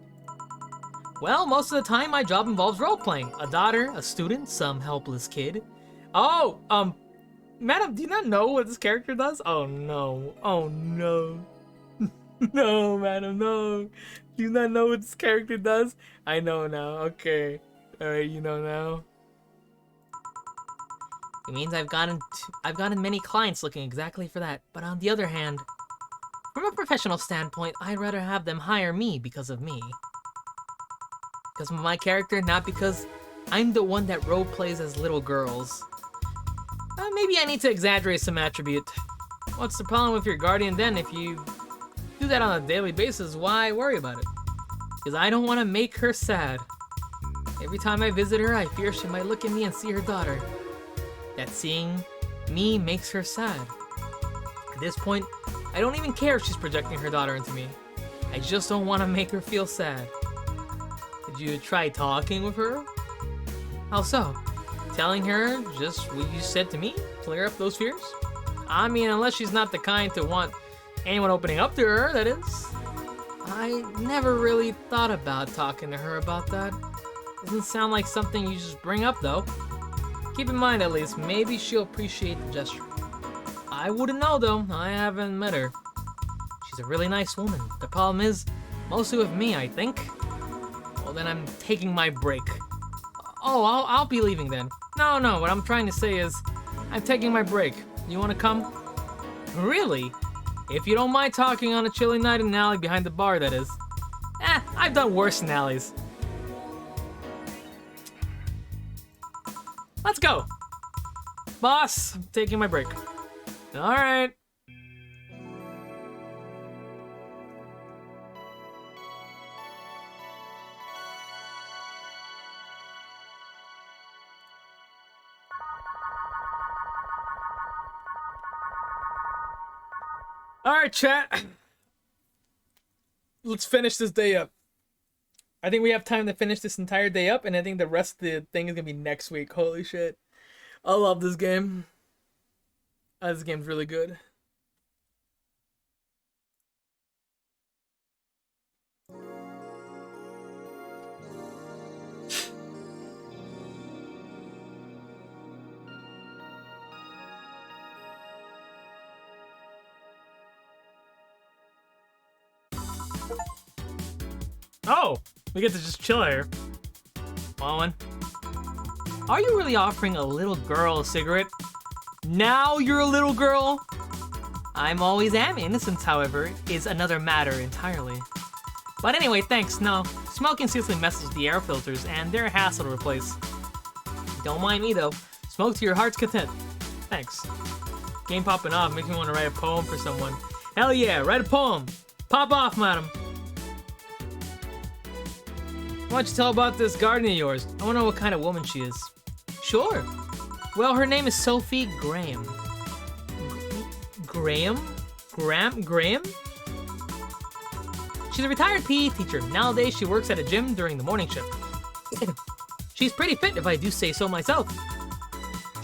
Well, most of the time my job involves role-playing. A daughter, a student, some helpless kid. Oh, madam, do you not know what this character does? Oh no, oh no. No, madam, no. Do you not know what this character does? I know now, okay. Alright, you know now. It means I've gotten many clients looking exactly for that. But on the other hand, from a professional standpoint, I'd rather have them hire me because of me. Because of my character, not because I'm the one that role plays as little girls. Maybe I need to exaggerate some attribute. What's the problem with your guardian then? If you do that on a daily basis, why worry about it? Because I don't want to make her sad. Every time I visit her, I fear she might look at me and see her daughter. That seeing me makes her sad. At this point, I don't even care if she's projecting her daughter into me. I just don't want to make her feel sad. Did you try talking with her? How so? Telling her just what you said to me? Clear up those fears? I mean, unless she's not the kind to want anyone opening up to her, that is. I never really thought about talking to her about that. Doesn't sound like something you just bring up, though. Keep in mind, at least, maybe she'll appreciate the gesture. I wouldn't know, though. I haven't met her. She's a really nice woman. The problem is, mostly with me, I think. Well, then I'm taking my break. Oh, I'll be leaving then. No, what I'm trying to say is, I'm taking my break. You wanna come? Really? If you don't mind talking on a chilly night in an alley behind the bar, that is. I've done worse in alleys. Let's go. Boss, I'm taking my break. Alright. Alright, chat. Let's finish this day up. I think we have time to finish this entire day up, and I think the rest of the thing is gonna be next week. Holy shit. I love this game. This game's really good. Oh, we get to just chill here. Want one? Are you really offering a little girl a cigarette? Now you're a little girl? I'm always am. Innocence, however, is another matter entirely. But anyway, thanks. No, smoking seriously messes with the air filters, and they're a hassle to replace. Don't mind me, though. Smoke to your heart's content. Thanks. Game popping off makes me want to write a poem for someone. Hell yeah, write a poem. Pop off, madam. Why don't you tell about this garden of yours? I want to know what kind of woman she is. Sure. Well, her name is Sophie Graham. Graham? She's a retired PE teacher. Nowadays, she works at a gym during the morning shift. She's pretty fit, if I do say so myself.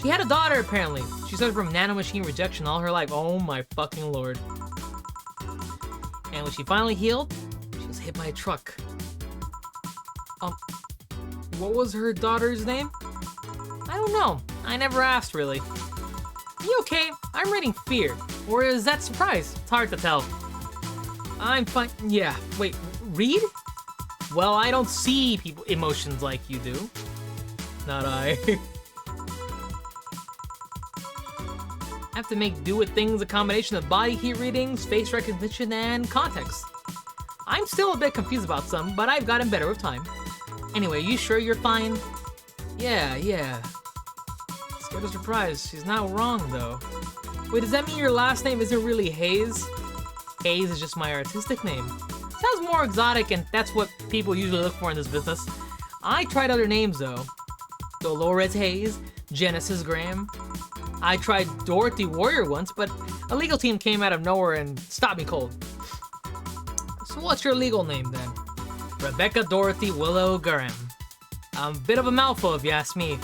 She had a daughter, apparently. She suffered from nanomachine rejection all her life. Oh my fucking lord. And when she finally healed, she was hit by a truck. What was her daughter's name? I don't know. I never asked, really. Are you okay? I'm reading Fear. Or is that Surprise? It's hard to tell. I'm fine. Yeah, wait, read? Well, I don't see people emotions like you do. Not I. I have to make do with things a combination of body heat readings, face recognition, and context. I'm still a bit confused about some, but I've gotten better with time. Anyway, you sure you're fine? Yeah. Scared of surprise. She's not wrong, though. Wait, does that mean your last name isn't really Hayes? Hayes is just my artistic name. Sounds more exotic, and that's what people usually look for in this business. I tried other names, though. Dolores Hayes, Genesis Graham. I tried Dorothy Warrior once, but a legal team came out of nowhere and stopped me cold. So what's your legal name, then? Rebecca Dorothy Willow Graham. A bit of a mouthful, if you ask me.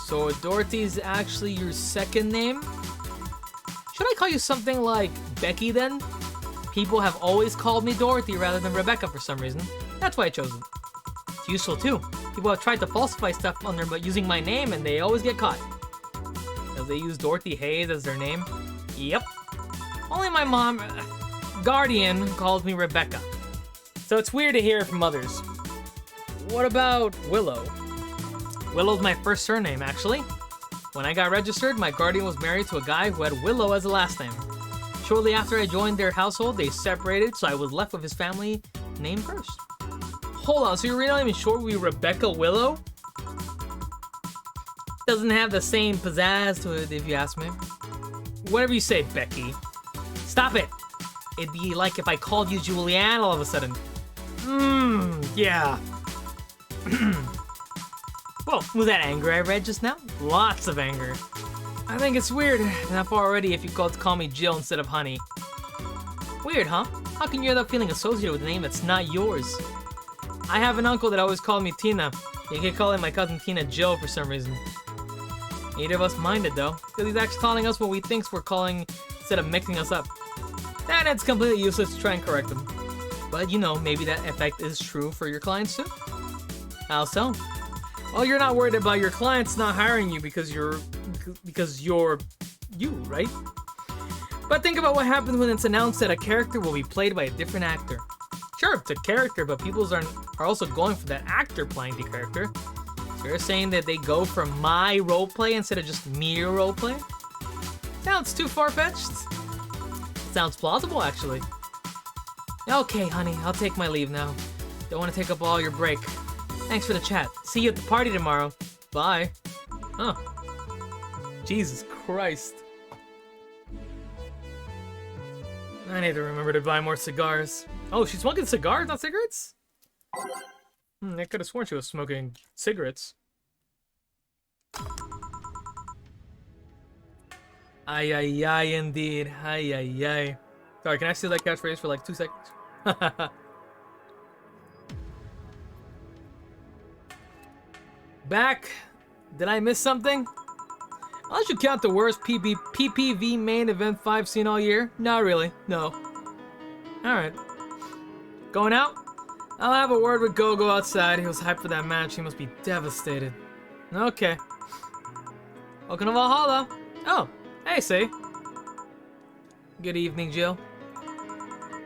So Dorothy's actually your second name? Should I call you something like Becky, then? People have always called me Dorothy rather than Rebecca for some reason. That's why I chose it. It's useful, too. People have tried to falsify stuff under but using my name, and they always get caught. Because they use Dorothy Hayes as their name? Yep. Only my mom, guardian, calls me Rebecca. So it's weird to hear it from others. What about Willow? Willow's my first surname, actually. When I got registered, my guardian was married to a guy who had Willow as a last name. Shortly after I joined their household, they separated, so I was left with his family name first. Hold on, so you're really not even sure we Rebecca Willow? Doesn't have the same pizzazz to it, if you ask me. Whatever you say, Becky. Stop it! It'd be like if I called you Julianne all of a sudden. Yeah. Whoa, was that anger I read just now? Lots of anger. I think it's weird enough already if you call me Jill instead of Honey. Weird, huh? How can you end up feeling associated with a name that's not yours? I have an uncle that always called me Tina. You can call my cousin Tina Jill for some reason. Neither of us minded though, because he's actually calling us what we think we're calling instead of mixing us up. And it's completely useless to try and correct him. But you know, maybe that effect is true for your clients too? How so? Well, you're not worried about your clients not hiring you because you're you, right? But think about what happens when it's announced that a character will be played by a different actor. Sure, it's a character, but people are also going for that actor playing the character. So you're saying that they go for my roleplay instead of just me roleplay? Sounds too far-fetched. Sounds plausible, actually. Okay, honey, I'll take my leave now. Don't want to take up all your break. Thanks for the chat. See you at the party tomorrow. Bye. Huh. Jesus Christ. I need to remember to buy more cigars. Oh, she's smoking cigars, not cigarettes? I could have sworn she was smoking cigarettes. Ay, ay, ay, indeed. Ay, ay, ay. Sorry, can I steal that catchphrase for like 2 seconds? Back. Did I miss something? Unless you count the worst PPV main event 5 seen all year. Not really. No. Alright. Going out? I'll have a word with Gogo outside. He was hyped for that match. He must be devastated. Okay. Welcome to Valhalla. Oh, hey, say. Good evening, Jill.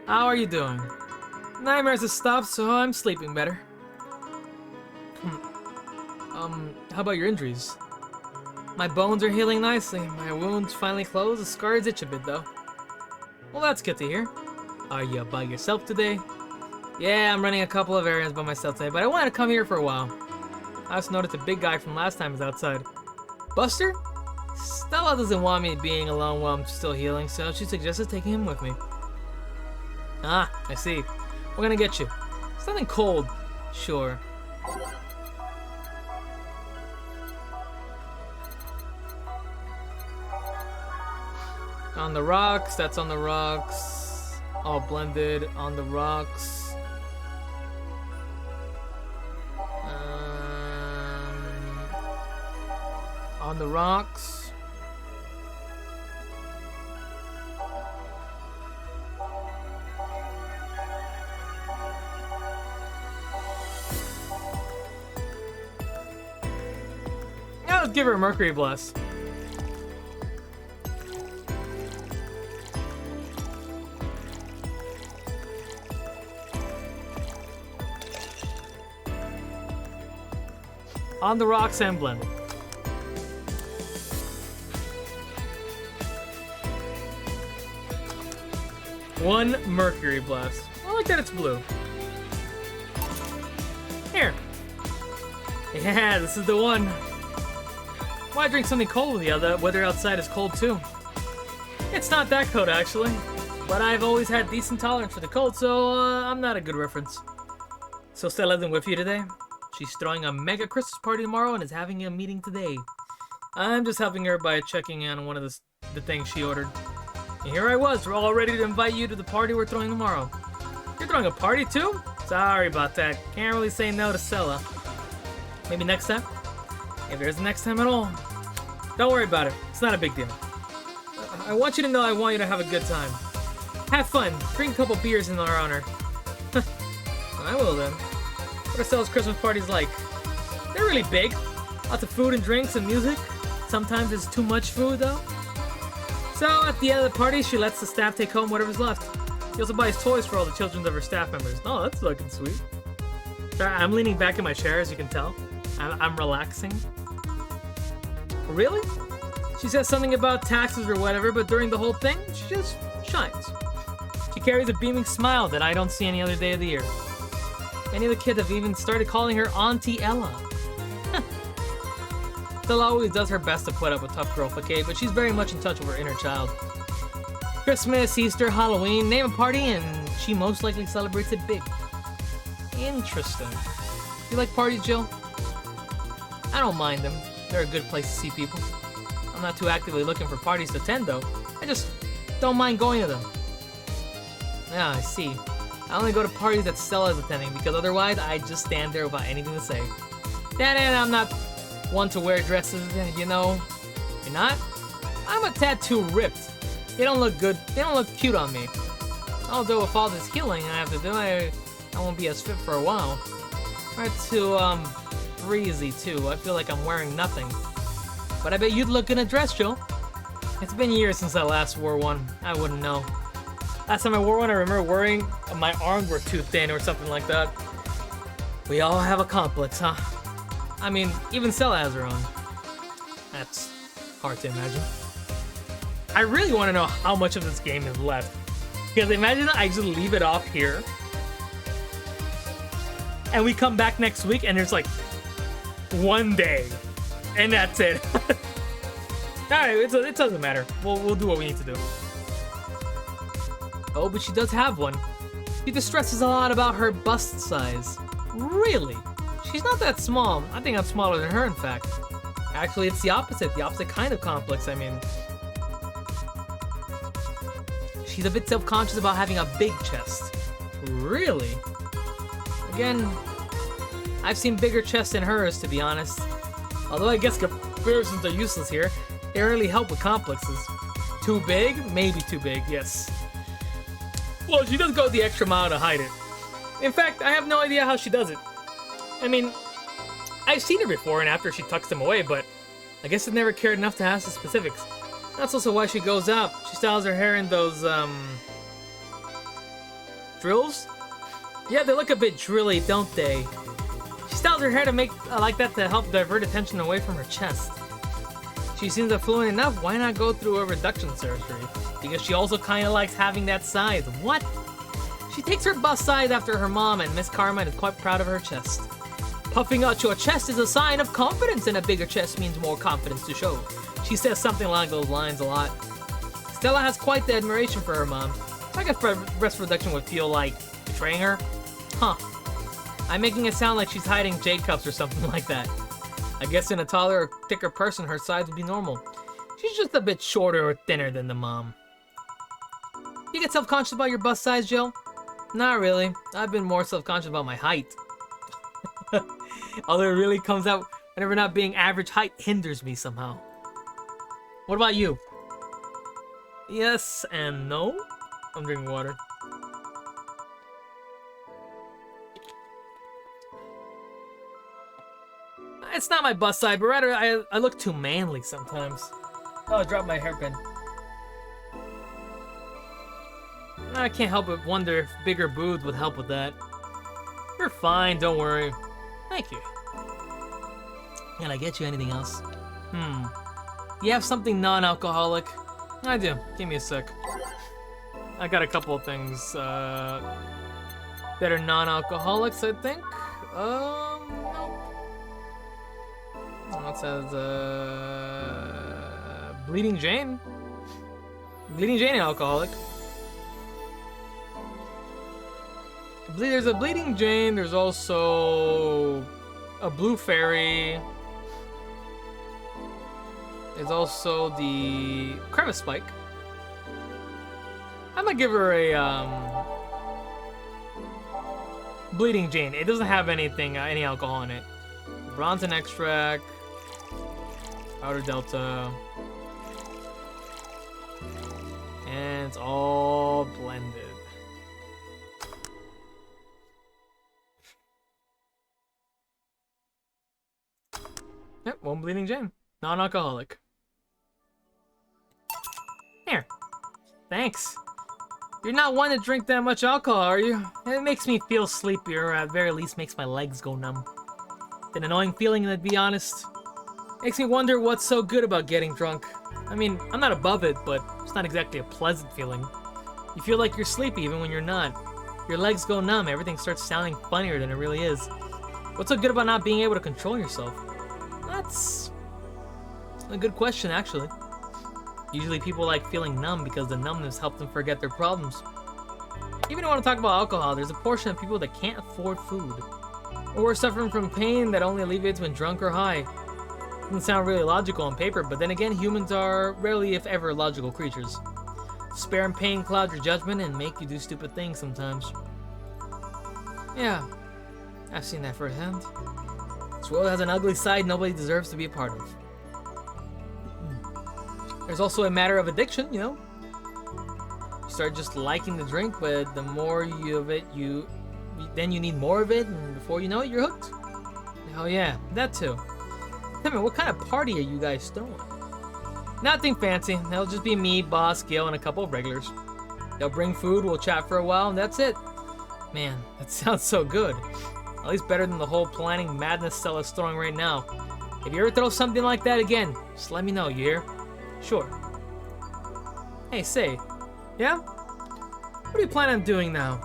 How are you doing? Nightmares have stopped, so I'm sleeping better. How about your injuries? My bones are healing nicely. My wound's finally closed. The scars itch a bit, though. Well, that's good to hear. Are you by yourself today? Yeah, I'm running a couple of errands by myself today, but I wanted to come here for a while. I also noticed the big guy from last time is outside. Buster? Stella doesn't want me being alone while I'm still healing, so she suggested taking him with me. Ah, I see. We're gonna get you. Something cold. Sure. On the rocks, that's on the rocks. All blended on the rocks. On the rocks. Now let's give her a Mercury Bless. On the rocks and blended. One mercury blast. I like that it's blue. Here. Yeah, this is the one. Why drink something cold when the weather outside is cold too? It's not that cold actually, but I've always had decent tolerance for the cold, so I'm not a good reference. So Stella isn't with you today? She's throwing a mega Christmas party tomorrow and is having a meeting today. I'm just helping her by checking on one of the things she ordered. And here I was, all ready to invite you to the party we're throwing tomorrow. You're throwing a party too? Sorry about that. Can't really say no to Stella. Maybe next time? If there's a next time at all. Don't worry about it. It's not a big deal. I want you to know I want you to have a good time. Have fun. Drink a couple beers in our honor. I will then. What are Stella's Christmas parties like? They're really big. Lots of food and drinks and music. Sometimes it's too much food though. So at the end of the party, she lets the staff take home whatever's left. She also buys toys for all the children of her staff members. Oh, that's fucking sweet. Sorry, I'm leaning back in my chair, as you can tell. I'm relaxing. Really? She says something about taxes or whatever, but during the whole thing, she just shines. She carries a beaming smile that I don't see any other day of the year. Many of the kids have even started calling her Auntie Ella. Stella always does her best to put up with tough girl facade, but she's very much in touch with her inner child. Christmas, Easter, Halloween, name a party, and she most likely celebrates it big. Interesting. You like parties, Jill? I don't mind them. They're a good place to see people. I'm not too actively looking for parties to attend, though. I just don't mind going to them. Yeah, I see. I only go to parties that Stella's attending, because otherwise I just stand there without anything to say. And I'm not one to wear dresses, you know. You're not? I'm a tad too ripped. They don't look good. They don't look cute on me. Although with all this healing I have to do, I won't be as fit for a while. Right too, breezy too. I feel like I'm wearing nothing. But I bet you'd look in a dress, Jill. It's been years since I last wore one. I wouldn't know. Last time I wore one, I remember wearing my arms were too thin or something like that. We all have a complex, huh? I mean, even Stella has her own. That's hard to imagine. I really want to know how much of this game is left. Because imagine I just leave it off here. And we come back next week and there's like one day. And that's it. Alright, it doesn't matter. We'll do what we need to do. Oh, but she does have one. She distresses a lot about her bust size. Really? She's not that small. I think I'm smaller than her, in fact. Actually, it's the opposite kind of complex, I mean. She's a bit self-conscious about having a big chest. Really? Again, I've seen bigger chests than hers, to be honest. Although I guess comparisons are useless here. They really help with complexes. Too big? Maybe too big, yes. Well, she does go the extra mile to hide it. In fact, I have no idea how she does it. I mean, I've seen her before and after she tucks them away, but I guess I've never cared enough to ask the specifics. That's also why she goes out. She styles her hair in those, drills? Yeah, they look a bit drilly, don't they? She styles her hair to make like that to help divert attention away from her chest. She seems affluent enough, why not go through a reduction surgery? Because she also kind of likes having that size. What? She takes her bust size after her mom, and Miss Carmine is quite proud of her chest. Puffing out your chest is a sign of confidence, and a bigger chest means more confidence to show. She says something along those lines a lot. Stella has quite the admiration for her mom. I guess breast reduction would feel like betraying her. Huh. I'm making it sound like she's hiding J-cups or something like that. I guess in a taller or thicker person, her size would be normal. She's just a bit shorter or thinner than the mom. You get self-conscious about your bust size, Jill? Not really. I've been more self-conscious about my height. Although it really comes out whenever not being average height hinders me somehow. What about you? Yes and no. I'm drinking water. It's not my bust side, but rather I look too manly sometimes. Oh, I dropped my hairpin. I can't help but wonder if bigger boobs would help with that. You're fine, don't worry. Thank you. Can I get you anything else? You have something non-alcoholic? I do. Give me a sec. I got a couple of things that are non-alcoholics, I think. Nope. That says Bleeding Jane. Bleeding Jane alcoholic. There's a Bleeding Jane. There's also a Blue Fairy. There's also the Crevice Spike. I'm gonna give her a Bleeding Jane. It doesn't have anything, any alcohol in it. Bronzen extract, powder delta, and it's all blended. Yep, one Bleeding Jane, non-alcoholic. Here, thanks. You're not one to drink that much alcohol, are you? It makes me feel sleepy, or at very least makes my legs go numb. It's an annoying feeling, to be honest. Makes me wonder what's so good about getting drunk. I mean, I'm not above it, but it's not exactly a pleasant feeling. You feel like you're sleepy even when you're not. Your legs go numb, everything starts sounding funnier than it really is. What's so good about not being able to control yourself? That's a good question, actually. Usually people like feeling numb because the numbness helps them forget their problems. Even if you want to talk about alcohol, there's a portion of people that can't afford food. Or are suffering from pain that only alleviates when drunk or high. Doesn't sound really logical on paper, but then again, humans are rarely if ever logical creatures. Despair and pain cloud your judgment and make you do stupid things sometimes. Yeah, I've seen that firsthand. This world has an ugly side nobody deserves to be a part of. There's also a matter of addiction, you know? You start just liking the drink, but the more you of it, then you need more of it, and before you know it, you're hooked. Oh yeah, that too. Tell me, what kind of party are you guys throwing? Nothing fancy. It'll just be me, Boss, Gil, and a couple of regulars. They'll bring food, we'll chat for a while, and that's it. Man, that sounds so good. At least better than the whole planning madness Stella's throwing right now. If you ever throw something like that again, just let me know, you hear? Sure. Hey, say, yeah? What do you plan on doing now?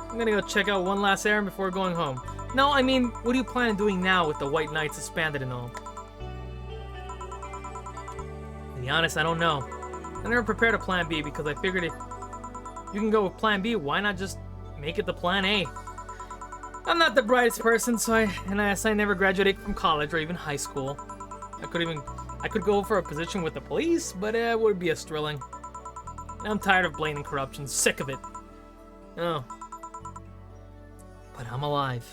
I'm gonna go check out one last errand before going home. No, I mean, what do you plan on doing now with the White Knights disbanded and all? To be honest, I don't know. I never prepared a plan B because I figured if you can go with plan B, why not just make it the plan A? I'm not the brightest person, so I never graduated from college or even high school. I could go for a position with the police, but it would be as thrilling. I'm tired of blaming corruption, sick of it. Oh. But I'm alive.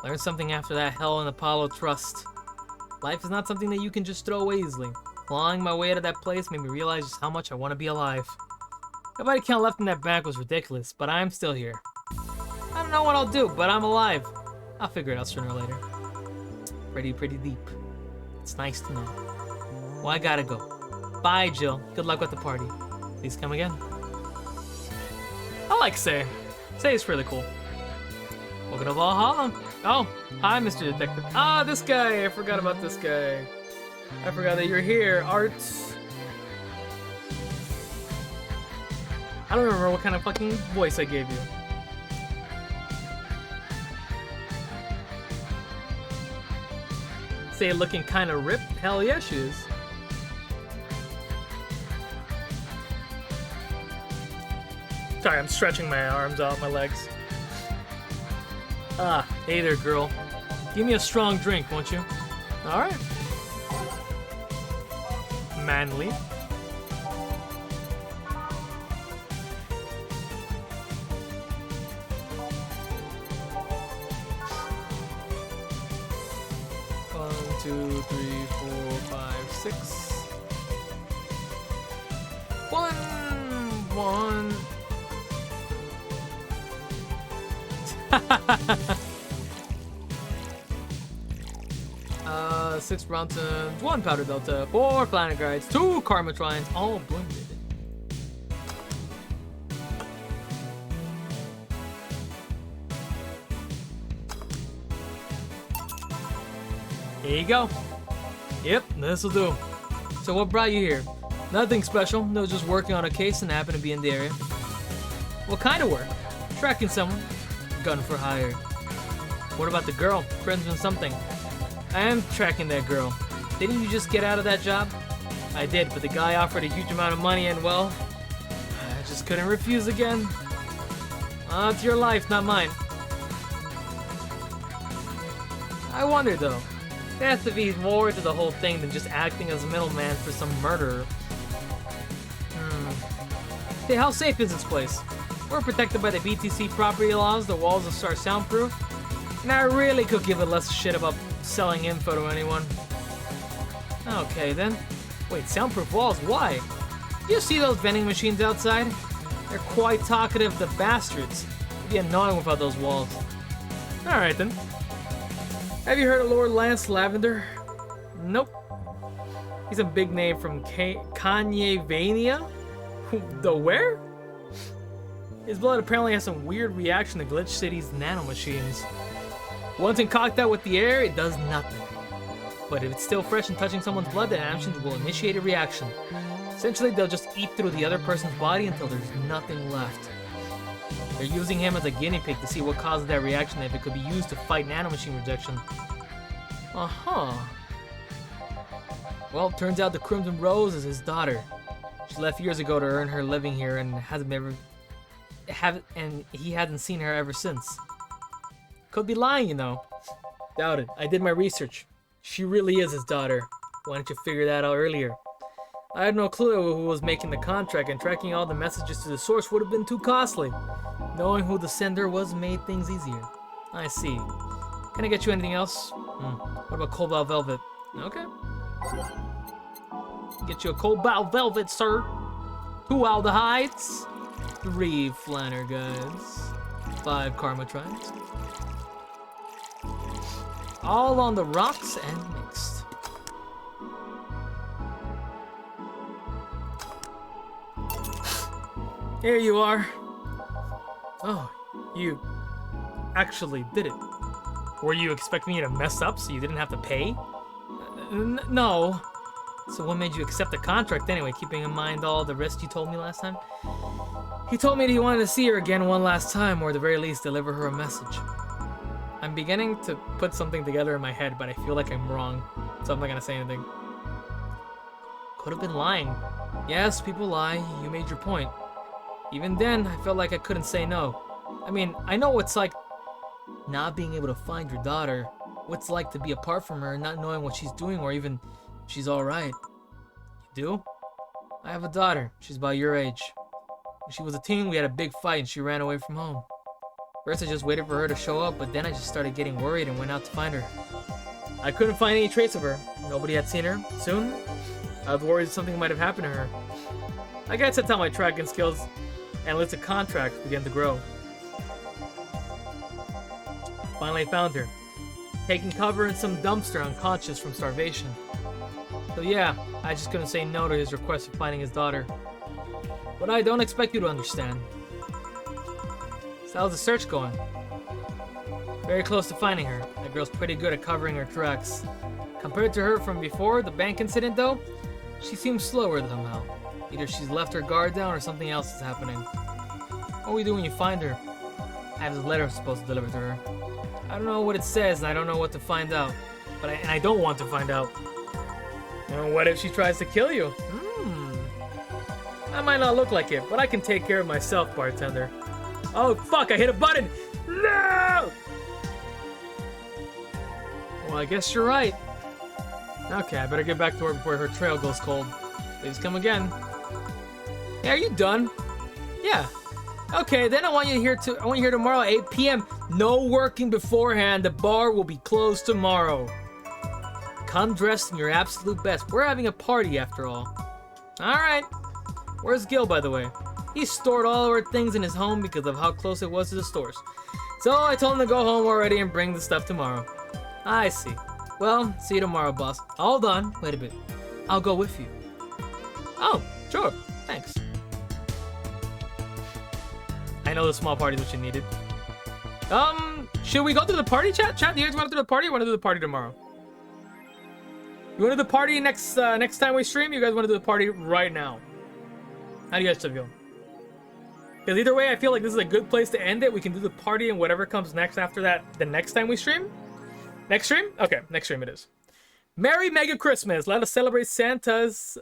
Learned something after that hell in Apollo Trust. Life is not something that you can just throw away easily. Clawing my way out of that place made me realize just how much I want to be alive. The body count left in that bag was ridiculous, but I'm still here. I don't know what I'll do, but I'm alive. I'll figure it out sooner or later. Pretty deep. It's nice to know. Well, I gotta go. Bye, Jill. Good luck with the party. Please come again. I like Say. Say is really cool. Welcome to Valhalla. Oh, hi, Mr. Detective. Ah, this guy. I forgot about this guy. I forgot that you're here. Art. I don't remember what kind of fucking voice I gave you. Say looking kind of ripped? Hell yeah, she is. Sorry, I'm stretching my arms out, my legs. Ah, hey there, girl. Give me a strong drink, won't you? Alright. Manly. One, two, three, four, five, six. One. 6 Bronsons, 1 Powder Delta, 4 Planet Guides, 2 Karma Trines, all blended. Here you go. Yep, this'll do. So what brought you here? Nothing special. No, just working on a case and happened to be in the area. What kind of work? Tracking someone. Gun for hire. What about the girl? Crimson something. I am tracking that girl. Didn't you just get out of that job? I did, but the guy offered a huge amount of money and, well, I just couldn't refuse again. It's your life, not mine. I wonder, though. There has to be more to the whole thing than just acting as a middleman for some murderer. Hey, how safe is this place? We're protected by the BTC property laws, the walls are soundproof, and I really could give a less shit about selling info to anyone. Okay, then. Wait, soundproof walls? Why? Do you see those vending machines outside? They're quite talkative, the bastards. It'd be annoying without those walls. Alright, then. Have you heard of Lord Lance Lavender? Nope. He's a big name from Kanyevania? The where? His blood apparently has some weird reaction to Glitch City's nanomachines. Once it cocked out with the air, it does nothing. But if it's still fresh and touching someone's blood, the nanomachines will initiate a reaction. Essentially, they'll just eat through the other person's body until there's nothing left. They're using him as a guinea pig to see what causes that reaction if it could be used to fight nanomachine rejection. Well, turns out the Crimson Rose is his daughter. She left years ago to earn her living here and he hasn't seen her ever since. Could be lying, you know. Doubt it. I did my research. She really is his daughter. Why didn't you figure that out earlier? I had no clue who was making the contract, and tracking all the messages to the source would have been too costly. Knowing who the sender was made things easier. I see. Can I get you anything else? What about Cobalt Velvet? Okay. Get you a Cobalt Velvet, sir. 2 aldehydes. 3 flanner guides. 5 karma tribes. All on the rocks and mixed. Here you are. Oh, you actually did it. Were you expecting me to mess up so you didn't have to pay? No. So what made you accept the contract anyway, keeping in mind all the risks you told me last time? He told me that he wanted to see her again one last time, or at the very least deliver her a message. I'm beginning to put something together in my head, but I feel like I'm wrong, so I'm not gonna say anything. Could have been lying. Yes, people lie. You made your point. Even then, I felt like I couldn't say no. I mean, I know what's like not being able to find your daughter, what's like to be apart from her, not knowing what she's doing or even if she's alright. You do? I have a daughter. She's about your age. When she was a teen, we had a big fight and she ran away from home. First, I just waited for her to show up, but then I just started getting worried and went out to find her. I couldn't find any trace of her. Nobody had seen her. Soon, I was worried something might have happened to her. I guess that's how my tracking skills and list of contracts began to grow. Finally found her, taking cover in some dumpster unconscious from starvation. So yeah, I just couldn't say no to his request of finding his daughter. But I don't expect you to understand. So how's the search going? Very close to finding her. That girl's pretty good at covering her tracks. Compared to her from before, the bank incident though, she seems slower somehow. Either she's left her guard down or something else is happening. What will you do when you find her? I have this letter I'm supposed to deliver to her. I don't know what it says and I don't know what to find out. But I don't want to find out. And what if she tries to kill you? I might not look like it, but I can take care of myself, bartender. Oh fuck, I hit a button! No! Well, I guess you're right. Okay, I better get back to her before her trail goes cold. Please come again. Hey, are you done? Yeah. Okay, then I want you here tomorrow at 8 p.m. No working beforehand. The bar will be closed tomorrow. Come dressed in your absolute best. We're having a party after all. Alright. Where's Gil, by the way? He stored all of our things in his home because of how close it was to the stores. So I told him to go home already and bring the stuff tomorrow. I see. Well, see you tomorrow, boss. Hold on. Wait a bit. I'll go with you. Oh, sure. Thanks. I know the small party is what you needed. Should we go to the party, chat? Chat, do you guys want to do the party or want to do the party tomorrow? You want to do the party next time we stream? You guys want to do the party right now? How do you guys feel? Because either way, I feel like this is a good place to end it. We can do the party and whatever comes next after that the next time we stream. Next stream? Okay, next stream it is. Merry Mega Christmas! Let us celebrate Santa's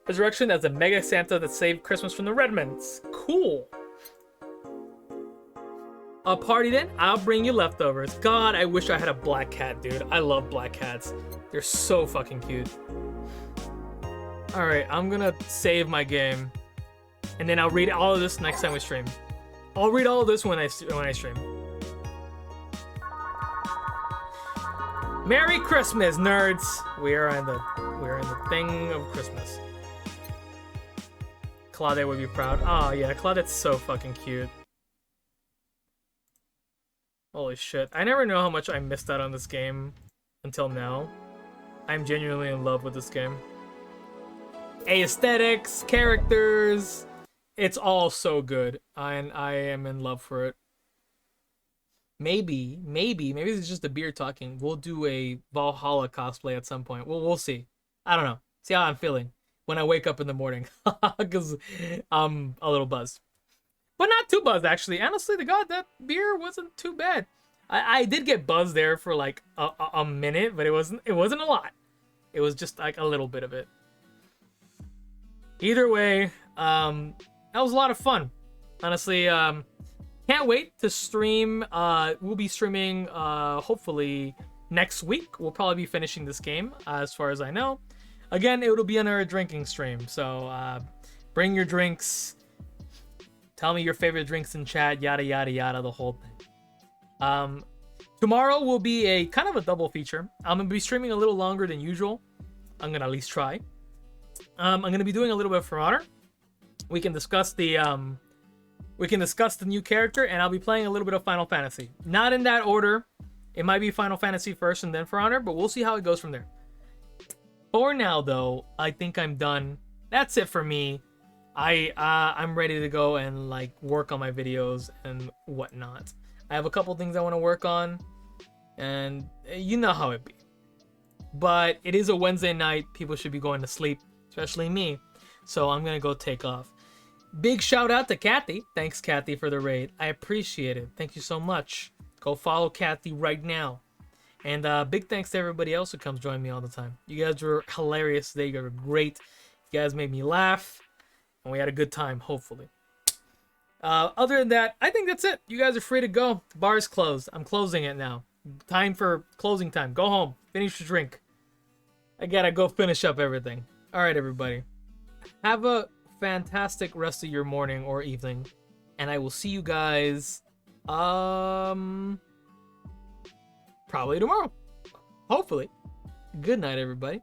resurrection as a Mega Santa that saved Christmas from the Redmonds. Cool. A party then? I'll bring you leftovers. God, I wish I had a black cat, dude. I love black cats. They're so fucking cute. Alright, I'm gonna save my game. And then I'll read all of this next time we stream. I'll read all of this when I stream. Merry Christmas, nerds! We are in the thing of Christmas. Claudette would be proud. Oh yeah, Claudette's so fucking cute. Holy shit. I never know how much I missed out on this game until now. I'm genuinely in love with this game. Aesthetics, characters, it's all so good. And I am in love for it. Maybe this is just the beer talking. We'll do a Valhalla cosplay at some point. We'll see. I don't know. See how I'm feeling when I wake up in the morning. Because I'm a little buzzed. But not too buzzed, actually. Honestly, to God, that beer wasn't too bad. I did get buzzed there for like a minute, but it wasn't a lot. It was just like a little bit of it. Either way, that was a lot of fun. Honestly, can't wait to stream. We'll be streaming hopefully next week. We'll probably be finishing this game, as far as I know. Again, it will be on our drinking stream, so bring your drinks. Tell me your favorite drinks in chat, yada yada yada, the whole thing. Tomorrow will be a kind of a double feature. I'm gonna be streaming a little longer than usual. I'm gonna at least try. I'm gonna be doing a little bit of For Honor. We can discuss the new character, and I'll be playing a little bit of Final Fantasy. Not in that order. It might be Final Fantasy first and then For Honor, but we'll see how it goes from there. For now, though, I think I'm done. That's it for me. I'm ready to go and like work on my videos and whatnot. I have a couple things I want to work on, and you know how it be. But it is a Wednesday night. People should be going to sleep, especially me. So I'm gonna go take off. Big shout out to Kathy. Thanks, Kathy, for the raid. I appreciate it. Thank you so much. Go follow Kathy right now. And big thanks to everybody else who comes join me all the time. You guys were hilarious today. You guys were great. You guys made me laugh. And we had a good time, hopefully. Other than that, I think that's it. You guys are free to go. The bar is closed. I'm closing it now. Time for closing time. Go home. Finish your drink. I gotta go finish up everything. All right, everybody. Have a fantastic rest of your morning or evening. And I will see you guys, probably tomorrow. Hopefully. Good night, everybody.